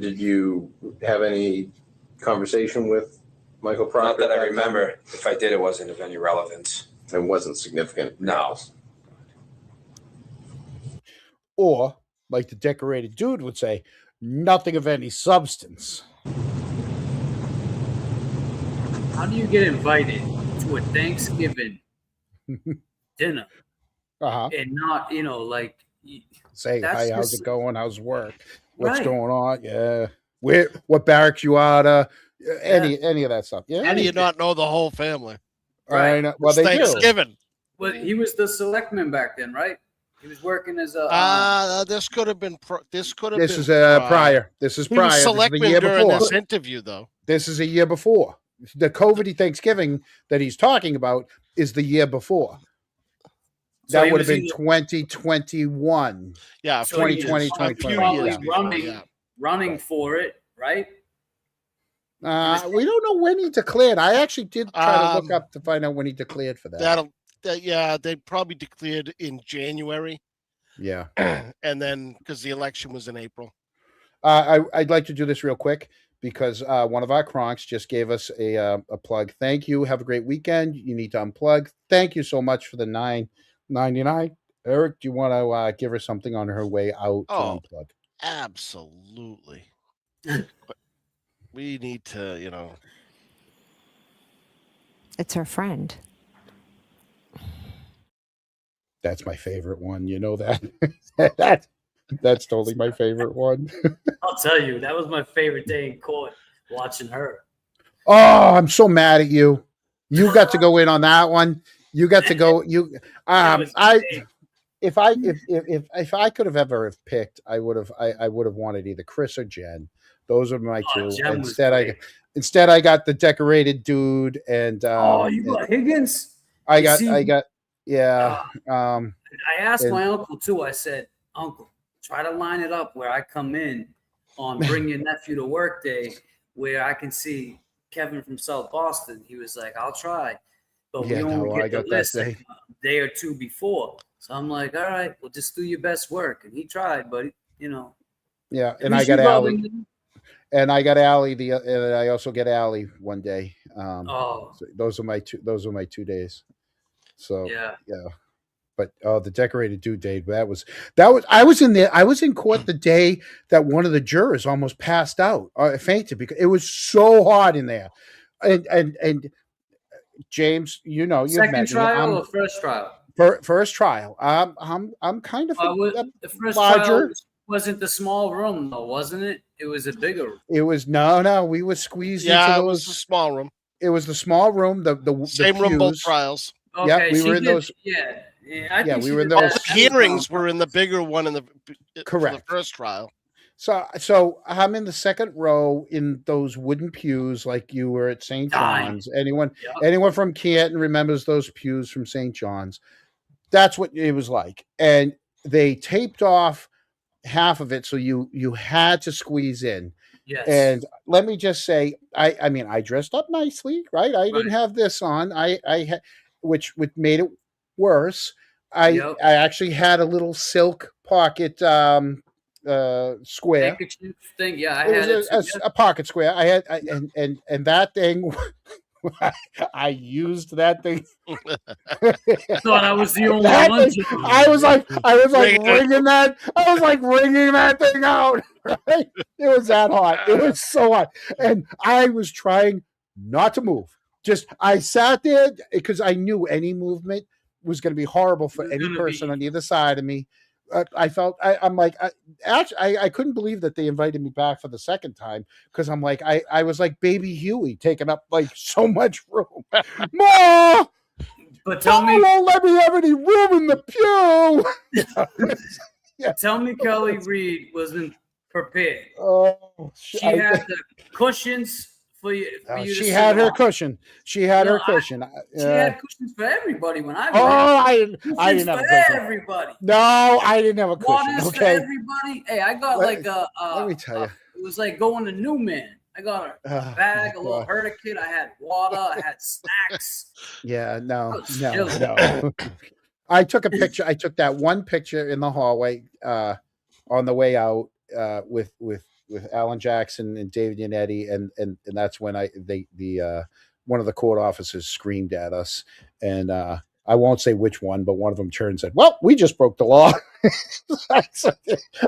did you have any conversation with Michael Proctor? Not that I remember. If I did, it wasn't of any relevance. It wasn't significant. No. Or, like the decorated dude would say, nothing of any substance. How do you get invited to a Thanksgiving dinner and not, like say, that's "Hey, how's just- it going? How's work? What's Right. going on? Yeah, what barracks you out of? Any of that stuff? Yeah, How do you not know the whole family? I know. Well, It's they do. Thanksgiving. Well, he was the selectman back then, right? He was working as a. This could have been. This could have This been. is prior. This is He prior. was This is the selectman year during before. this interview, though. This is a year before. The COVID Thanksgiving that he's talking about is the year before. So That he would have was been 2021. Yeah, So he 2020, was 2021. running for it, right? We don't know when he declared. I actually did try to look up to find out when he declared for that. They probably declared in January. Yeah. And then because the election was in April. I'd like to do this real quick because one of our cronks just gave us a plug. Thank you. Have a great weekend. You need to unplug. Thank you so much for the $9.99. Eric, do you want to give her something on her way out to unplug? Absolutely. We need to, It's her friend. That's my favorite one. You know that. That's totally my favorite one. I'll tell you, that was my favorite day in court, watching her. Oh, I'm so mad at you. You got to go in on that one. You got to go. If I could have ever picked, I would have wanted either Chris or Jen. Those are my two. Instead I got the decorated dude and you got Higgins? I I asked my uncle too. I said, Uncle, try to line it up where I come in on Bring Your Nephew to Work Day where I can see Kevin from South Boston. He was like, I'll try. But we only get the list a day or two before. So I'm like, all right, well, just do your best work. And he tried, but Yeah, and I got Allie. And I got Allie and I also get Allie one day. So those are my 2 days. So yeah. But the decorated due date, that was I was in court the day that one of the jurors almost passed out or fainted because it was so hot in there. And James, you've second met trial me. or first trial? First trial. I'm kind of the first larger. trial wasn't the small room though, wasn't it? It was a bigger room. It was no. We were squeezed into those. It was the small room. It was the small room. The same room both trials. Okay, yeah, we were in those. Yeah, we were in those. The hearings were in the bigger one correct. The first trial. So I'm in the second row in those wooden pews, like you were at St. John's. Anyone from Canton remembers those pews from St. John's? That's what it was like, and they taped off half of it, so you had to squeeze in. Yes. And let me just say, I mean, I dressed up nicely, right? I didn't have this on. I had, which made it worse. I actually had a little silk pocket square thing. Yeah, I had had a pocket square. I had, and that thing. I used that thing. Thought I was the only one. I was like wringing that. I was like wringing that thing out. Right? It was that hot. It was so hot, and I was trying not to move. I sat there because I knew any movement was going to be horrible for any person on either side of me. I felt I'm like I couldn't believe that they invited me back for the second time because I'm like I was like baby Huey taking up like so much room. Ma, but tell me, won't let me have any room in the pew. Tell me, Kelly Reed wasn't prepared. Oh, she had the cushions for you. She had her cushion. She had her cushion. She had cushions for everybody when I went. I didn't have a cushion. Everybody. No, I didn't have a cushion. Waters Okay. for everybody. Hey, I got let me tell you. It was like going to Newman. I got a bag, a little herder kit. I had water. I had snacks. Yeah, no. chilling. I took a picture. I took that one picture in the hallway on the way out with Alan Jackson and David Yannetti, and that's when one of the court officers screamed at us, and I won't say which one, but one of them turned and said, "Well, we just broke the law." I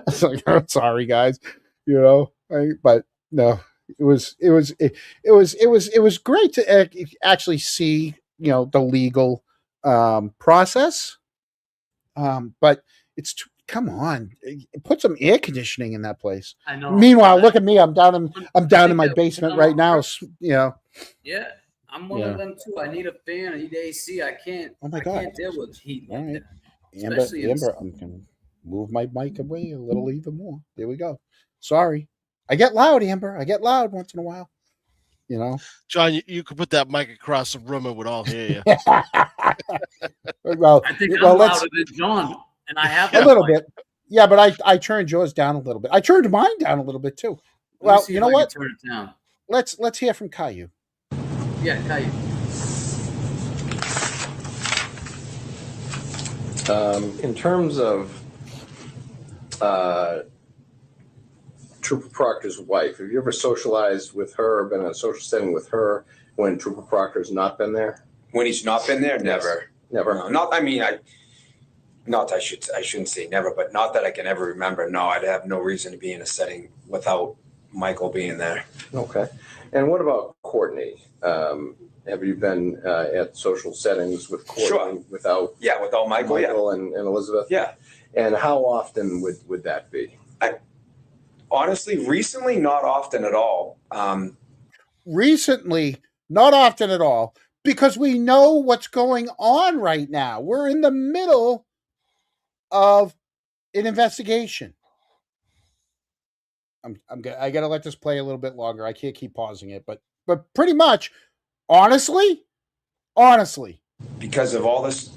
was like, "I'm sorry, guys," but no, it was great to actually see the legal process, but come on, put some air conditioning in that place. I know. Meanwhile, look at me. I'm down in my basement right now. Yeah, I'm one of them too. I need a fan. I need AC. I can't. Oh my God. I can't deal with heat like that. Amber, I'm gonna move my mic away a little even more. There we go. Sorry, I get loud, Amber. I get loud once in a while. John, you could put that mic across the room and we'd all hear you. Well, I think I'm louder than John, and I have a little bit. Yeah, but I turned yours down a little bit. I turned mine down a little bit too. Well, you know what? Turn it down. Let's hear from Caillou. Yeah, Caillou. In terms of Trooper Proctor's wife, have you ever socialized with her or been in a social setting with her when Trooper Proctor's not been there? When he's not been there, never. Never. No, I shouldn't say never, but not that I can ever remember. No, I'd have no reason to be in a setting without Michael being there. Okay. And what about Courtney? Have you been at social settings with Courtney Sure. without Michael and Elizabeth? Yeah. And how often would that be? Honestly, recently, not often at all. Recently, not often at all, because we know what's going on right now. We're in the middle of an investigation. I got to let this play a little bit longer. I can't keep pausing it, but pretty much, honestly, because of all this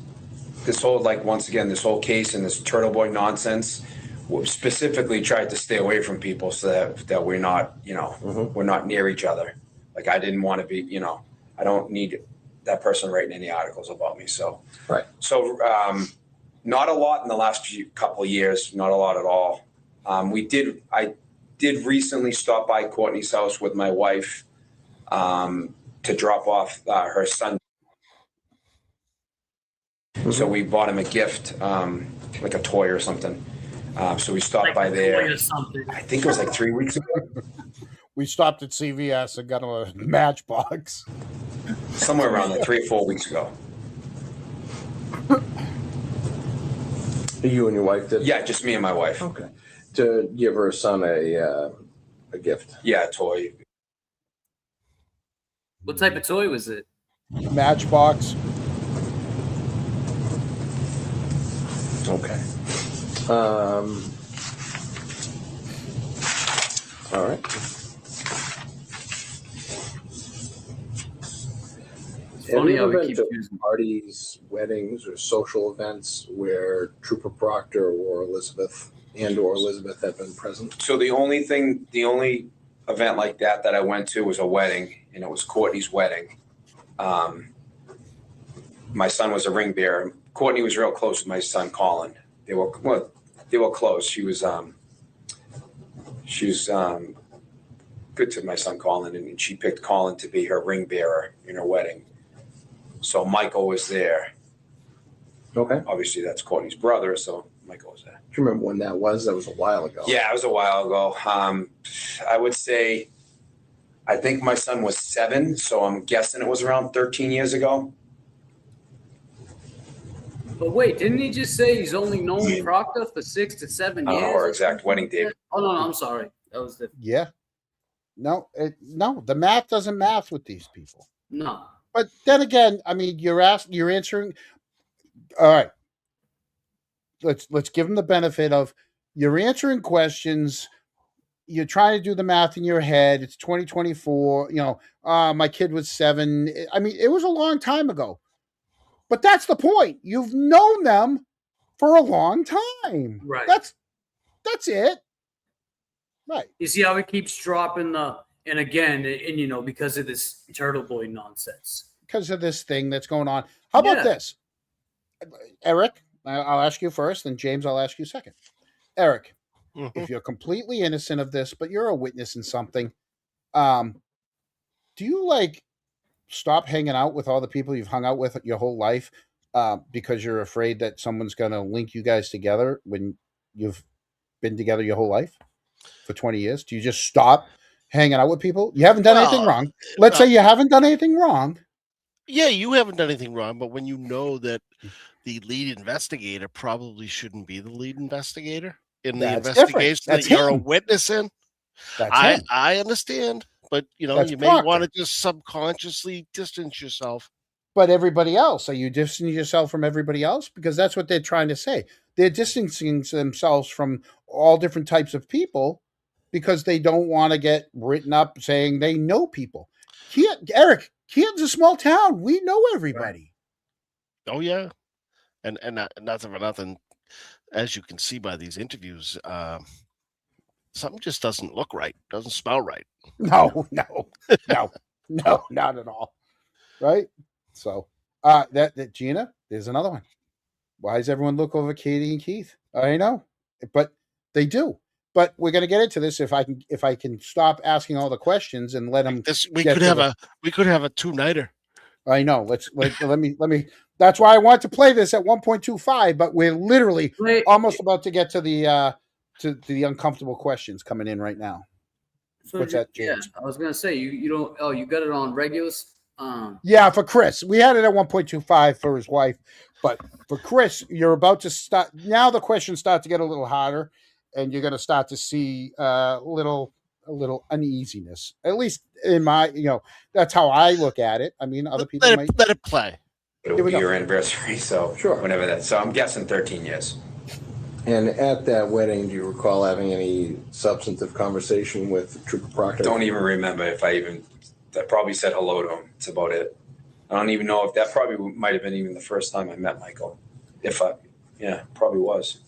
whole, once again, this whole case and this Turtle Boy nonsense, we specifically tried to stay away from people so that we're not, we're not near each other. I didn't want to be, I don't need that person writing any articles about me. So, right. So, not a lot in the last couple of years, not a lot at all. I did recently stop by Courtney's house with my wife to drop off her son. Mm-hmm. So we bought him a gift, like a toy or something. So we stopped by there. I think it was 3 weeks ago. We stopped at CVS and got him a Matchbox. Somewhere around 3 or 4 weeks ago. You and your wife did? Yeah, just me and my wife. Okay. To give her son a gift. Yeah, a toy. What type of toy was it? Matchbox. Okay. All right. Have you ever been to parties, weddings, or social events where Trooper Proctor or Elizabeth have been present? So the only event like that I went to was a wedding, and it was Courtney's wedding. My son was a ring bearer. Courtney was real close with my son Colin. They were close. She was good to my son Colin, and she picked Colin to be her ring bearer in her wedding. So Michael was there. Okay. Obviously, that's Courtney's brother, so Michael was there. Do you remember when that was? That was a while ago. Yeah, it was a while ago. I would say, I think my son was 7, so I'm guessing it was around 13 years ago. But wait, didn't he just say he's only known Proctor for 6 to 7 years? Or exact wedding date. Oh, no, I'm sorry. That was the... Yeah. No, the math doesn't math with these people. No. But then again, I mean, you're answering. All right. Let's give them the benefit of you're answering questions. You're trying to do the math in your head. It's 2024. My kid was 7. I mean, it was a long time ago. But that's the point. You've known them for a long time. Right. That's it. Right. You see how he keeps dropping And again, and because of this Turtle Boy nonsense. Because of this thing that's going on. How about this? Eric, I'll ask you first, and James, I'll ask you second. Eric, if you're completely innocent of this, but you're a witness in something, do you stop hanging out with all the people you've hung out with your whole life because you're afraid that someone's going to link you guys together when you've been together your whole life for 20 years? Do you just stop hanging out with people? You haven't done anything wrong. Let's say you haven't done anything wrong. Yeah, you haven't done anything wrong, but when you know that the lead investigator probably shouldn't be the lead investigator in the investigation that you're a witness in, I understand, but you may want to just subconsciously distance yourself. But everybody else, are you distancing yourself from everybody else? Because that's what they're trying to say. They're distancing themselves from all different types of people because they don't want to get written up saying they know people. Eric, Keaton's a small town. We know everybody. Oh yeah, and nothing for nothing. As you can see by these interviews, something just doesn't look right. Doesn't smell right. No, not at all. Right. So, that Gina, there's another one. Why does everyone look over Katie and Keith? I know, but they do. But we're going to get into this if I can stop asking all the questions and let them. We could have a two-nighter. I know. Let me. That's why I want to play this at 1.25. But we're literally almost about to get to the uncomfortable questions coming in right now. So what's that, James? Yeah, I was going to say you don't. Oh, you got it on Regulus. Yeah, for Chris, we had it at 1.25 for his wife, but for Chris, you're about to start. Now the questions start to get a little harder, and you're going to start to see a little uneasiness. At least in my, that's how I look at it. I mean, other people might let it play. It'll be your anniversary, so sure, whenever that. So I'm guessing 13 years. And at that wedding, do you recall having any substantive conversation with Trooper Proctor? Don't even remember if I probably said hello to him. That's about it. I don't even know if that probably might have been even the first time I met Michael. Probably was.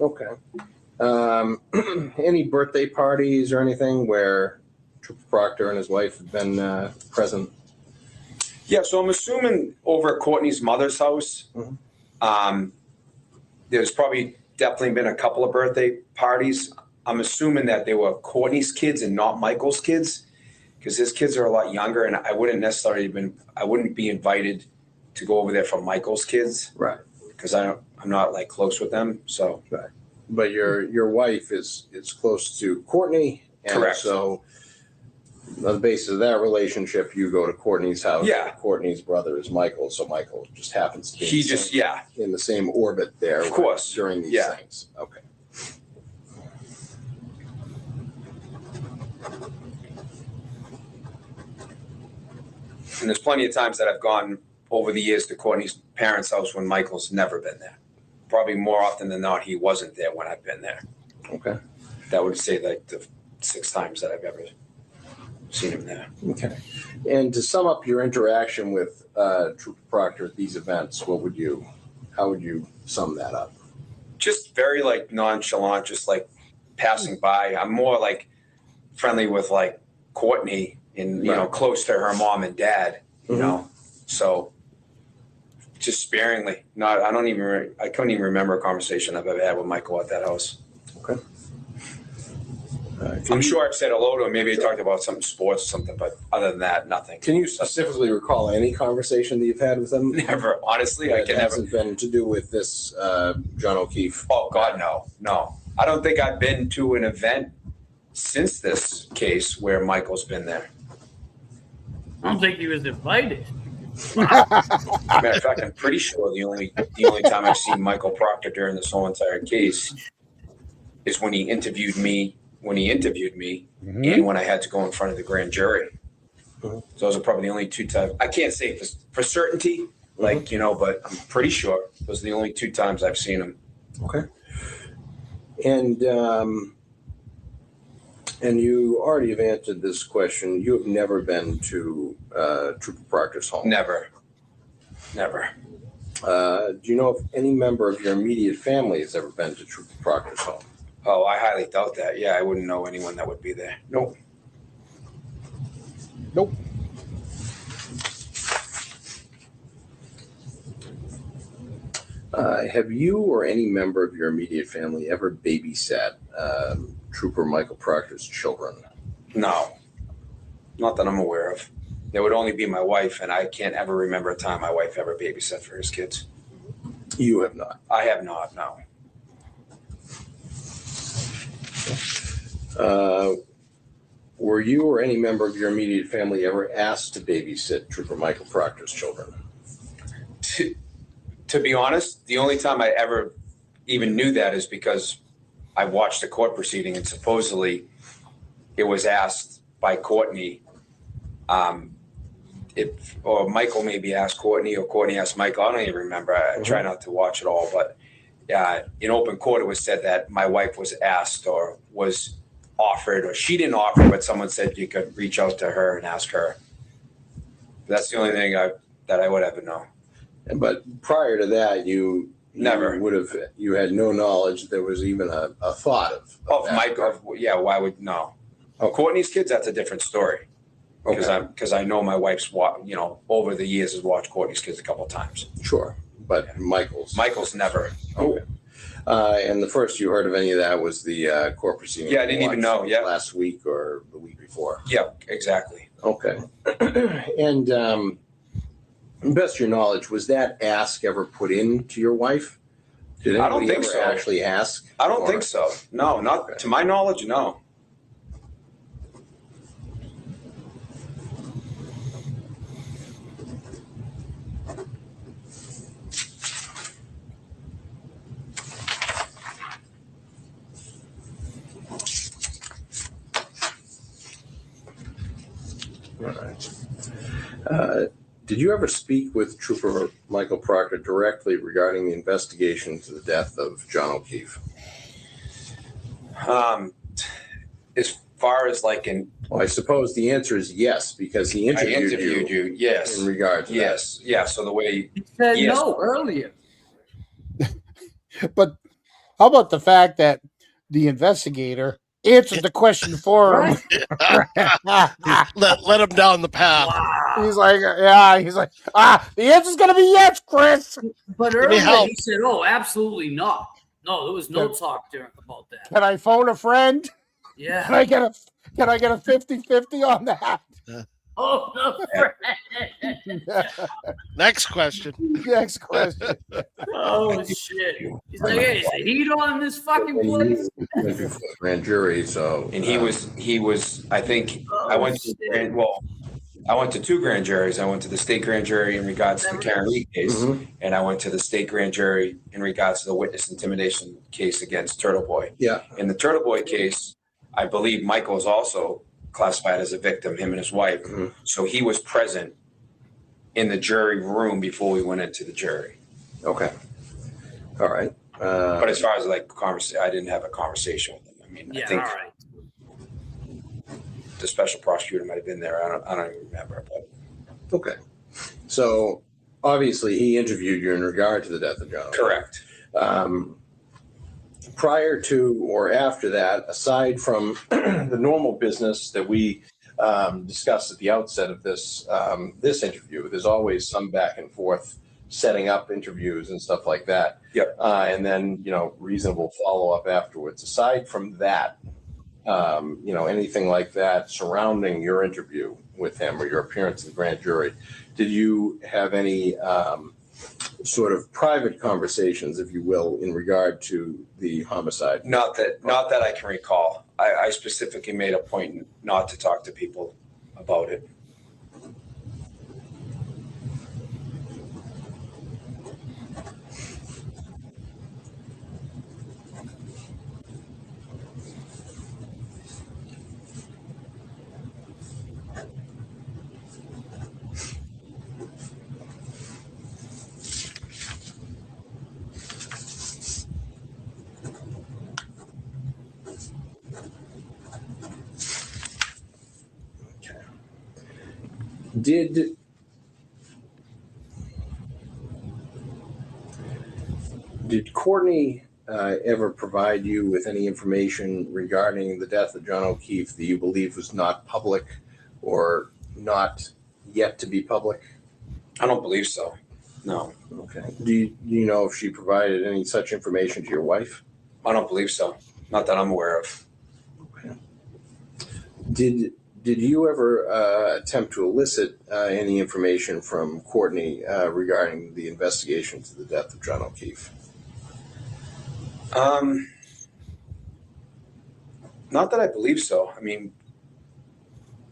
Okay. Any birthday parties or anything where Trooper Proctor and his wife have been present? Yeah, so I'm assuming over at Courtney's mother's house, there's probably definitely been a couple of birthday parties. I'm assuming that they were Courtney's kids and not Michael's kids, because his kids are a lot younger, and I wouldn't be invited to go over there for Michael's kids, right? Because I'm not close with them, so. Right. But your wife is close to Courtney, and correct. So on the basis of that relationship, you go to Courtney's house. Yeah. Courtney's brother is Michael, so Michael just happens to be in the same orbit there. Of course. During these things. Okay. And there's plenty of times that I've gone over the years to Courtney's parents' house when Michael's never been there. Probably more often than not, he wasn't there when I've been there. Okay. That would say the 6 times that I've ever seen him there. Okay. And to sum up your interaction with Trooper Proctor at these events, how would you sum that up? Just very nonchalant, just passing by. I'm more friendly with Courtney and close to her mom and dad, you know. So just sparingly. I couldn't even remember a conversation I've ever had with Michael at that house. Okay. I'm sure I've said hello to him. Maybe I talked about some sports or something, but other than that, nothing. Can you specifically recall any conversation that you've had with him? Never. Honestly, I can never. Hasn't been to do with this John O'Keefe. Oh God, no. I don't think I've been to an event since this case where Michael's been there. I don't think he was invited. Matter of fact, I'm pretty sure the only time I've seen Michael Proctor during this whole entire case is when he interviewed me. And when I had to go in front of the grand jury. So those are probably the only 2 times. I can't say for certainty, but I'm pretty sure those are the only 2 times I've seen him. Okay. And And you already have answered this question. You have never been to Trooper Proctor's home? Never. Do you know if any member of your immediate family has ever been to Trooper Proctor's home? Oh, I highly doubt that. Yeah, I wouldn't know anyone that would be there. Nope. Have you or any member of your immediate family ever babysat Trooper Michael Proctor's children? No, not that I'm aware of. There would only be my wife, and I can't ever remember a time my wife ever babysat for his kids. You have not? I have not, no. Were you or any member of your immediate family ever asked to babysit Trooper Michael Proctor's children? To be honest, the only time I ever even knew that is because I watched a court proceeding, and supposedly it was asked by Courtney, or Michael maybe asked Courtney, or Courtney asked Michael. I don't even remember. I try not to watch it all, but in open court it was said that my wife was asked or was offered, or she didn't offer, but someone said you could reach out to her and ask her. That's the only thing that I would ever know. But prior to that, you had no knowledge there was even a thought of Michael. Yeah, why would no? Oh, Courtney's kids, that's a different story. Because I know my wife's over the years has watched Courtney's kids a couple of times. Sure, but Michael's never. Okay. And the first you heard of any of that was the court proceeding. Yeah, I didn't even know. Yeah, last week or the week before. Yeah, exactly. Okay. And best of your knowledge, was that ask ever put into your wife? Did I don't anybody think ever so. actually ask? I don't think so. No, not to my knowledge. No. All right. Did you ever speak with Trooper Michael Proctor directly regarding the investigation into the death of John O'Keefe? As far as like I suppose the answer is yes, because he interviewed you. Yes. In regard to that. Yeah. So the way he said no earlier. But how about the fact that the investigator answered the question for him? let him down the path. Wow. He's like, the answer's gonna be yes, Chris. But earlier he said, "Oh, absolutely not. No, there was no talk there about that." Can I phone a friend? Yeah. Can I get a 50-50 on that? Oh, no. Next question. Next question. Oh shit! He's like, "Hey, is the heat on this fucking place?" Grand jury, so and he was. I think I went to two grand juries. I went to the state grand jury in regards to the Karen Reed case, and I went to the state grand jury in regards to the witness intimidation case against Turtle Boy. Yeah. In the Turtle Boy case, I believe Michael is also classified as a victim, him and his wife. So he was present in the jury room before we went into the jury. Okay. All right. But as far as like I didn't have a conversation with him. I mean, I think the special prosecutor might have been there. I don't even remember. But okay. So obviously he interviewed you in regard to the death of John. Correct. Prior to or after that, aside from the normal business that we discussed at the outset of this interview, there's always some back and forth setting up interviews and stuff like that. Yep. And then, reasonable follow-up afterwards. Aside from that, anything like that surrounding your interview with him or your appearance in the grand jury, did you have any sort of private conversations, if you will, in regard to the homicide? Not that I can recall. I specifically made a point not to talk to people about it. Did Courtney ever provide you with any information regarding the death of John O'Keefe that you believe was not public or not yet to be public? I don't believe so. No. Okay. Do you know if she provided any such information to your wife? I don't believe so. Not that I'm aware of. Okay. Did you ever attempt to elicit any information from Courtney regarding the investigation to the death of John O'Keefe? Not that I believe so. I mean,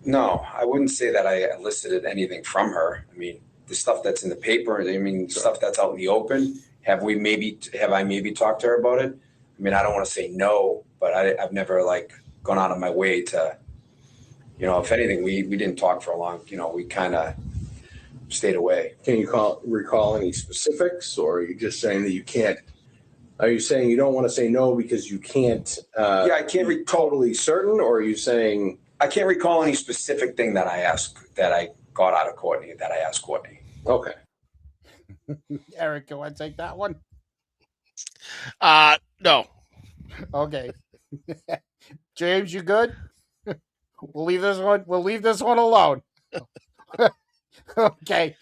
no, I wouldn't say that I elicited anything from her. I mean, the stuff that's in the paper, I mean, stuff that's out in the open. Have I maybe talked to her about it? I mean, I don't want to say no, but I've never like gone out of my way to, you know, if anything, we didn't talk for a long, you know, we kind of stayed away. Can you recall any specifics, or are you just saying that you can't? Are you saying you don't want to say no because you can't? Yeah, I can't be totally certain, or are you saying I can't recall any specific thing that I got out of Courtney that I asked Courtney? Okay. Eric, you want to take that one? No. Okay. James, you good? We'll leave this one alone. Okay.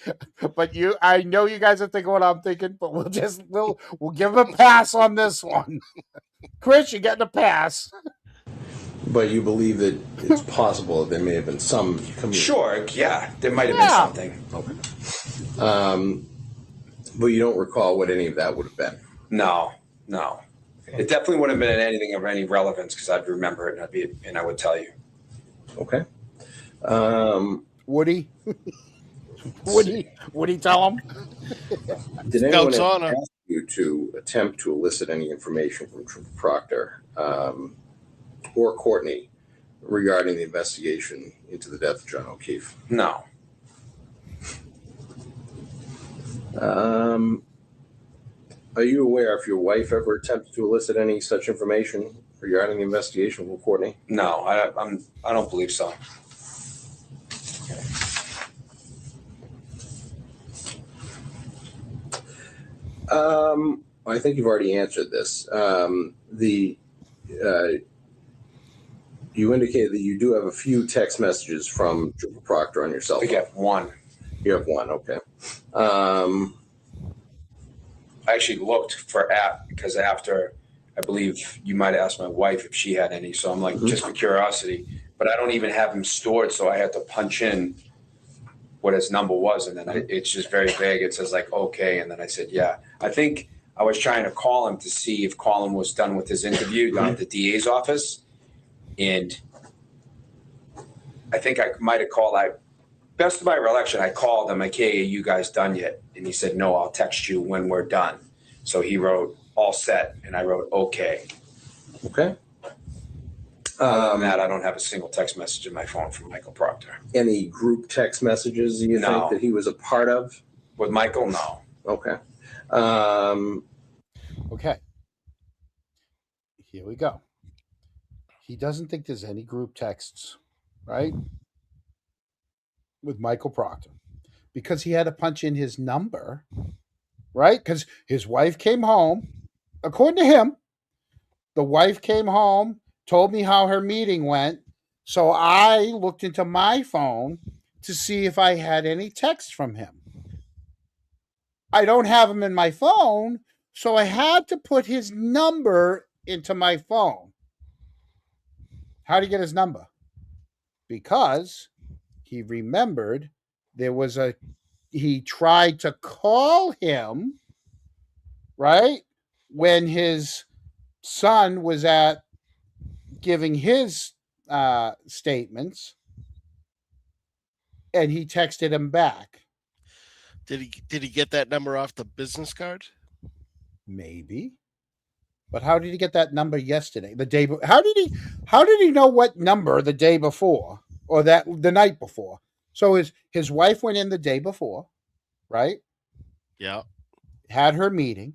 But I know you guys are thinking what I'm thinking, but we'll give him a pass on this one. Chris, you're getting a pass. But you believe that it's possible that there may have been some Sure, yeah, there might have been something. Okay. But you don't recall what any of that would have been? No. Okay. It definitely wouldn't have been anything of any relevance because I'd remember it and I would tell you. Okay. Woody? Woody, tell him. Did anyone ask you to attempt to elicit any information from Proctor or Courtney regarding the investigation into the death of John O'Keefe? No. Are you aware if your wife ever attempted to elicit any such information regarding the investigation from Courtney? No, I don't believe so. I think you've already answered this. You indicated that you do have a few text messages from Trooper Proctor on your cell phone. I have one. You have one, okay. I actually looked for because after I believe you might have asked my wife if she had any, so I'm like, just for curiosity. But I don't even have them stored, so I had to punch in what his number was, and then it's just very vague. It says like, okay, and then I said, yeah. I think I was trying to call him to see if Colin was done with his interview down at the DA's office, and I think I might have called. Best of my recollection, I called him like, hey, are you guys done yet? And he said, no, I'll text you when we're done. So he wrote all set, and I wrote okay. Okay. Other than that, I don't have a single text message in my phone from Michael Proctor. Any group text messages you think that he was a part of? With Michael, no. Okay. Okay. Here we go. He doesn't think there's any group texts, right? With Michael Proctor. Because he had to punch in his number, right? Because his wife came home. According to him, the wife came home, told me how her meeting went. So I looked into my phone to see if I had any text from him. I don't have him in my phone, so I had to put his number into my phone. How did he get his number? Because he remembered he tried to call him, right? When his son was at giving his statements, and he texted him back. Did he get that number off the business card? Maybe. But how did he get that number yesterday? How did he know what number the day before or the night before? So his wife went in the day before, right? Yeah. Had her meeting,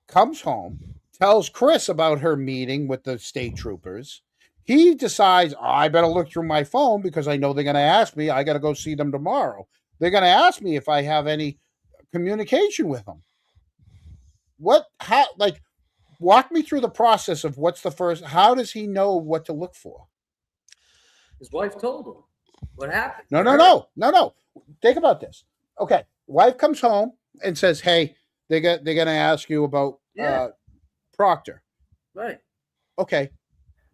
comes home, tells Chris about her meeting with the state troopers. He decides, I better look through my phone because I know they're going to ask me. I got to go see them tomorrow. They're going to ask me if I have any communication with them. Walk me through the process of what's the first, how does he know what to look for? His wife told him what happened. No. Think about this. Okay. Wife comes home and says, hey, they're going to ask you about Proctor. Right. Okay.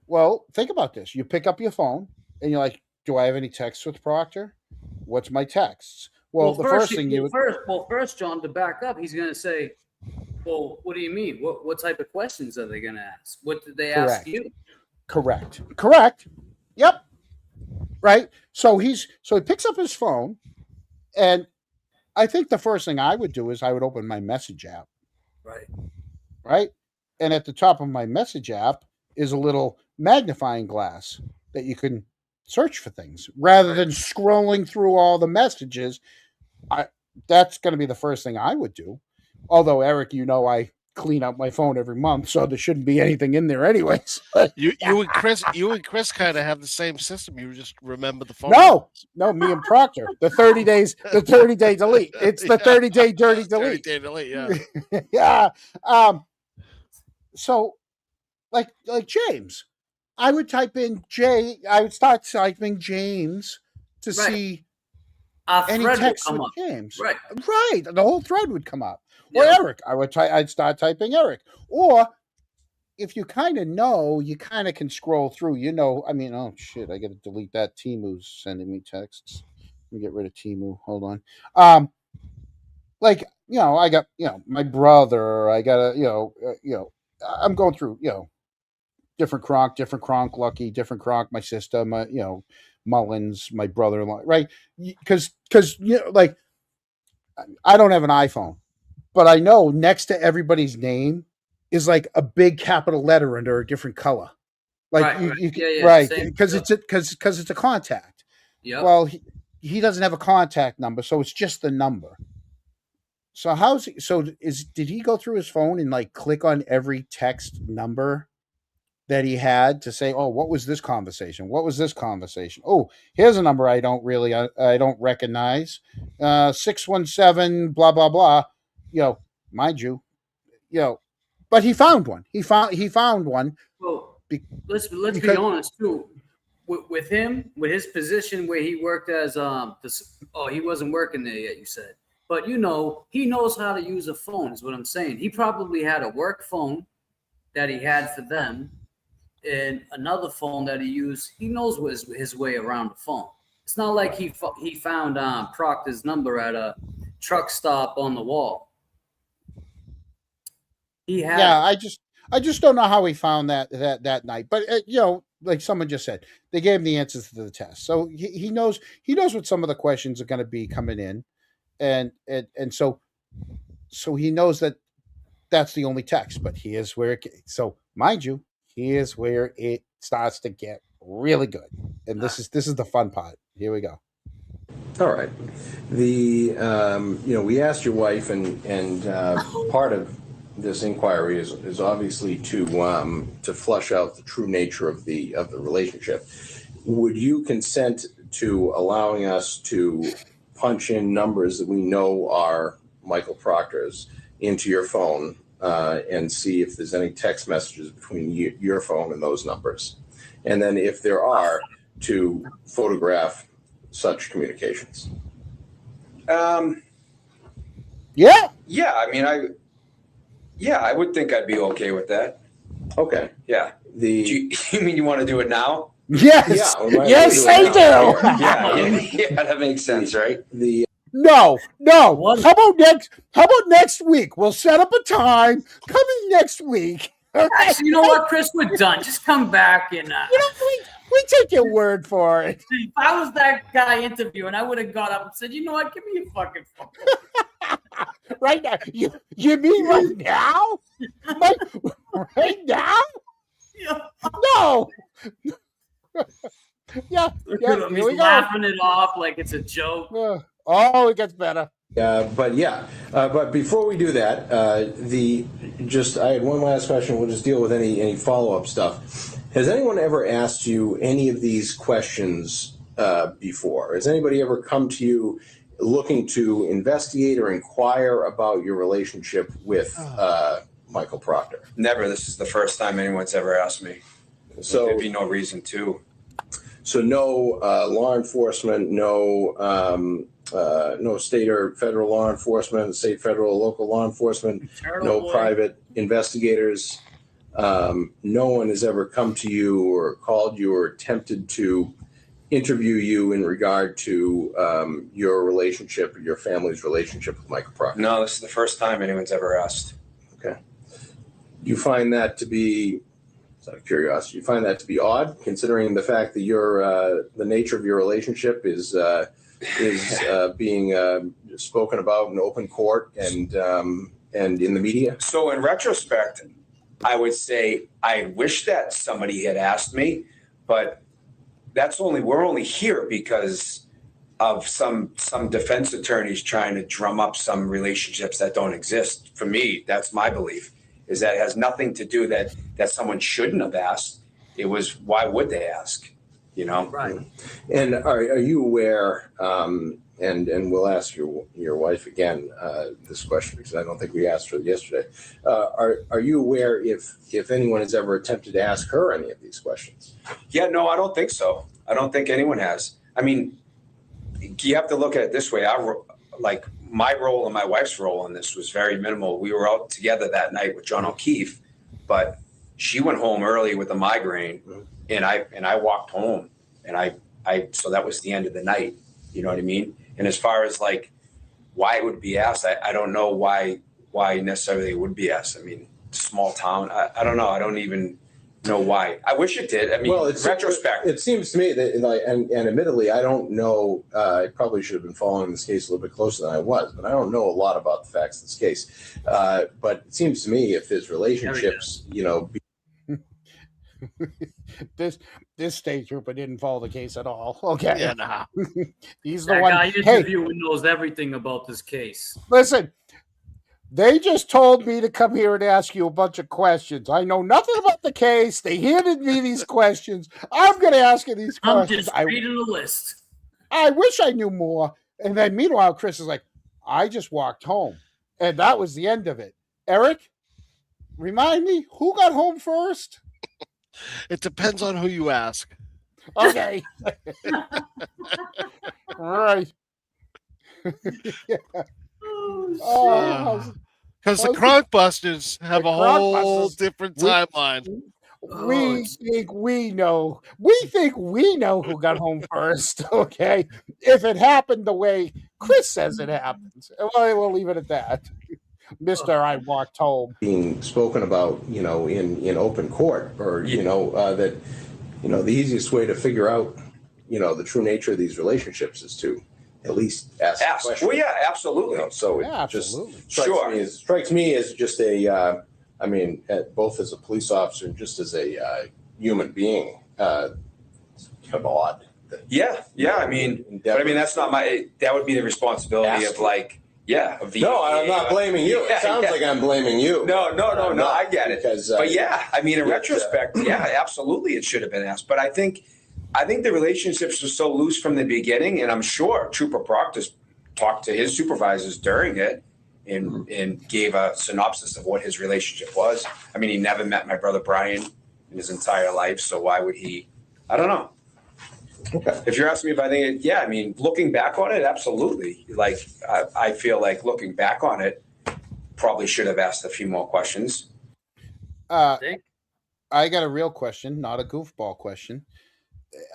Well, think about this. You pick up your phone and you're like, do I have any texts with Proctor? What's my texts? Well, the first thing first, John, to back up, he's going to say, well, what do you mean? What type of questions are they going to ask? What did they ask you? Correct. Yep. Right. So he picks up his phone, and I think the first thing I would do is I would open my message app. Right. And at the top of my message app is a little magnifying glass that you can search for things rather than scrolling through all the messages. That's going to be the first thing I would do. Although, Eric, I clean out my phone every month, so there shouldn't be anything in there anyways. You and Chris kind of have the same system. You just remember the phone. No, me and Proctor. The 30 days, the 30-day delete. It's the 30-day dirty delete. 30-day delete, yeah. So, like James, I would type in I would start typing James to see any text with James. Right. The whole thread would come up. Or Eric, I'd start typing Eric. Or if you kind of know, you kind of can scroll through. Oh shit, I got to delete that. Timu's sending me texts. Let me get rid of Timu. Hold on. I got my brother. I got I'm going through different Kronk, Lucky, different Kronk, my sister, my Mullins, my brother-in-law, right? Because I don't have an iPhone. But I know next to everybody's name is like a big capital letter under a different color. Because it's a contact. Yep. Well, he doesn't have a contact number, so it's just the number. So did he go through his phone and click on every text number that he had to say, oh, what was this conversation? What was this conversation? Oh, here's a number I don't recognize. 617 blah blah blah. Mind you, but he found one. He found one. Well, let's be honest too. With him, with his position where he worked as he wasn't working there yet. You said, but he knows how to use a phone. Is what I'm saying. He probably had a work phone that he had for them, and another phone that he used. He knows his way around the phone. It's not like he found Proctor's number at a truck stop on the wall. I just don't know how he found that night. But like someone just said, they gave him the answers to the test, so he knows what some of the questions are going to be coming in, and so he knows that that's the only text. But here's where mind you, here's where it starts to get really good, and this is the fun part. Here we go. All right, we asked your wife, and part of this inquiry is obviously to flush out the true nature of the relationship. Would you consent to allowing us to punch in numbers that we know are Michael Proctor's into your phone and see if there's any text messages between your phone and those numbers? And then if there are, to photograph such communications? Yeah. I would think I'd be okay with that. Okay. Yeah. You mean you want to do it now? Yes. Yeah, yes, I do. Yeah, that makes sense, right? No. How about next week? We'll set up a time coming next week. Actually, you know what, Chris? We're done. Just come back and. We take your word for it. If I was that guy interviewing, I would have got up and said, "You know what? Give me your fucking phone." Right now? You mean right now? Right now? Yeah. No. yeah. He's laughing it off like it's a joke. It gets better. But before we do that, I had one last question. We'll just deal with any follow-up stuff. Has anyone ever asked you any of these questions before? Has anybody ever come to you looking to investigate or inquire about your relationship with Michael Proctor? Never. This is the first time anyone's ever asked me. So there'd be no reason to. So no law enforcement, no state or federal law enforcement, state, federal, local law enforcement, no private investigators. No one has ever come to you or called you or attempted to interview you in regard to your relationship or your family's relationship with Michael Proctor? No, this is the first time anyone's ever asked. Okay. You find that to be, out of curiosity, you find that to be odd, considering the fact that the nature of your relationship is being spoken about in open court and in the media? So in retrospect, I would say I wish that somebody had asked me, but we're only here because of some defense attorneys trying to drum up some relationships that don't exist. For me, that's my belief, is that it has nothing to do that someone shouldn't have asked. It was, why would they ask? You know? Right. And are you aware, and we'll ask your wife again this question, because I don't think we asked her yesterday. Are you aware if anyone has ever attempted to ask her any of these questions? Yeah, no, I don't think so. I don't think anyone has. I mean, you have to look at it this way. My role and my wife's role in this was very minimal. We were out together that night with John O'Keefe, but she went home early with a migraine, and I walked home, and so that was the end of the night. You know what I mean? And as far as like why it would be asked, I don't know why necessarily it would be asked. I mean, small town. I don't know. I don't even know why. I wish it did. I mean, in retrospect, it seems to me that, and admittedly, I don't know. I probably should have been following this case a little bit closer than I was, but I don't know a lot about the facts of this case. But it seems to me if his relationships, this state trooper didn't follow the case at all. Okay. Yeah, nah. He's the that one. guy Hey, interviewing knows everything about this case. listen, they just told me to come here and ask you a bunch of questions. I know nothing about the case. They handed me these questions. I'm going to ask you these I'm questions. just reading the list. I wish I knew more. And then meanwhile, Chris is like, I just walked home. And that was the end of it. Eric, remind me, who got home first? It depends on who you ask. Okay. All right. Yeah. Oh, because the Cronkbusters have a whole different timeline. We think we know. We think we know who got home first. Okay, if it happened the way Chris says it happens, well, we'll leave it at that. Mister, I walked home. Being spoken about, in open court, or that, the easiest way to figure out, the true nature of these relationships is to at least ask. Well, yeah, absolutely. So yeah, it just absolutely. strikes me as just both as a police officer and just as a human being, kind of odd. Yeah. I mean, that's not that would be the responsibility of No, I'm not blaming you. It sounds like I'm blaming you. No, I get it. But in retrospect, absolutely, it should have been asked. But I think the relationships were so loose from the beginning, and I'm sure Trooper Proctor talked to his supervisors during it and gave a synopsis of what his relationship was. I mean, he never met my brother Brian in his entire life, so why would he? I don't know. Okay. If you're asking me if I think it, I mean, looking back on it, absolutely. Like, I feel like looking back on it, probably should have asked a few more questions. I got a real question, not a goofball question.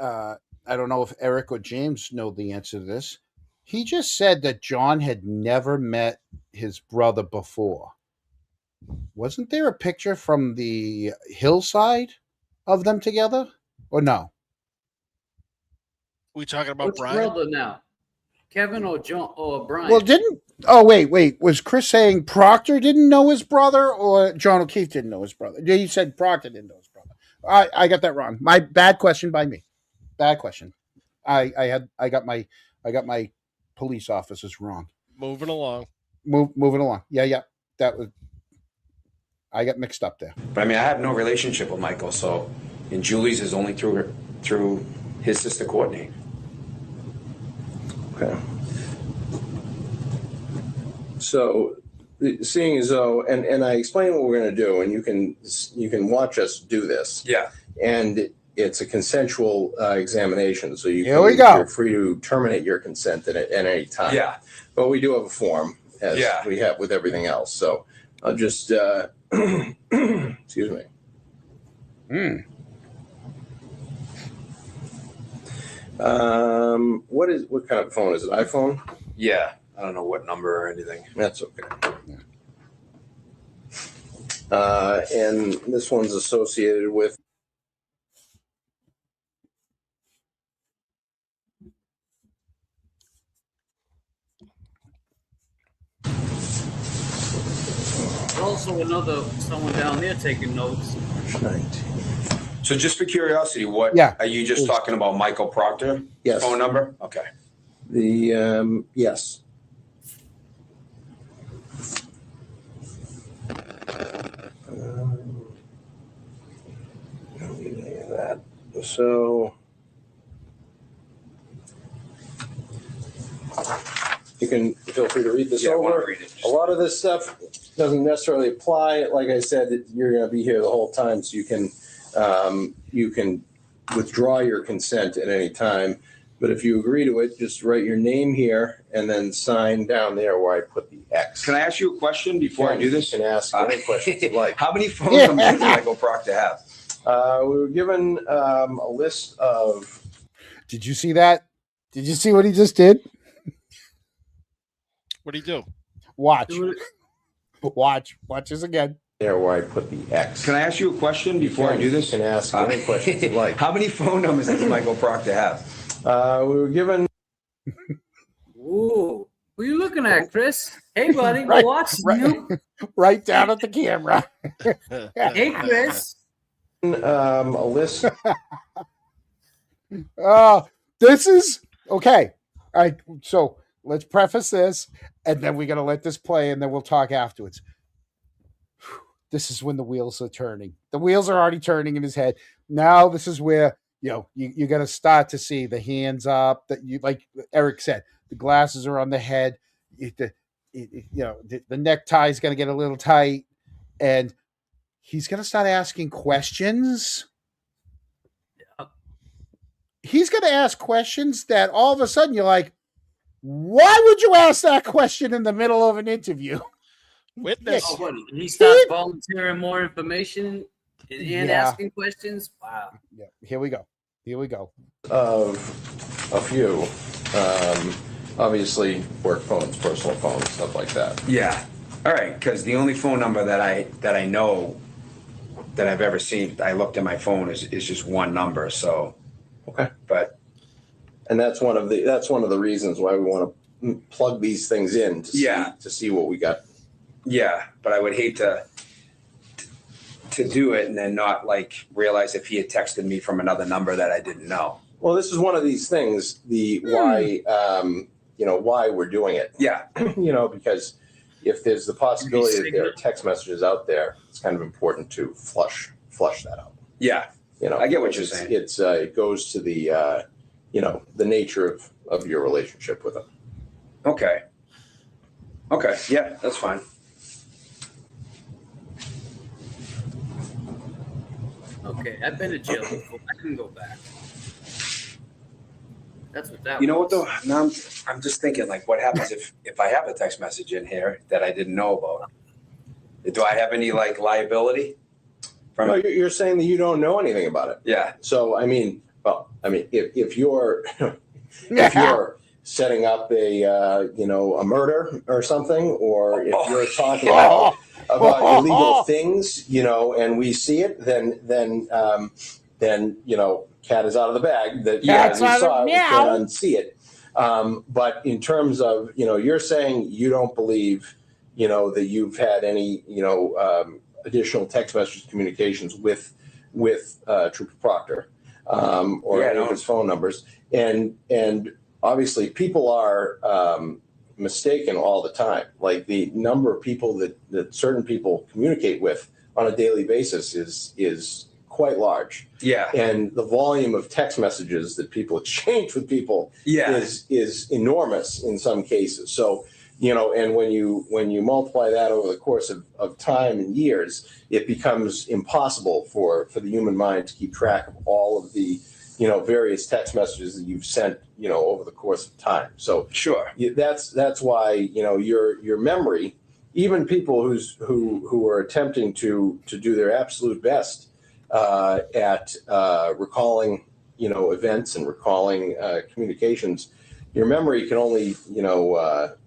I don't know if Eric or James know the answer to this. He just said that John had never met his brother before. Wasn't there a picture from the hillside of them together? Or no? We talking about Which Brian? brother now? Kevin or John or Brian? Well, wait. Was Chris saying Proctor didn't know his brother, or John O'Keefe didn't know his brother? He said Proctor didn't know his brother. I got that wrong. My bad question by me. Bad question. I got my police officers wrong. Moving along. Moving along. Yeah. That was. I got mixed up there. But I mean, I have no relationship with Michael, so and Julie's is only through his sister Courtney. Okay. So, seeing as though, and I explained what we're going to do, and you can watch us do this. Yeah. And it's a consensual examination, so Here we go. You're free to terminate your consent at any time. Yeah. But we do have a form, as Yeah. we have with everything else. So I'll just excuse me. What kind of phone is it? iPhone? Yeah. I don't know what number or anything. That's okay. And this one's associated with. There's also someone down there taking notes. So just for curiosity, what are you just talking about? Michael Proctor? Yes. Phone number? Okay. The yes. Don't need any of that. So you can feel free to read this I wanna over. read it. A lot of this stuff doesn't necessarily apply. Like I said, you're going to be here the whole time, so you can withdraw your consent at any time. But if you agree to it, just write your name here and then sign down there where I put the X. Can I ask you a question before I do this? You can ask any questions you like. How many phone numbers does Michael Proctor have? We were given a list of. Did you see that? Did you see what he just did? What do you do? Watch. Watch this again. There where I put the X. Can I ask you a question before I do this? You can ask any questions you like. How many phone numbers does Michael Proctor have? We were given. Ooh, who are you looking at, Chris? Hey, buddy, Right, watching right. you. Right down at the camera. Hey, Chris. A list. This is okay. All right. So let's preface this, and then we're gonna let this play, and then we'll talk afterwards. This is when the wheels are turning. The wheels are already turning in his head. Now this is where you're gonna start to see the hands up. That you like Eric said, the glasses are on the head. The necktie is gonna get a little tight, and he's gonna start asking questions. He's going to ask questions that all of a sudden you're like, why would you ask that question in the middle of an interview? Witness. Oh, what, he starts volunteering more information and asking questions. Wow. Yeah. Here we go. Of a few, obviously work phones, personal phones, stuff like that. Yeah. All right. Because the only phone number that I know that I've ever seen, I looked at my phone is just one number. So. Okay. But. And that's one of the reasons why we want to plug these things in to see what we got. Yeah, but I would hate to do it and then not like realize if he had texted me from another number that I didn't know. Well, this is one of these things. Why we're doing it. Yeah. Because if there's the possibility that there are text messages out there, it's kind of important to flush that out. Yeah. I get what you're saying. It goes to the the nature of your relationship with them. Okay. Yeah, that's fine. Okay, I've been to jail before. I can go back. That's what that. You know what though? Now I'm just thinking like, what happens if I have a text message in here that I didn't know about? Do I have any like liability? No, you're saying that you don't know anything about it. Yeah. So if you're if you're setting up a murder or something, or if you're talking about illegal things, and we see it, then cat is out of the bag. That we saw it, we can't unsee it. But in terms of you're saying you don't believe that you've had any additional text message communications with Trooper Proctor or any of his phone numbers, and obviously people are mistaken all the time. Like the number of people that certain people communicate with on a daily basis is quite large. Yeah. And the volume of text messages that people exchange with people Yeah. is enormous in some cases. So, and when you multiply that over the course of time and years, it becomes impossible for the human mind to keep track of all of the, various text messages that you've sent, over the course of time. So sure, that's why, your memory, even people who are attempting to do their absolute best at recalling, events and recalling communications, your memory can only,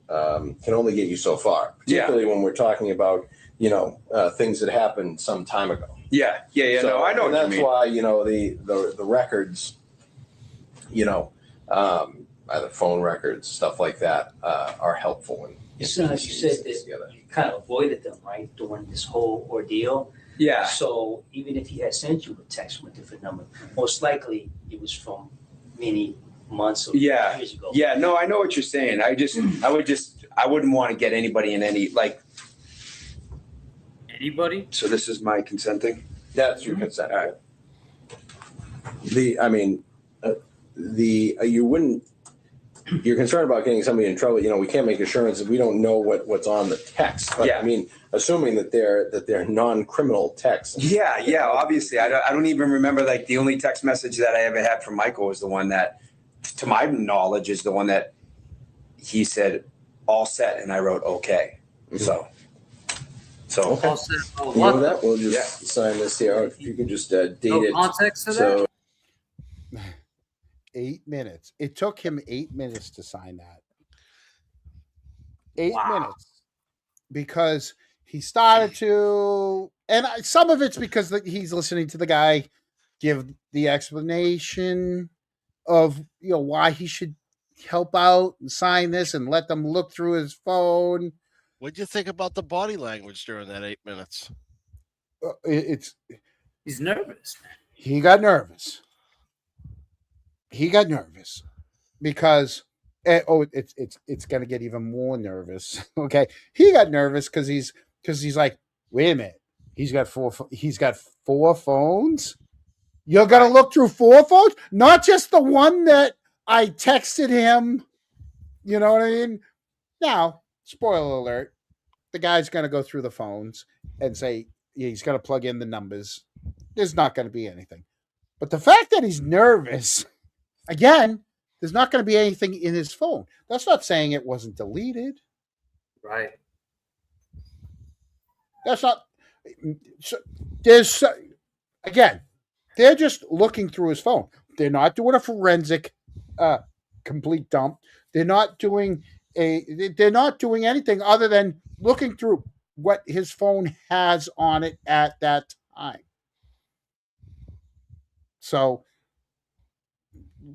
get you so far. Particularly when we're talking about, things that happened some time ago. Yeah. So, No, I know what that's you mean. why, the records, either phone records, stuff like that, are helpful. So you said that you kind of avoided them, right, during this whole ordeal. Yeah. So even if he had sent you a text from a different number, most likely it was from many months or years ago. Yeah. No, I know what you're saying. I wouldn't want to get anybody in any, like. Anybody? So this is my consenting? That's your consent. All right. You're concerned about getting somebody in trouble. We can't make assurances. We don't know what's on the text. But, Yeah. Assuming that they're non-criminal texts. Yeah. Obviously, I don't even remember, like, the only text message that I ever had from Michael was the one that, to my knowledge, is the one that he said, all set, and I wrote okay. Mm-hmm. So okay. All set. Oh, You what? know that? We'll just sign this here. If you can just date No it. context to So 8 minutes. It took him 8 minutes to sign that. 8 Wow. minutes. Because he started to, and some of it's because he's listening to the guy give the explanation of, why he should help out and sign this and let them look through his phone. What'd you think about the body language during that 8 minutes? He's nervous. He got nervous. Because it's going to get even more nervous. Okay, he got nervous because he's like, wait a minute, he's got four phones. You're going to look through 4 phones, not just the one that I texted him. You know what I mean? Now, spoiler alert, the guy's going to go through the phones and say he's going to plug in the numbers. There's not going to be anything. But the fact that he's nervous, again, there's not going to be anything in his phone. That's not saying it wasn't deleted. Right. That's not. Again, they're just looking through his phone. They're not doing a forensic complete dump. They're not doing anything other than looking through what his phone has on it at that time. So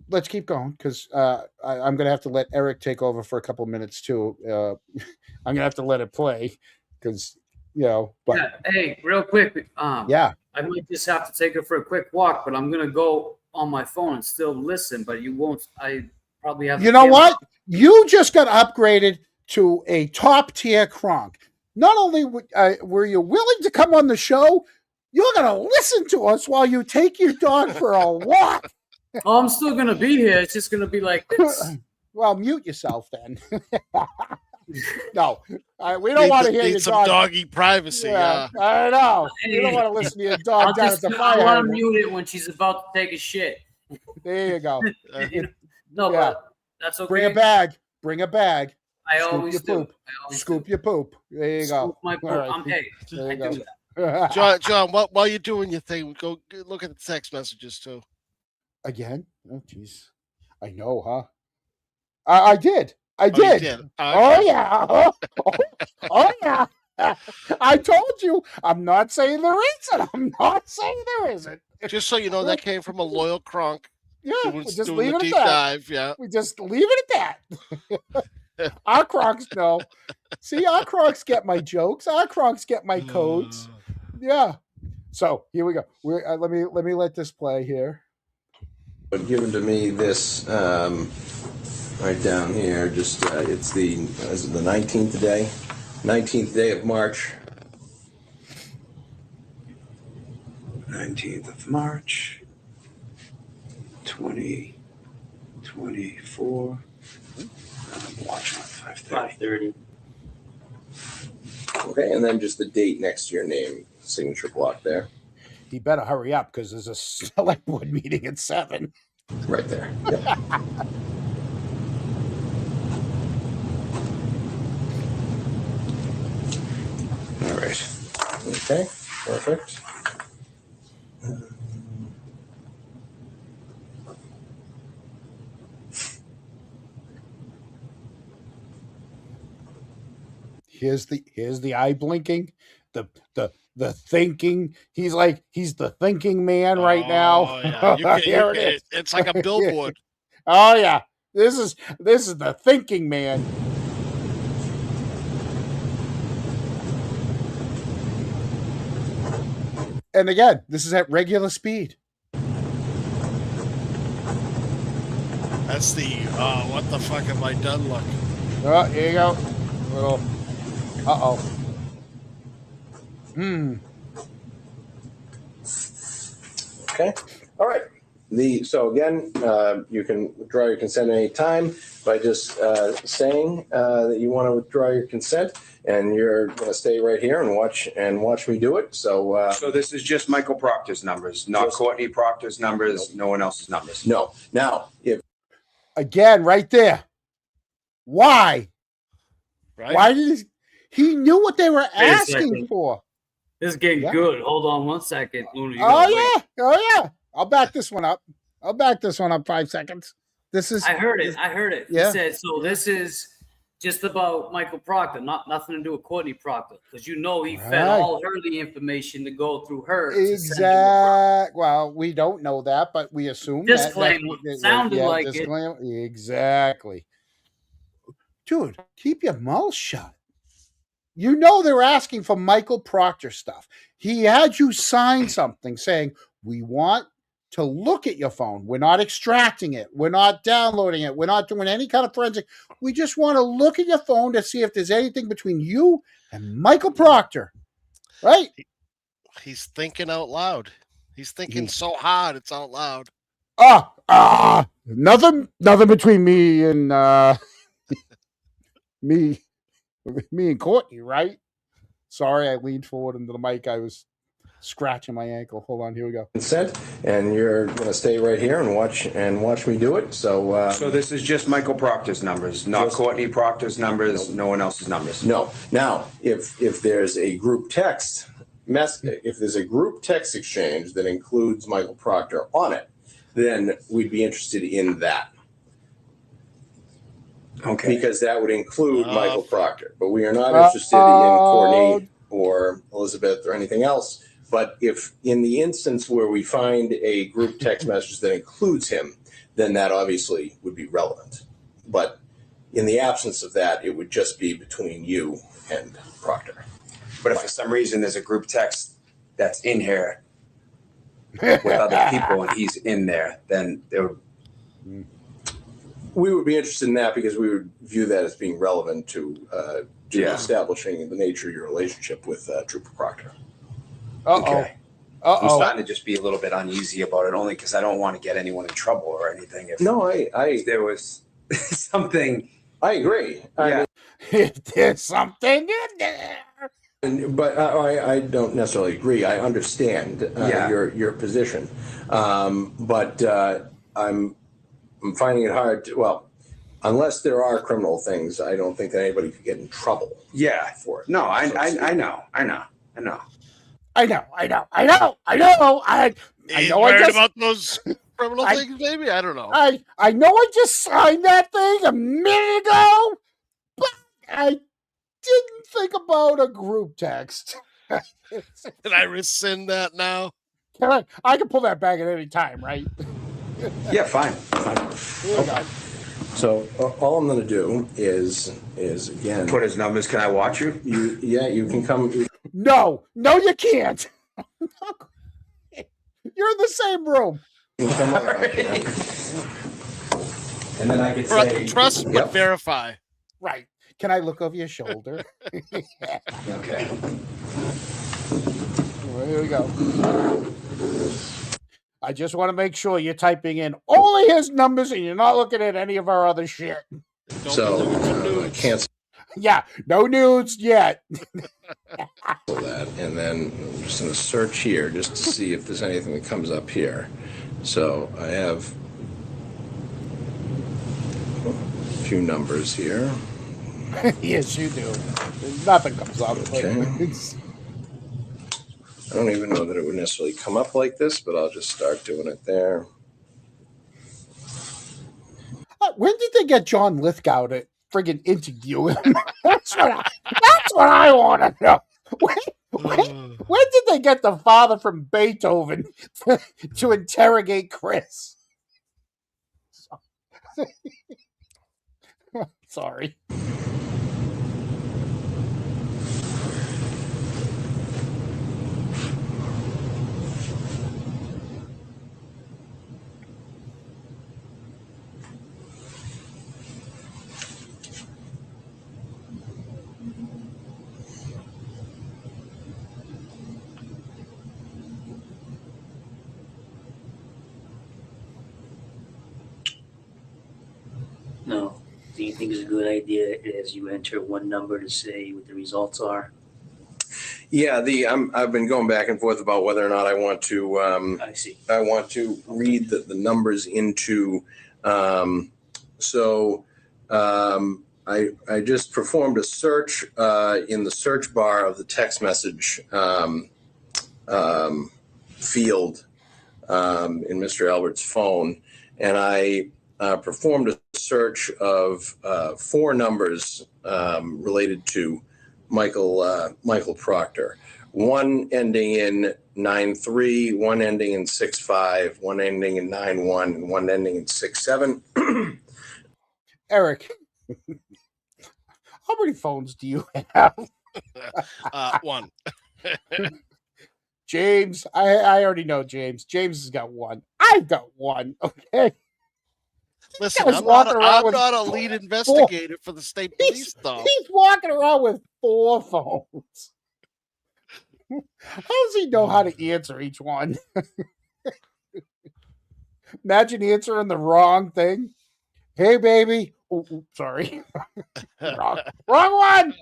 let's keep going because I'm going to have to let Eric take over for a couple of minutes too. I'm going to have to let it play because, but yeah. Hey, real quick. Yeah. I might just have to take her for a quick walk, but I'm going to go on my phone and still listen, but you won't. I probably have. You know what? You just got upgraded to a top tier Kronk. Not only were you willing to come on the show, you're going to listen to us while you take your dog for a walk. Oh, I'm still going to be here. It's just going to be like this. Well, mute yourself then. No, we don't want to hear your some dog. Doggy privacy. Yeah, I know. You don't want to listen to your dog down at the fire. I'll mute it when she's about to take a shit. There you go. No, Yeah. but that's okay. Bring a bag. I Scoop always your do. poop. Scoop your poop. There you go. Scoop my poop. All right. I'm hey. There I you go. do that. John, while you're doing your thing, go look at the text messages too. Again? Oh, jeez. I know, huh? I did. I you did. did? Oh, yeah. Oh, yeah. I told you. I'm not saying there isn't. I'm not saying there isn't. Just so you know, that came from a loyal Kronk. Yeah, doing just the leave it deep at that. dive. Yeah. We just leave it at that. Our Kronks know. See, our Kronks get my jokes. Our Kronks get my codes. Yeah. So here we go. Let me let this play here. But given to me this right down here, just it's the 19th day, 19th day of March. 19th of March, 2024. I'm watching at 5:30. 5:30. Okay, and then just the date next to your name, signature block there. He better hurry up because there's a select board meeting at 7. Right there. Yep. All right. Okay, perfect. Here's the eye blinking, the thinking. He's the thinking man right now. Yeah. Here it is. It's like a billboard. Oh yeah, this is the thinking man. And again, this is at regular speed. That's the what the fuck have I done look. Oh, here you go. Little. Uh-oh. Okay. All right. So again, you can withdraw your consent at any time by just saying that you want to withdraw your consent, and you're going to stay right here and watch me do it. So So this is just Michael Proctor's numbers, not Courtney Proctor's numbers, no one else's numbers. no. Now, if Again, right there. Why? Right? Why did he knew what they were Wait a asking second. for? This is getting Yeah. good. Hold on 1 second. Luna, you Oh gotta wait. yeah. Oh yeah. I'll back this one up. 5 seconds. This is I heard it. Yeah. He said, so this is just about Michael Proctor, nothing to do with Courtney Proctor, because he fed Right. all her the information to go through her. Exact. Well, we don't know that, but we assume Disclaimer. Sounded like it. disclaimer. Exactly. Dude, keep your mouth shut. You know they're asking for Michael Proctor stuff. He had you sign something saying, we want to look at your phone. We're not extracting it. We're not downloading it. We're not doing any kind of forensic. We just want to look at your phone to see if there's anything between you and Michael Proctor. Right? He's thinking out loud. He's thinking so hard it's out loud. Nothing between me and me and Courtney, right? Sorry, I leaned forward into the mic. I was scratching my ankle. Hold on, here we go. consent, and you're going to stay right here and watch me do it. So So this is just Michael Proctor's numbers, not Courtney Proctor's numbers, no one else's numbers. no. Now, if there's a group text if there's a group text exchange that includes Michael Proctor on it, then we'd be interested in that. Okay. Because that would include Michael Proctor, but we are not interested in Courtney or Elizabeth or anything else. But if in the instance where we find a group text message that includes him, then that obviously would be relevant. But in the absence of that, it would just be between you and Proctor. But if for some reason there's a group text that's in here with other people and he's in there, then there would. We would be interested in that because we would view that as being relevant to establishing the nature of your relationship with Trooper Proctor. Okay. I'm starting to just be a little bit uneasy about it, only because I don't want to get anyone in trouble or anything. If there was something. I agree. There's something in there. But I don't necessarily agree. I understand your position, but I'm finding it hard to, unless there are criminal things, I don't think that anybody could get in trouble. Yeah. For it. No, I know. I know. He's worried about those criminal things, maybe? I don't know. I know I just signed that thing a minute ago, but I didn't think about a group text. Can I rescind that now? I can pull that back at any time, right? Yeah, fine. Okay. So all I'm going to do is again put his numbers. Can I watch you? You can come. No, you can't. You're in the same room. And then I could say trust but verify. Right. Can I look over your shoulder? Okay. Well, here we go. I just want to make sure you're typing in only his numbers and you're not looking at any of our other shit. I can't. Yeah, no nudes yet. That, and then I'm just going to search here just to see if there's anything that comes up here. So I have a few numbers here. Yes, you do. Nothing comes up. Okay. I don't even know that it would necessarily come up like this, but I'll just start doing it there. When did they get John Lithgow to friggin' interview him? That's what I want to know. When did they get the father from Beethoven to interrogate Chris? Sorry. No. Do you think it's a good idea as you enter one number to say what the results are? Yeah, I've been going back and forth about whether or not I want to. I see. I want to read the numbers into. I just performed a search in the search bar of the text message field in Mr. Albert's phone, and I performed a search of 4 numbers related to Michael Proctor. One ending in 93, one ending in 65, one ending in 91, and one ending in 67. Eric, how many phones do you have? One. James, I already know James. James has got one. I've got one. Okay. Listen, I'm not a lead investigator for the state police, though. He's walking around with 4 phones. How does he know how to answer each one? Imagine answering the wrong thing. Hey, baby. Oh, sorry. wrong one.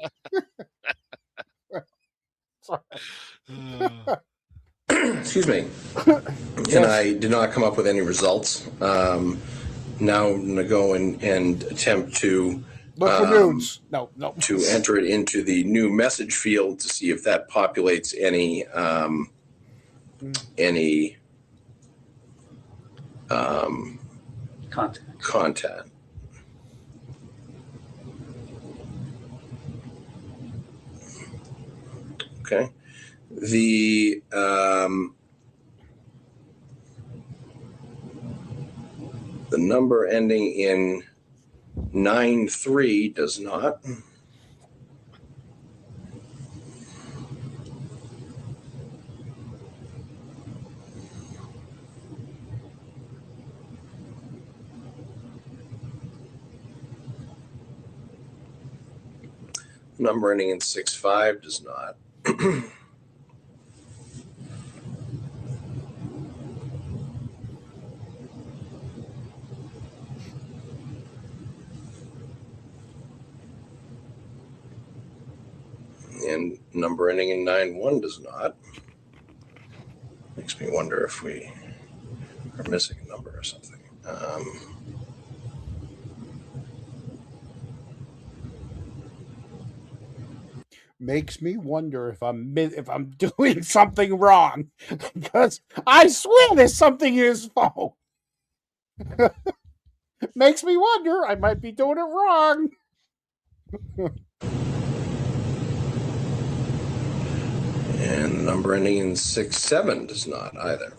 Excuse me. And I did not come up with any results. Now I'm going to go and attempt to look for nudes. No. To enter it into the new message field to see if that populates any content. Okay. The number ending in 93 does not. Number ending in 65 does not. And number ending in 91 does not. Makes me wonder if we are missing a number or something. Makes me wonder if I'm doing something wrong, because I swear there's something in his phone. Makes me wonder I might be doing it wrong. And number ending in 67 does not either.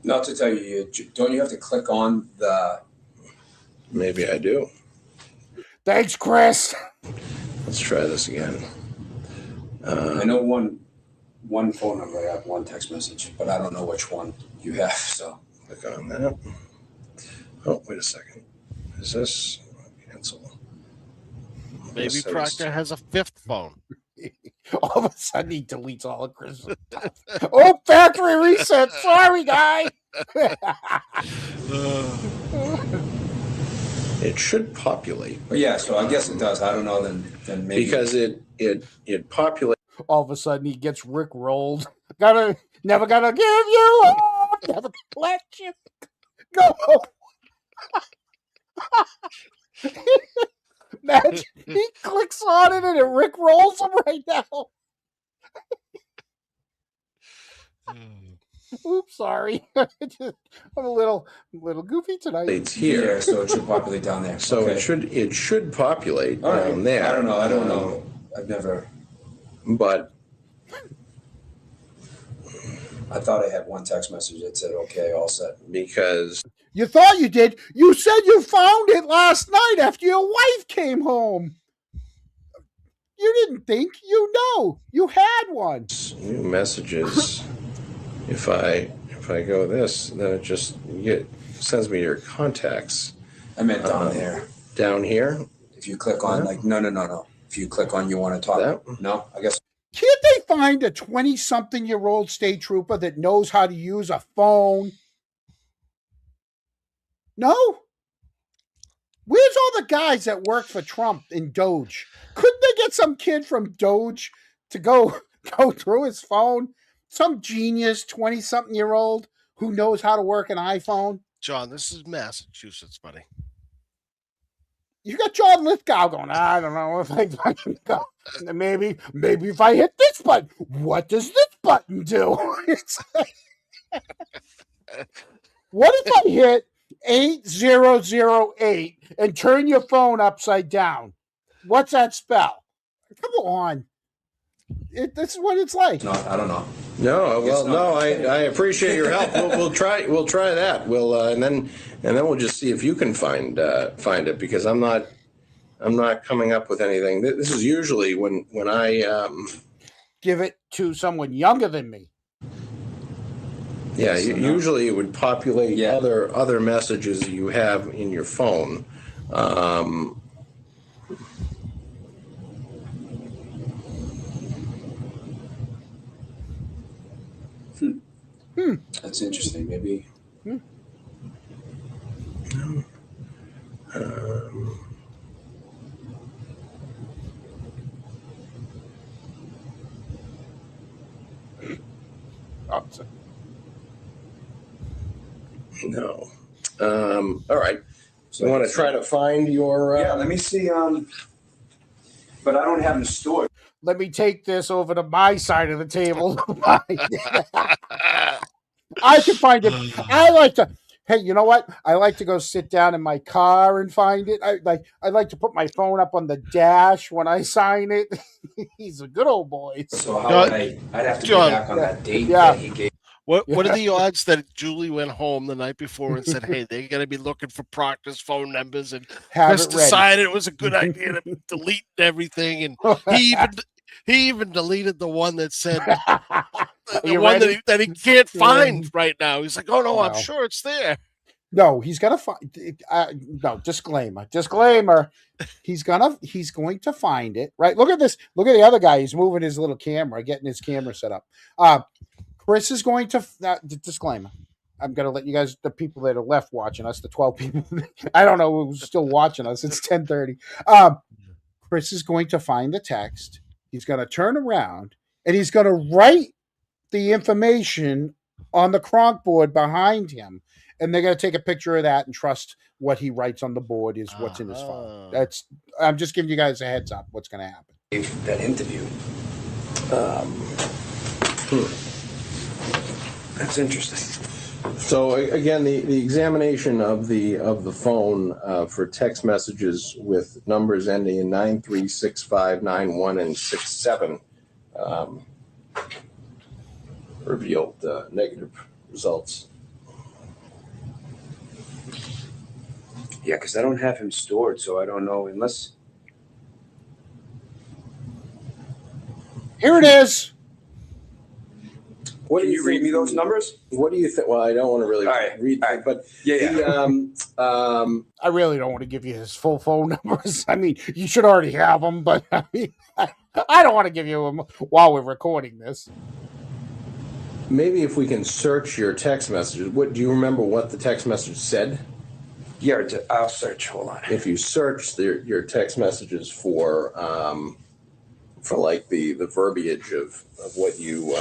Not to tell you, don't you have to click on the... Maybe I do. Thanks, Chris. Let's try this again. I know one phone number, I have one text message, but I don't know which one you have, so. Click on that. Oh, wait a second. Is this... Cancel. Maybe Proctor has a 5th phone. All of a sudden, he deletes all of Chris's stuff. Oh, factory reset. Sorry, guy. It should populate. Yeah, so I guess it does. I don't know. Then maybe because it populates. All of a sudden, he gets Rick rolled. Never gonna give you up. Never let you go. Imagine he clicks on it and it Rick rolls him right now. Oops, sorry. I'm a little goofy tonight. It's here, so it should populate down there. So Okay. it should populate All right. down there. I don't know. I've never. But I thought I had one text message that said, "Okay, all set." Because you thought you did. You said you found it last night after your wife came home. You didn't think. You know. You had one. new messages. If I go this, then it just sends me your contacts. I meant down there. Down here. If you click on no. If you click on you want to talk, no. I guess. Can't they find a 20-something-year-old state trooper that knows how to use a phone? No? Where's all the guys that work for Trump in Doge? Couldn't they get some kid from Doge to go through his phone? Some genius 20-something-year-old who knows how to work an iPhone? John, this is Massachusetts, buddy. You got John Lithgow going, I don't know if I fucking go. Maybe if I hit this button, what does this button do? What if I hit 8008 and turn your phone upside down? What's that spell? Come on. This is what it's like. No, I don't know. No, well, no. I appreciate your help. We'll try that. We'll and then we'll just see if you can find it, because I'm not coming up with anything. This is usually when I give it to someone younger than me. Yeah, usually it would populate other messages you have in your phone. That's interesting. Maybe. No. All right. So you want to try to find your? Yeah. Let me see. But I don't have them stored. Let me take this over to my side of the table. I can find it. I like to. Hey, you know what? I like to go sit down in my car and find it. I like to put my phone up on the dash when I sign it. He's a good old boy. So how would I'd have to go back on that date that he gave. What are the odds that Julie went home the night before and said, "Hey, they're going to be looking for Proctor's phone numbers," and Chris decided it was a good idea to delete everything, and he even deleted the one that said the one that he can't find right now. He's like, "Oh no, I'm sure it's there." No, he's gonna find. No, disclaimer. He's going to find it. Right. Look at this. Look at the other guy. He's moving his little camera, getting his camera set up. Chris is going to disclaimer. I'm going to let you guys, the people that are left watching us, the 12 people, I don't know who's still watching us. It's 10:30. Chris is going to find the text. He's going to turn around and he's going to write the information on the cronk board behind him. And they're going to take a picture of that and trust what he writes on the board is what's in his phone. I'm just giving you guys a heads up what's going to happen. That interview. That's interesting. So again, the examination of the phone for text messages with numbers ending in 9365, 91, and 67 revealed negative results. Yeah, because I don't have him stored, so I don't know unless. Here it is. Can you read me those numbers? What do you think? Well, I don't want to really read, but I really don't want to give you his full phone numbers. I mean, you should already have them, but I mean, I don't want to give you them while we're recording this. Maybe if we can search your text messages. What do you remember? What the text message said? Yeah, I'll search. Hold on. If you search your text messages for like the verbiage of what you.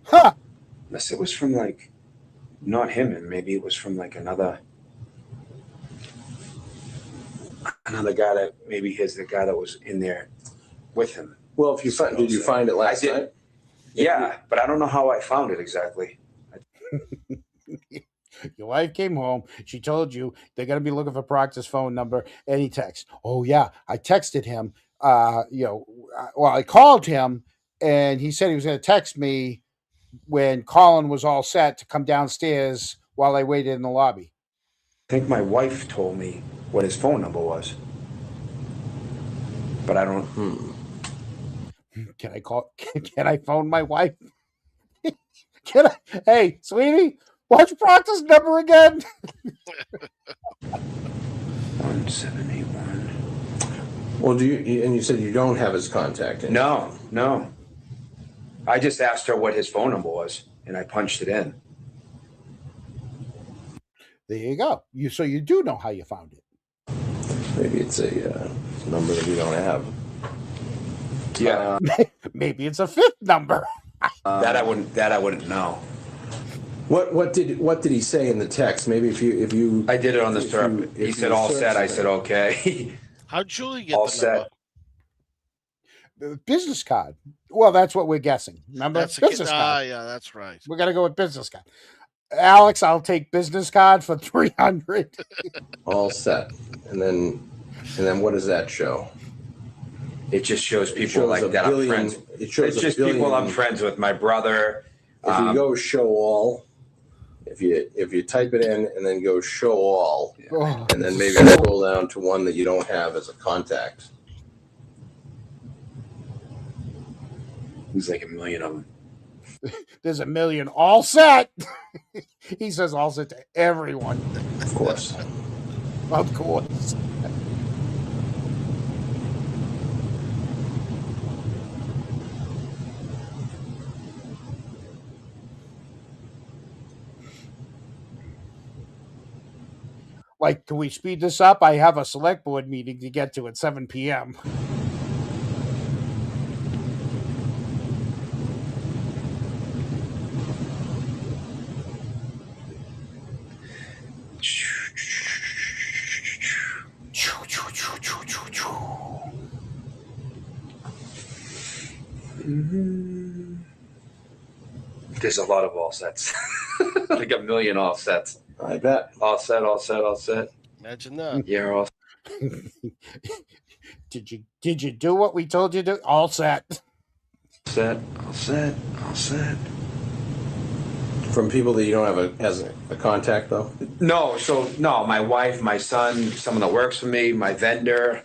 Huh. Unless it was from like, not him, and maybe it was from like another guy that maybe the guy that was in there with him. Well, if you did you find it last night? Yeah, but I don't know how I found it exactly. Your wife came home. She told you they're going to be looking for Proctor's phone number, and he texted. Oh yeah, I texted him. I called him, and he said he was going to text me when Colin was all set to come downstairs while I waited in the lobby. I think my wife told me what his phone number was, but I don't. Can I call? Can I phone my wife? Can I? Hey, sweetie, what's Proctor's number again? 1781. Well, and you said you don't have his contact. No. I just asked her what his phone number was, and I punched it in. There you go. So you do know how you found it. Maybe it's a number that we don't have. Yeah. Maybe it's a fifth number. That I wouldn't know. What did he say in the text? Maybe if you I did it on the surf. He said all set. I said okay. How'd Julie get all the set? Number? Business card. Well, that's what we're guessing. Remember? That's business card. yeah, that's right. We're gonna go with business card. Alex, I'll take business card for 300. All set. And then what does that show? It just shows people like that I'm friends. It's just people I'm friends with. My brother. If you go show all, if you type it in and then go show all, and then maybe scroll down to one that you don't have as a contact. There's like a million of them. There's a million. All set. He says all set to everyone. Of course. Of course. Like, can we speed this up? I have a select board meeting to get to at 7 p.m. There's a lot of all sets. Like a million all sets. I bet. All set. Imagine that. Yeah, all Did you do what we told you to? All set. All set. From people that you don't have as a contact though? No, my wife, my son, someone that works for me, my vendor.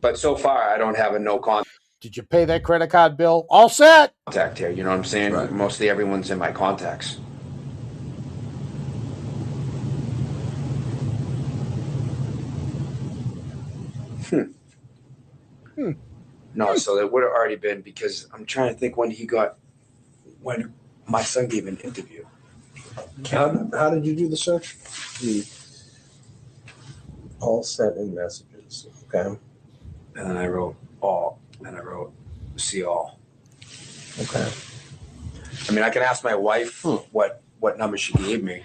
But so far I don't have a no contact. Did you pay that credit card bill? All set. Contact here, you know what I'm saying? Right. Mostly everyone's in my contacts. No, so that would have already been, because I'm trying to think when my son gave an interview. How did you do the search? All set in messages. Okay. And then I wrote all, and I wrote see all. Okay. I mean, I can ask my wife what number she gave me.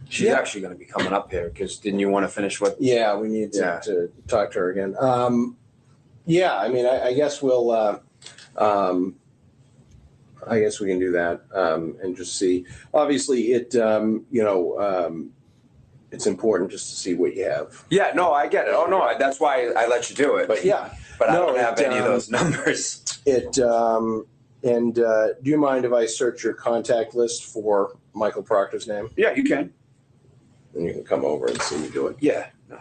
She's actually going to be coming up here, because didn't you want to finish what? Yeah, we need to talk to her again. Yeah, I mean, I guess we'll. I guess we can do that and just see. Obviously, it's important just to see what you have. Yeah, no, I get it. Oh no, that's why I let you do it. But yeah, but I don't have any of those numbers. Do you mind if I search your contact list for Michael Proctor's name? Yeah, you can. And you can come over and see me do it. Yeah. No,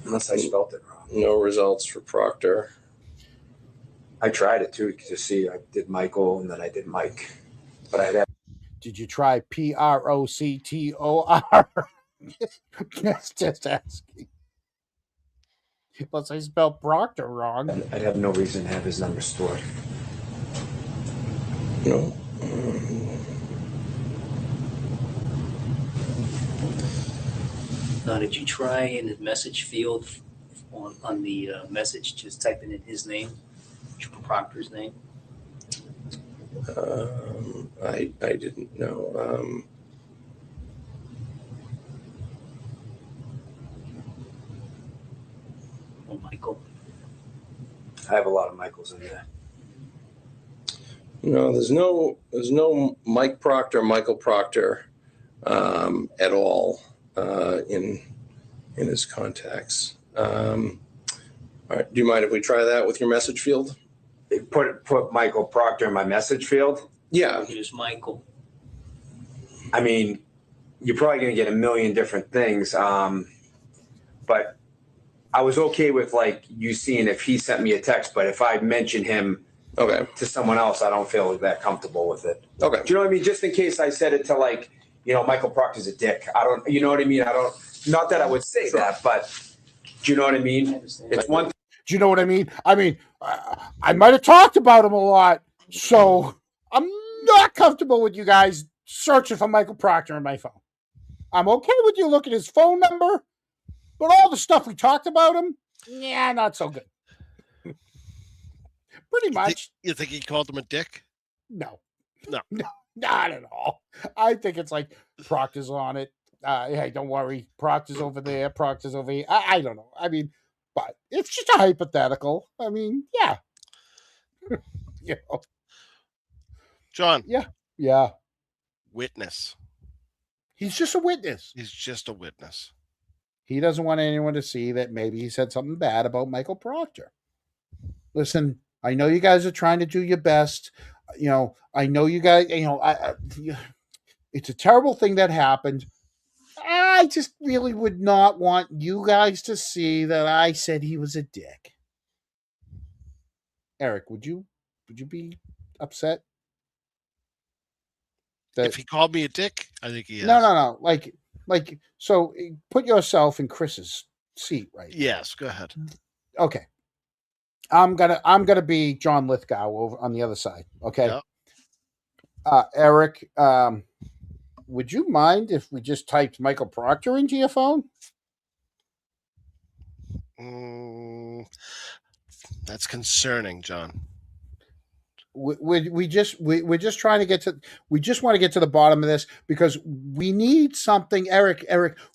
Unless I spelled it wrong. No results for Proctor. I tried it too to see. I did Michael and then I did Mike. But I'd have. Did you try Proctor? Just asking. Unless I spelled Proctor wrong. I'd have no reason to have his number stored. No. Now, did you try in the message field on the message, just typing in his name, Trooper Proctor's name? I didn't know. Oh, Michael. I have a lot of Michaels in there. No, there's no Mike Proctor, Michael Proctor at all in his contacts. All right, do you mind if we try that with your message field? Put Michael Proctor in my message field? Yeah. Just Michael. I mean, you're probably going to get a million different things. But I was okay with like you seeing if he sent me a text, but if I mention him to someone else, I don't feel that comfortable with it. Okay. Do you know what I mean? Just in case I said it to like, Michael Proctor's a dick. I don't, you know what I mean? Not that I would say that, but do you know what I mean? It's one. Do you know what I mean? I might have talked about him a lot, so I'm not comfortable with you guys searching for Michael Proctor on my phone. I'm okay with you looking at his phone number, but all the stuff we talked about him, yeah, not so good. Pretty much. You think he called him a dick? No. No. Not at all. I think it's like Proctor's on it. Hey, don't worry. Proctor's over there. Proctor's over here. I don't know. I mean, but it's just a hypothetical. I mean, yeah. John. Yeah. Witness. He's just a witness. He's just a witness. He doesn't want anyone to see that maybe he said something bad about Michael Proctor. Listen, I know you guys are trying to do your best. I know you guys, it's a terrible thing that happened. I just really would not want you guys to see that I said he was a dick. Eric, would you be upset? If he called me a dick, I think he is. No. Like, so put yourself in Chris's seat, right? Yes, go ahead. Okay. I'm gonna be John Lithgow over on the other side. Okay. Yep. Eric, would you mind if we just typed Michael Proctor into your phone? That's concerning, John. We're just trying to get to. We just want to get to the bottom of this because we need something, Eric.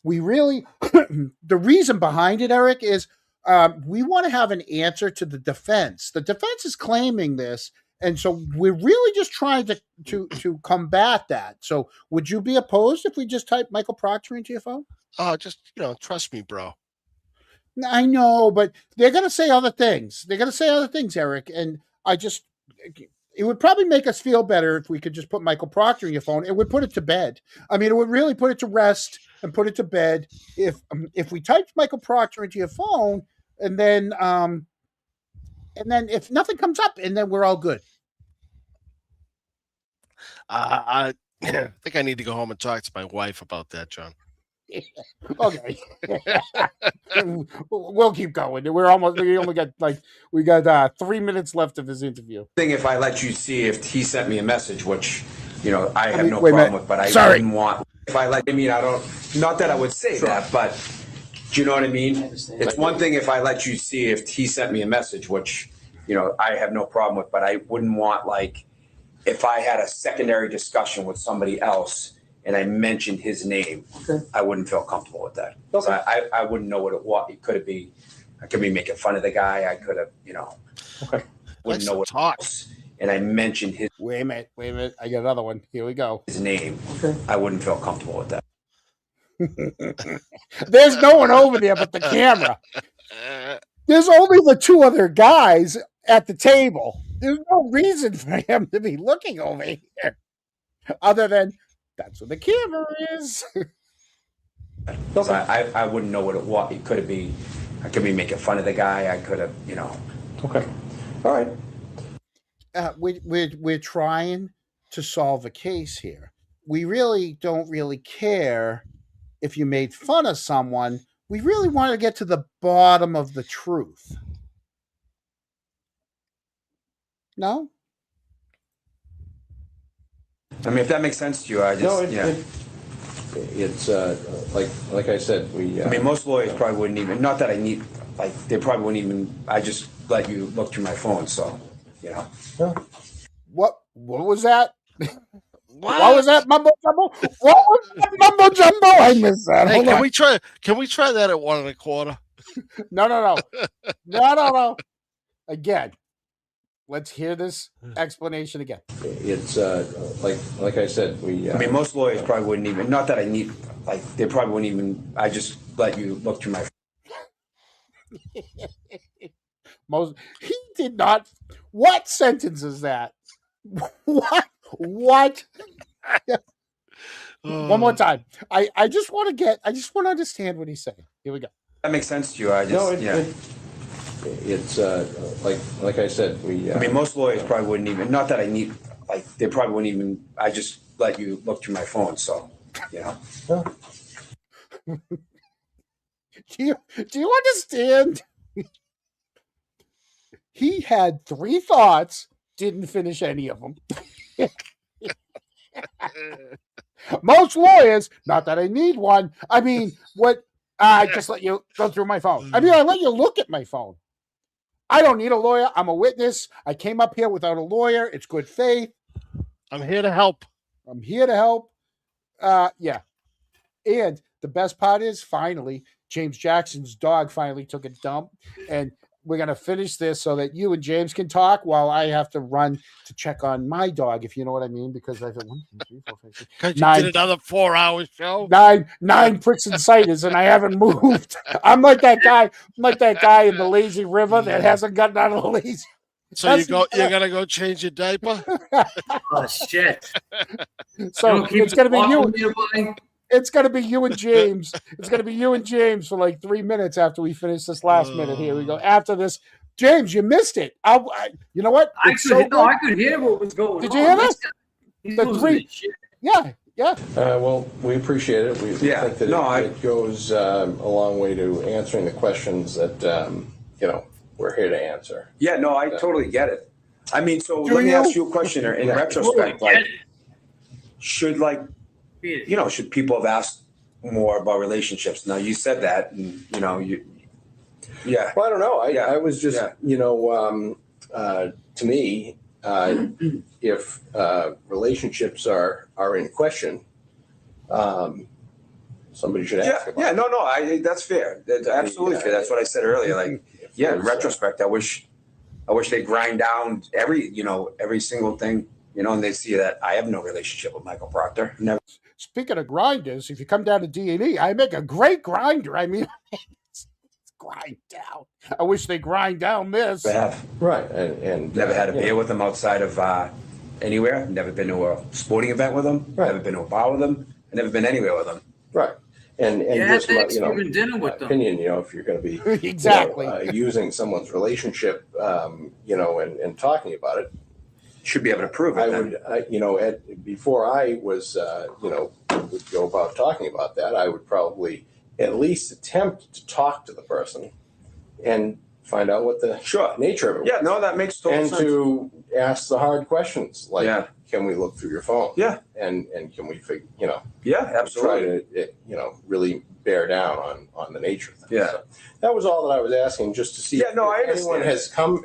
We really the reason behind it, Eric, is we want to have an answer to the defense. The defense is claiming this, and so we're really just trying to combat that. So, would you be opposed if we just type Michael Proctor into your phone? Oh, just trust me, bro. I know, but they're gonna say other things. Eric, and it would probably make us feel better if we could just put Michael Proctor in your phone. It would put it to bed. I mean, it would really put it to rest and put it to bed if we typed Michael Proctor into your phone, and then if nothing comes up, and then we're all good. I think I need to go home and talk to my wife about that, John. Okay. We'll keep going. We only got 3 minutes left of his interview. If I let you see if he sent me a message, which I have no problem with, but I wouldn't want. If I let, I don't. Not that I would say that, but do you know what I mean? It's one thing if I let you see if he sent me a message, which I have no problem with, but I wouldn't want if I had a secondary discussion with somebody else and I mentioned his name, I wouldn't feel comfortable with that. Okay. So I wouldn't know what it was. It could be, I could be making fun of the guy. I could have, Okay. Wouldn't know what it was. And I mentioned his. Wait a minute. I got another one. Here we go. His name. Okay. I wouldn't feel comfortable with that. There's no one over there but the camera. There's only the two other guys at the table. There's no reason for him to be looking over here other than that's where the camera is. So I wouldn't know what it was. It could be, I could be making fun of the guy. I could have, Okay. All right. We're trying to solve a case here. We really don't really care if you made fun of someone. We really want to get to the bottom of the truth. No? I mean, if that makes sense to you, I just, it's like I said, we. I mean, most lawyers probably wouldn't even, not that I need, like, they probably wouldn't even, I just let you look through my phone, so, What was that? What was that mumbo jumbo? What was that mumbo jumbo? I missed that. Hey, Hold on. Can we try that at 1 1/4? No. Again, let's hear this explanation again. It's like I said, we. I mean, most lawyers probably wouldn't even, not that I need, like, they probably wouldn't even, I just let you look through my He did not. What sentence is that? What? One more time. I just want to understand what he's saying. Here we go. That makes sense to you. I just, it's like I said, we. I mean, most lawyers probably wouldn't even, not that I need, like, they probably wouldn't even, I just let you look through my phone, so, Do you understand? He had 3 thoughts, didn't finish any of them. Most lawyers, not that I need one. I mean, what? I just let you go through my phone. I mean, I let you look at my phone. I don't need a lawyer. I'm a witness. I came up here without a lawyer. It's good faith. I'm here to help. Yeah. And the best part is, finally, James Jackson's dog finally took a dump, and we're going to finish this so that you and James can talk while I have to run to check on my dog, if you know what I mean, because I've had 1, 2, 3, 4, 5, 6, Because you 9, did another 4-hour show. nine pricks and ciders, and I haven't moved. I'm like that guy in the lazy river that hasn't gotten out of the lazy. So you're gonna go change your diaper? Oh shit! So it's gonna be you. It's gonna be you and James. It's gonna be you and James for like 3 minutes after we finish this last minute. Here we go. After this, James, you missed it. You know what? I could hear what was going on. Did you hear that? The 3. Yeah. Well, we appreciate it. We think that it goes a long way to answering the questions that we're here to answer. Yeah, no, I totally get it. I mean, so let me ask you a question in retrospect. Like, should should people have asked more about relationships? Now, you said that, and, yeah. Well, I don't know. I was just, to me, if relationships are in question, somebody should ask about it. No, that's fair. That's absolutely fair. That's what I said earlier. Like, in retrospect, I wish they grind down every single thing, and they see that I have no relationship with Michael Proctor. Never. Speaking of grinders, if you come down to D&E, I make a great grinder. I mean, it's grind down. I wish they grind down this. Right, and never had a beer with them outside of anywhere. Never been to a sporting event with them. Never been to a bar with them. Never been anywhere with them. Right. And just dinner with them. Opinion, if you're going to be exactly using someone's relationship, and talking about it, should be able to prove it. Before I was, would go about talking about that, I would probably at least attempt to talk to the person and find out what the nature of it was. Yeah, no, that makes total sense. And to ask the hard questions, like, can we look through your phone? Yeah. And can we figure, yeah, absolutely. try to, really bear down on the nature of things. Yeah. So that was all that I was asking, just to see if anyone has come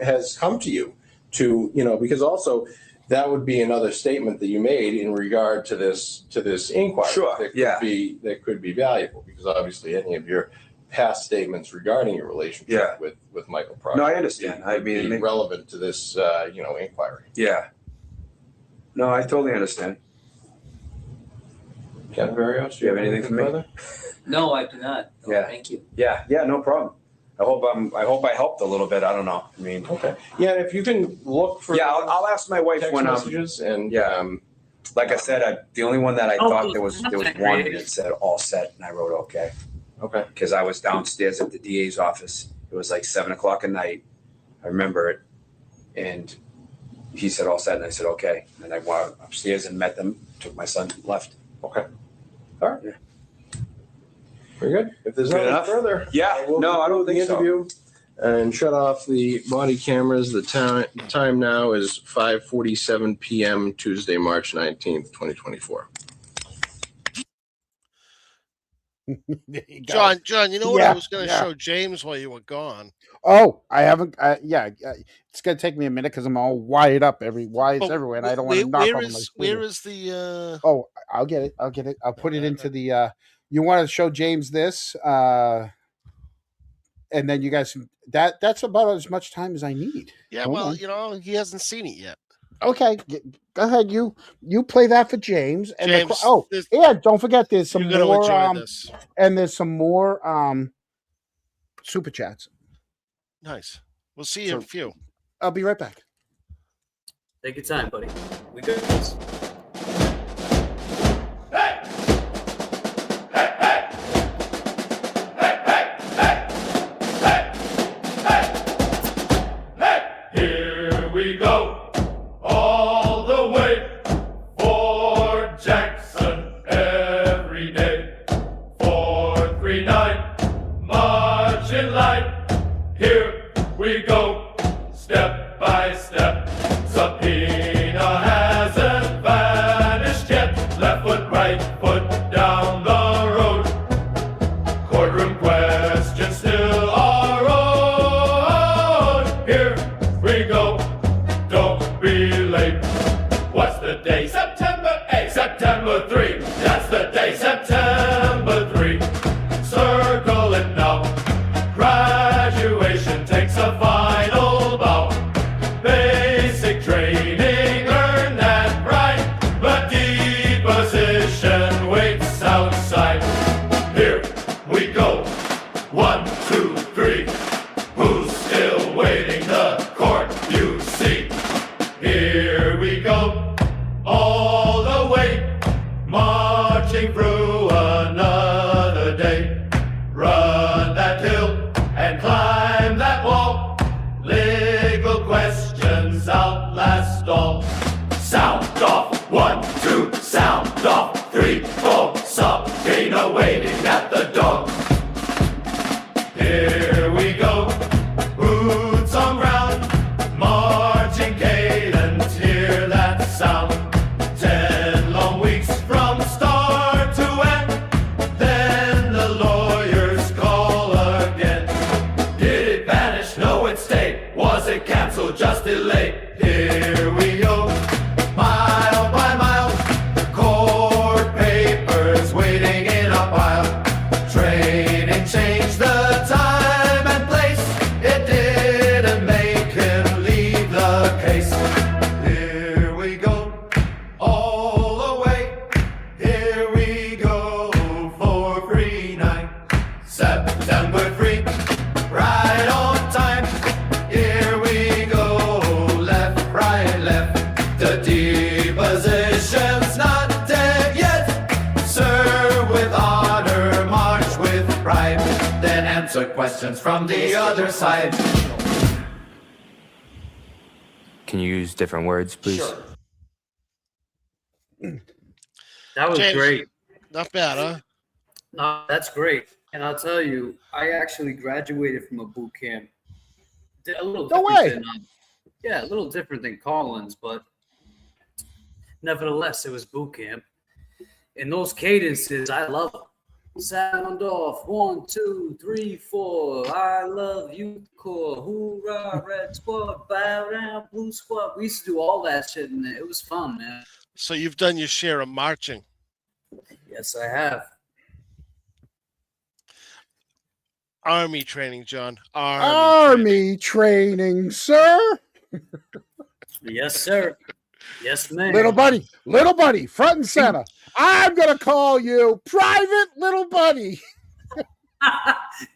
to you to, because also that would be another statement that you made in regard to this inquiry. Sure. That could be valuable, because obviously any of your past statements regarding your relationship with Michael Proctor. No, I understand. I mean, relevant to this, inquiry. Yeah. No, I totally understand. Ken Barrios, do you have anything for me? No, I do not. No, Yeah. Thank you. Yeah, no problem. I hope I helped a little bit. I don't know. I mean, okay. Yeah, if you can look for. Yeah, I'll ask my wife when messages and like I said, the only one that I thought there was one that said all set, and I wrote okay. Okay. Because I was downstairs at the DA's office. It was like 7:00 at night. I remember it. And he said, all set. And I said, okay. And I went upstairs and met them, took my son, left. Okay. All right. Yeah. Very good. If there's Good nothing enough? further, Yeah. we'll No, I don't conclude the think so. interview and shut off the body cameras. The time now is 5:47 p.m. Tuesday, March 19th, 2024. John, you know what I was going to show James while you were gone? Oh, I haven't. It's going to take me a minute because I'm all wired up everywhere, and I don't want to knock over my screen. Where is the? Oh, I'll get it. I'll put it into the. You want to show James this, and then you guys. That's about as much time as I need. Yeah, Hold well, on. he hasn't seen it yet. Okay, go ahead. You play that for James. And James, don't forget there's some you're more. Enjoy this. And there's some more super chats. Nice. We'll see you in a few. I'll be right back. Take your time, buddy. We got this. Here we go, all the way for Jackson every day. 439, march in line. Here we go, step by step. Subpoena hasn't vanished yet. Left foot, right foot down the road. Courtroom questions still are on. Here we go, don't be late. What's the day? September 8th. September 3. That's the day. September 3. Circle it now. Graduation takes a final bow. Basic training, earn that right. But deposition waits outside. Here we go. 1, 2, 3. Who's still waiting? The court, you see. Here we go, all the way, marching through another day. Run that hill and climb that wall. Legal questions outlast all. Sound off, 1, 2, sound off, 3, 4. Subpoena waiting at the door. Here we go, boots on ground, marching cadence, hear that sound. 10 long weeks from start to end, then the lawyers call again. Did it vanish? No, it stayed. Was it canceled? Just delayed. Here we go, mile by mile, court papers waiting in a pile. Training changed the time and place. It didn't make him leave the case. Here we go, all the way. Here we go, 439. September 3, right on time. Here we go, left, right, left. The deposition's not dead yet. Serve with honor, march with pride. Then answer questions from the other side. Can you use different words, please? Sure. That was James, great. Not bad, huh? No, that's great. And I'll tell you, I actually graduated from a boot camp. A little No different way. than, a little different than Collins, but nevertheless, it was boot camp. And those cadences, I love them. Sound off, 1, 2, 3, 4. I love youth corps. Hoorah, red squad. Bow down, blue squad. We used to do all that shit, and it was fun, man. So you've done your share of marching. Yes, I have. Army training, John. Army training, sir. Yes, sir. Yes, ma'am. Little buddy, front and center. I'm gonna call you Private Little Buddy.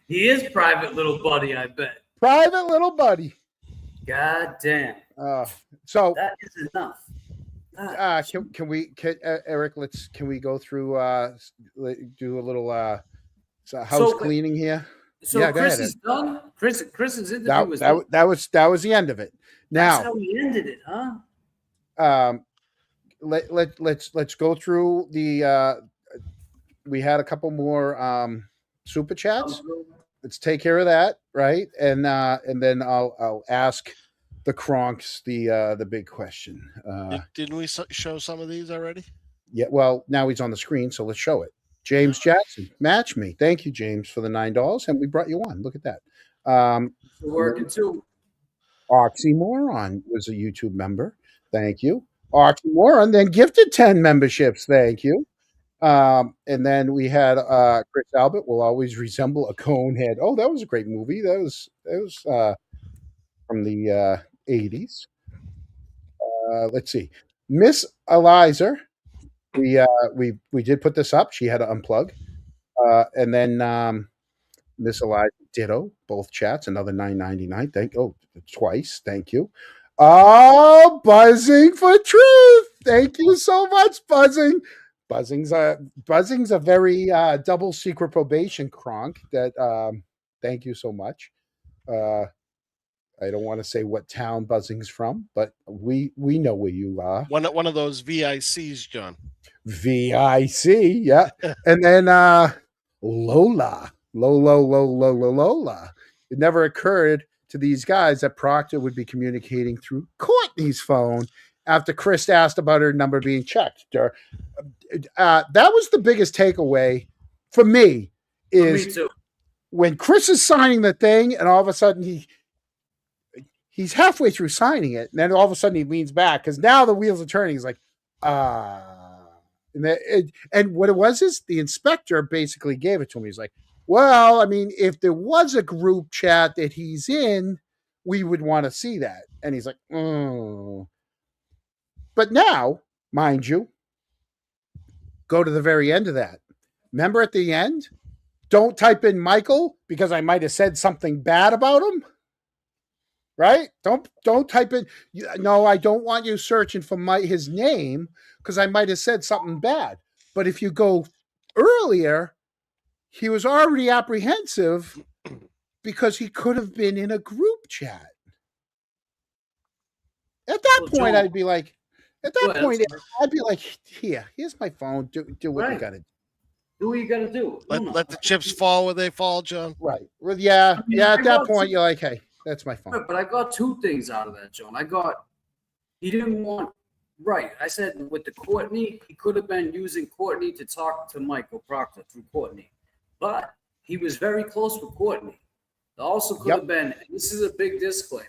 He is Private Little Buddy, I bet. Private Little Buddy. God damn. So that is enough. Eric? Can we go through? Do a little So house cleaning here. So yeah, Chris is done. Chris's interview was that, done. that was the end of it. Now that's how we ended it, huh? Let's go through the. We had a couple more super chats. Let's take care of that, right? And then I'll ask the Kronks the big question. Didn't we show some of these already? Yeah. Well, now he's on the screen, so let's show it. James Jackson, match me. Thank you, James, for the $9, and we brought you on. Look at that. Working too. Oxymoron was a YouTube member. Thank you. Oxymoron then gifted 10 memberships. Thank you. And then we had Chris Albert will always resemble a cone head. Oh, that was a great movie. That was from the 80s. Let's see. Miss Eliza. We did put this up. She had to unplug. And then Miss Eliza ditto both chats. Another $9.99. Twice. Thank you. Oh, buzzing for truth. Thank you so much, buzzing. Buzzing's a very double secret probation, Kronk. That thank you so much. I don't want to say what town Buzzing's from, but we know where you are. One of those VICs, John. VIC, yeah. And then Lola. It never occurred to these guys that Proctor would be communicating through Courtney's phone after Chris asked about her number being checked. That was the biggest takeaway for me. Is when Chris is signing the thing, and all of a sudden he's halfway through signing it, and then all of a sudden he leans back because now the wheels are turning. He's like, and what it was is the inspector basically gave it to him. He's like, well, I mean, if there was a group chat that he's in, we would want to see that. And he's like, oh. But now, mind you, go to the very end of that. Remember at the end, don't type in Michael because I might have said something bad about him. Right? Don't type in. No, I don't want you searching for his name because I might have said something bad. But if you go earlier, he was already apprehensive because he could have been in a group chat. At that point, I'd be like, here's my phone. Do what you got to do. Do what you got to do. Let the chips fall where they fall, John. Right. Well, yeah. I mean, at that point, you're like, hey, that's my phone. But I got two things out of that, John. He didn't want. Right. I said with the Courtney, he could have been using Courtney to talk to Michael Proctor through Courtney. But he was very close with Courtney. There also could have been, and this is a big disclaimer,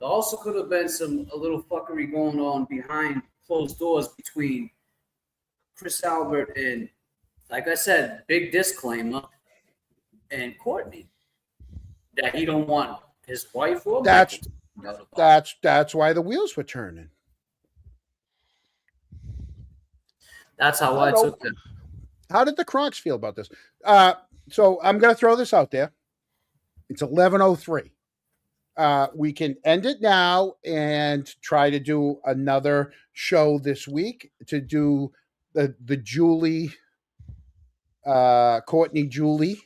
there also could have been a little fuckery going on behind closed doors between Chris Albert and, like I said, big disclaimer, and Courtney. That he don't want his wife or that's why the wheels were turning. That's how I took it. How did the Kronks feel about this? So I'm going to throw this out there. It's 11:03. We can end it now and try to do another show this week to do the Julie, Courtney Julie,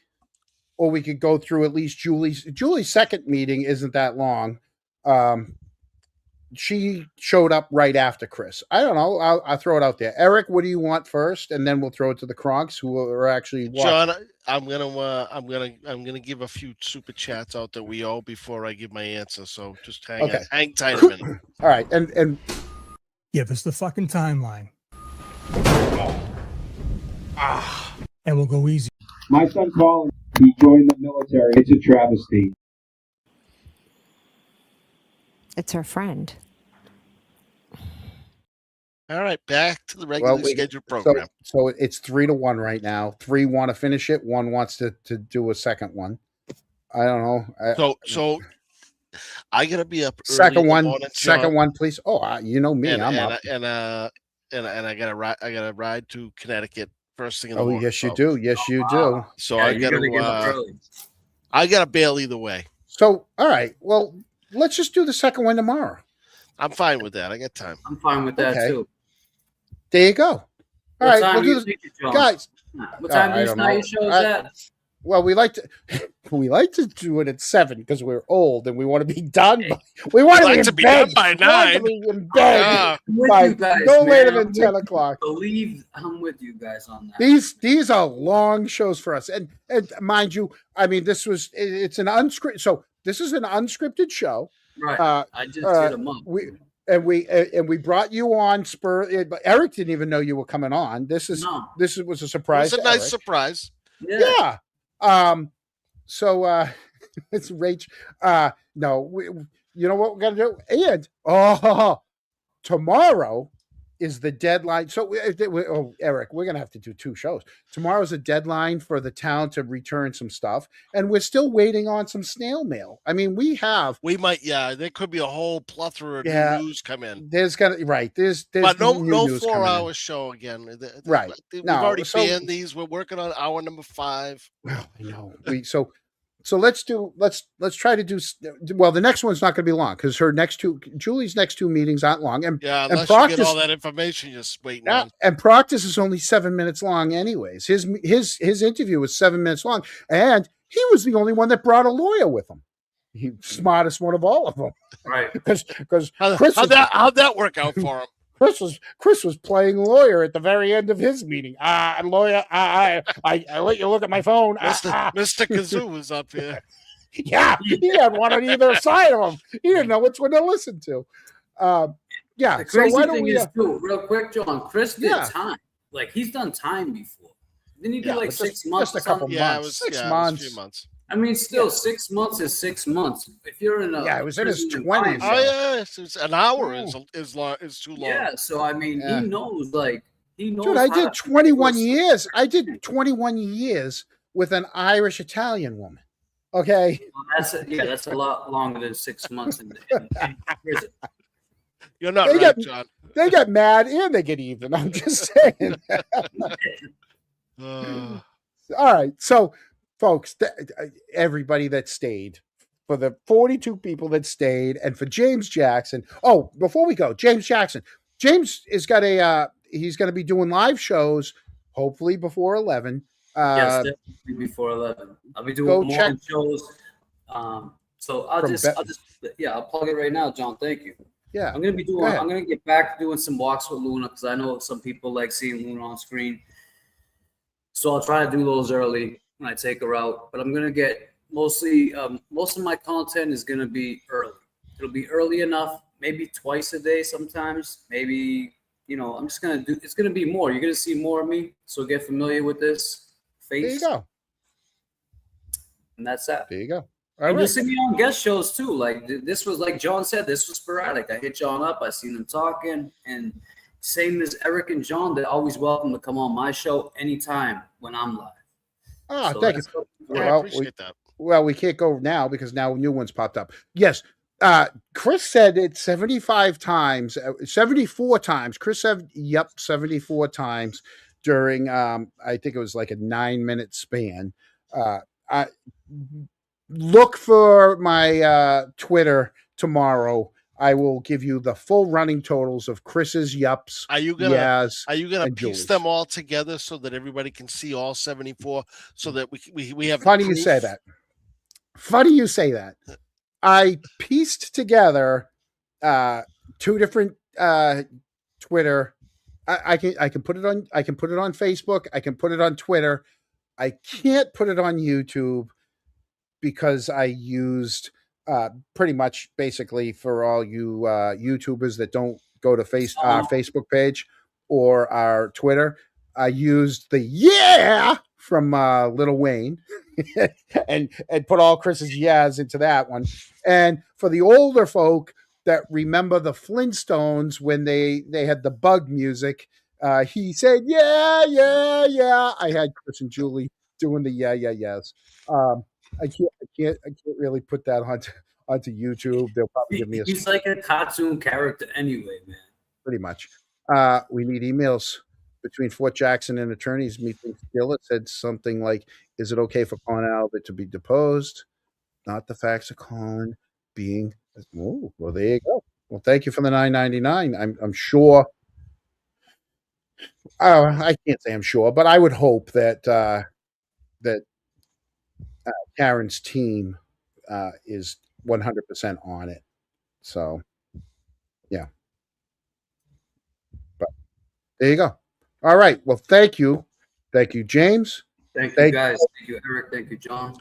or we could go through at least Julie's second meeting isn't that long. She showed up right after Chris. I don't know. I'll throw it out there. Eric, what do you want first, and then we'll throw it to the Kronks who are actually watching. John, I'm gonna give a few super chats out that we owe before I give my answer. So just hang tight a minute. All right, and give us the fucking timeline, and we'll go easy. My son Colin, he joined the military. It's a travesty. It's her friend. All right, back to the regularly scheduled program. So it's 3-1 right now. 3 want to finish it. 1 wants to do a second one. I don't know. So I gotta be up. Second one, John. please. Oh, you know me. I'm up. And I gotta ride to Connecticut first thing in the morning. Oh, yes, you do. Yes, you do. So I gotta bail either way. So all right. Well, let's just do the second one tomorrow. I'm fine with that. I got time. I'm fine with that too. There you go. All right, we'll do this, guys. What time do you start your shows at? Well, we like to do it at 7 because we're old and we want to be done. We want to be in bed by We want to 9. be in bed Yeah. with by you guys, no man. later than I'm 10 with- o'clock. Believe I'm with you guys on that. These are long shows for us, and mind you, I mean, it's an unscripted. So this is an unscripted show, Right. I just hit them up. We brought you on but Eric didn't even know you were coming on. This was a surprise. It was a nice Eric. surprise. Yeah. So it's Rach. No, you know what we're gonna do? And tomorrow is the deadline. So, Eric, we're gonna have to do 2 shows. Tomorrow's a deadline for the town to return some stuff, and we're still waiting on some snail mail. I mean, there could be a whole plethora of new news come in. There's but no news 4-hour show again. Right. We've already banned these. We're working on hour number 5. Well, I know. So let's try to do. Well, the next one's not going to be long because Julie's next 2 meetings aren't long, unless you get all that information you're just waiting on. And Proctor's is only 7 minutes long, anyways. His interview was 7 minutes long, and he was the only one that brought a lawyer with him. He smartest one of all of them, right? Because how'd that work out for him? Chris was playing lawyer at the very end of his meeting. Lawyer, I let you look at my phone. Mr. Kazoo was up here. Yeah, he had one on either side of him. He didn't know which one to listen to. Yeah. The crazy so why don't thing we? is, too, real quick, John. Chris did time. Like he's done time before. Didn't he do 6 months? Just a couple months. Yeah, it was 6 a months. few months. I mean, still 6 months is 6 months. If you're in it was in his 20s. Oh yeah, it's an hour is too long. Yeah, so I mean, he knows. Dude, I did 21 years. I did 21 years with an Irish Italian woman. Okay. Well, that's a lot longer than 6 months in prison. You're not right, John. They get mad and they get even. I'm just saying. All right, so. Folks, everybody that stayed, for the 42 people that stayed, and for James Jackson. Oh, before we go, James Jackson. James is he's going to be doing live shows, hopefully before 11. Yes, definitely before 11. I'll be doing morning shows. So I'll plug it right now, John. Thank you. Yeah, I'm gonna get back to doing some walks with Luna because I know some people like seeing Luna on screen. So I'll try to do those early when I take her out, but I'm gonna get most of my content is gonna be early. It'll be early enough, maybe twice a day sometimes. Maybe I'm just gonna do. It's gonna be more. You're gonna see more of me, so get familiar with this face. There you go. And that's that. There you go. All right. You'll see me on guest shows too. Like this was, like John said, this was sporadic. I hit John up. I seen him talking, and same as Eric and John, they're always welcome to come on my show anytime when I'm live. Oh, thank you. I appreciate that. Well, we can't go now because now new ones popped up. Yes. Chris said it 74 times. Chris said, 74 times during, I think it was like a 9-minute span. I look for my Twitter tomorrow. I will give you the full running totals of Chris's yups. Are you gonna piece them all together so that everybody can see all 74? So that we have. Funny you say that. Funny you say that. I pieced together 2 different Twitter. I can put it on Facebook. I can put it on Twitter. I can't put it on YouTube because I used pretty much basically for all you YouTubers that don't go to our Facebook page or our Twitter. I used the from Lil Wayne and put all Chris's yeahs into that one. And for the older folk that remember the Flintstones when they had the bug music, he said, yeah. I had Chris and Julie doing the yes. I can't really put that onto YouTube. They'll probably give me He's like a cartoon character anyway, man. Pretty much. We need emails between Fort Jackson and attorneys. Methinks Gillett said something like, is it okay for Colin Albert to be deposed? Not the facts of Colin being. Oh, well, there you go. Well, thank you for the $9.99. I'm sure. I can't say I'm sure, but I would hope that Karen's team is 100% on it. So, yeah. But there you go. All right. Well, thank you. Thank you, James. Thank you, guys. Thank you, Eric. Thank you, John.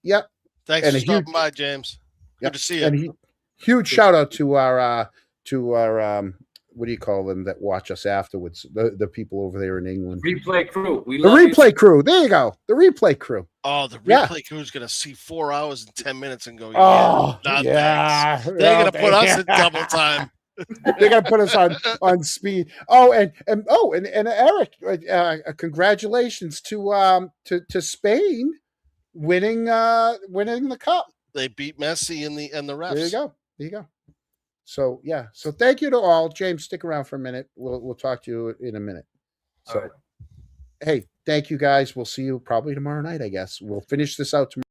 Yep. Thanks for stopping by, James. Good to see you. And huge shout out to our what do you call them that watch us afterwards? The people over there in England. Replay crew. The replay crew. There you go. The replay crew. Oh, the replay crew is gonna see 4 hours and 10 minutes and go, oh, yeah. Yeah. They're gonna put us in double time. They're gonna put us on speed. Oh, and Eric, congratulations to Spain winning the cup. They beat Messi and the refs. There you go. So yeah. So thank you to all. James, stick around for a minute. We'll talk to you in a minute. So right. Hey, thank you guys. We'll see you probably tomorrow night, I guess. We'll finish this out tomorrow.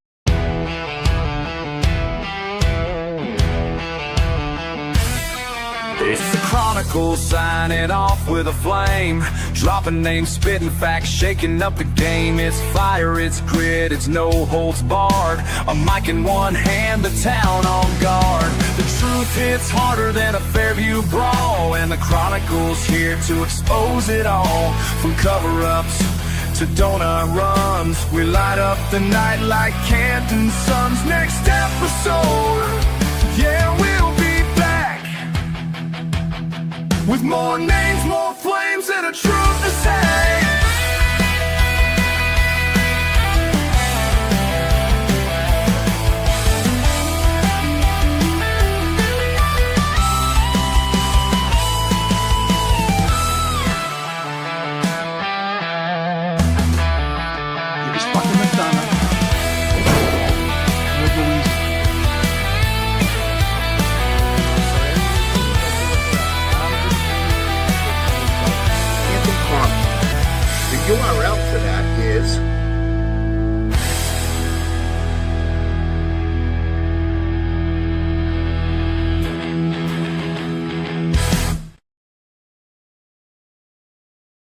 It's the Chronicle signing off with a flame, dropping names, spitting facts, shaking up the game. It's fire, it's grit, it's no holds barred. A mic in one hand, the town on guard. The truth hits harder than a Fairview brawl, and the Chronicle's here to expose it all. From cover-ups to donut runs, we light up the night like Canton Suns. Next episode, yeah, we'll be back with more names, more flames, and a truth to say.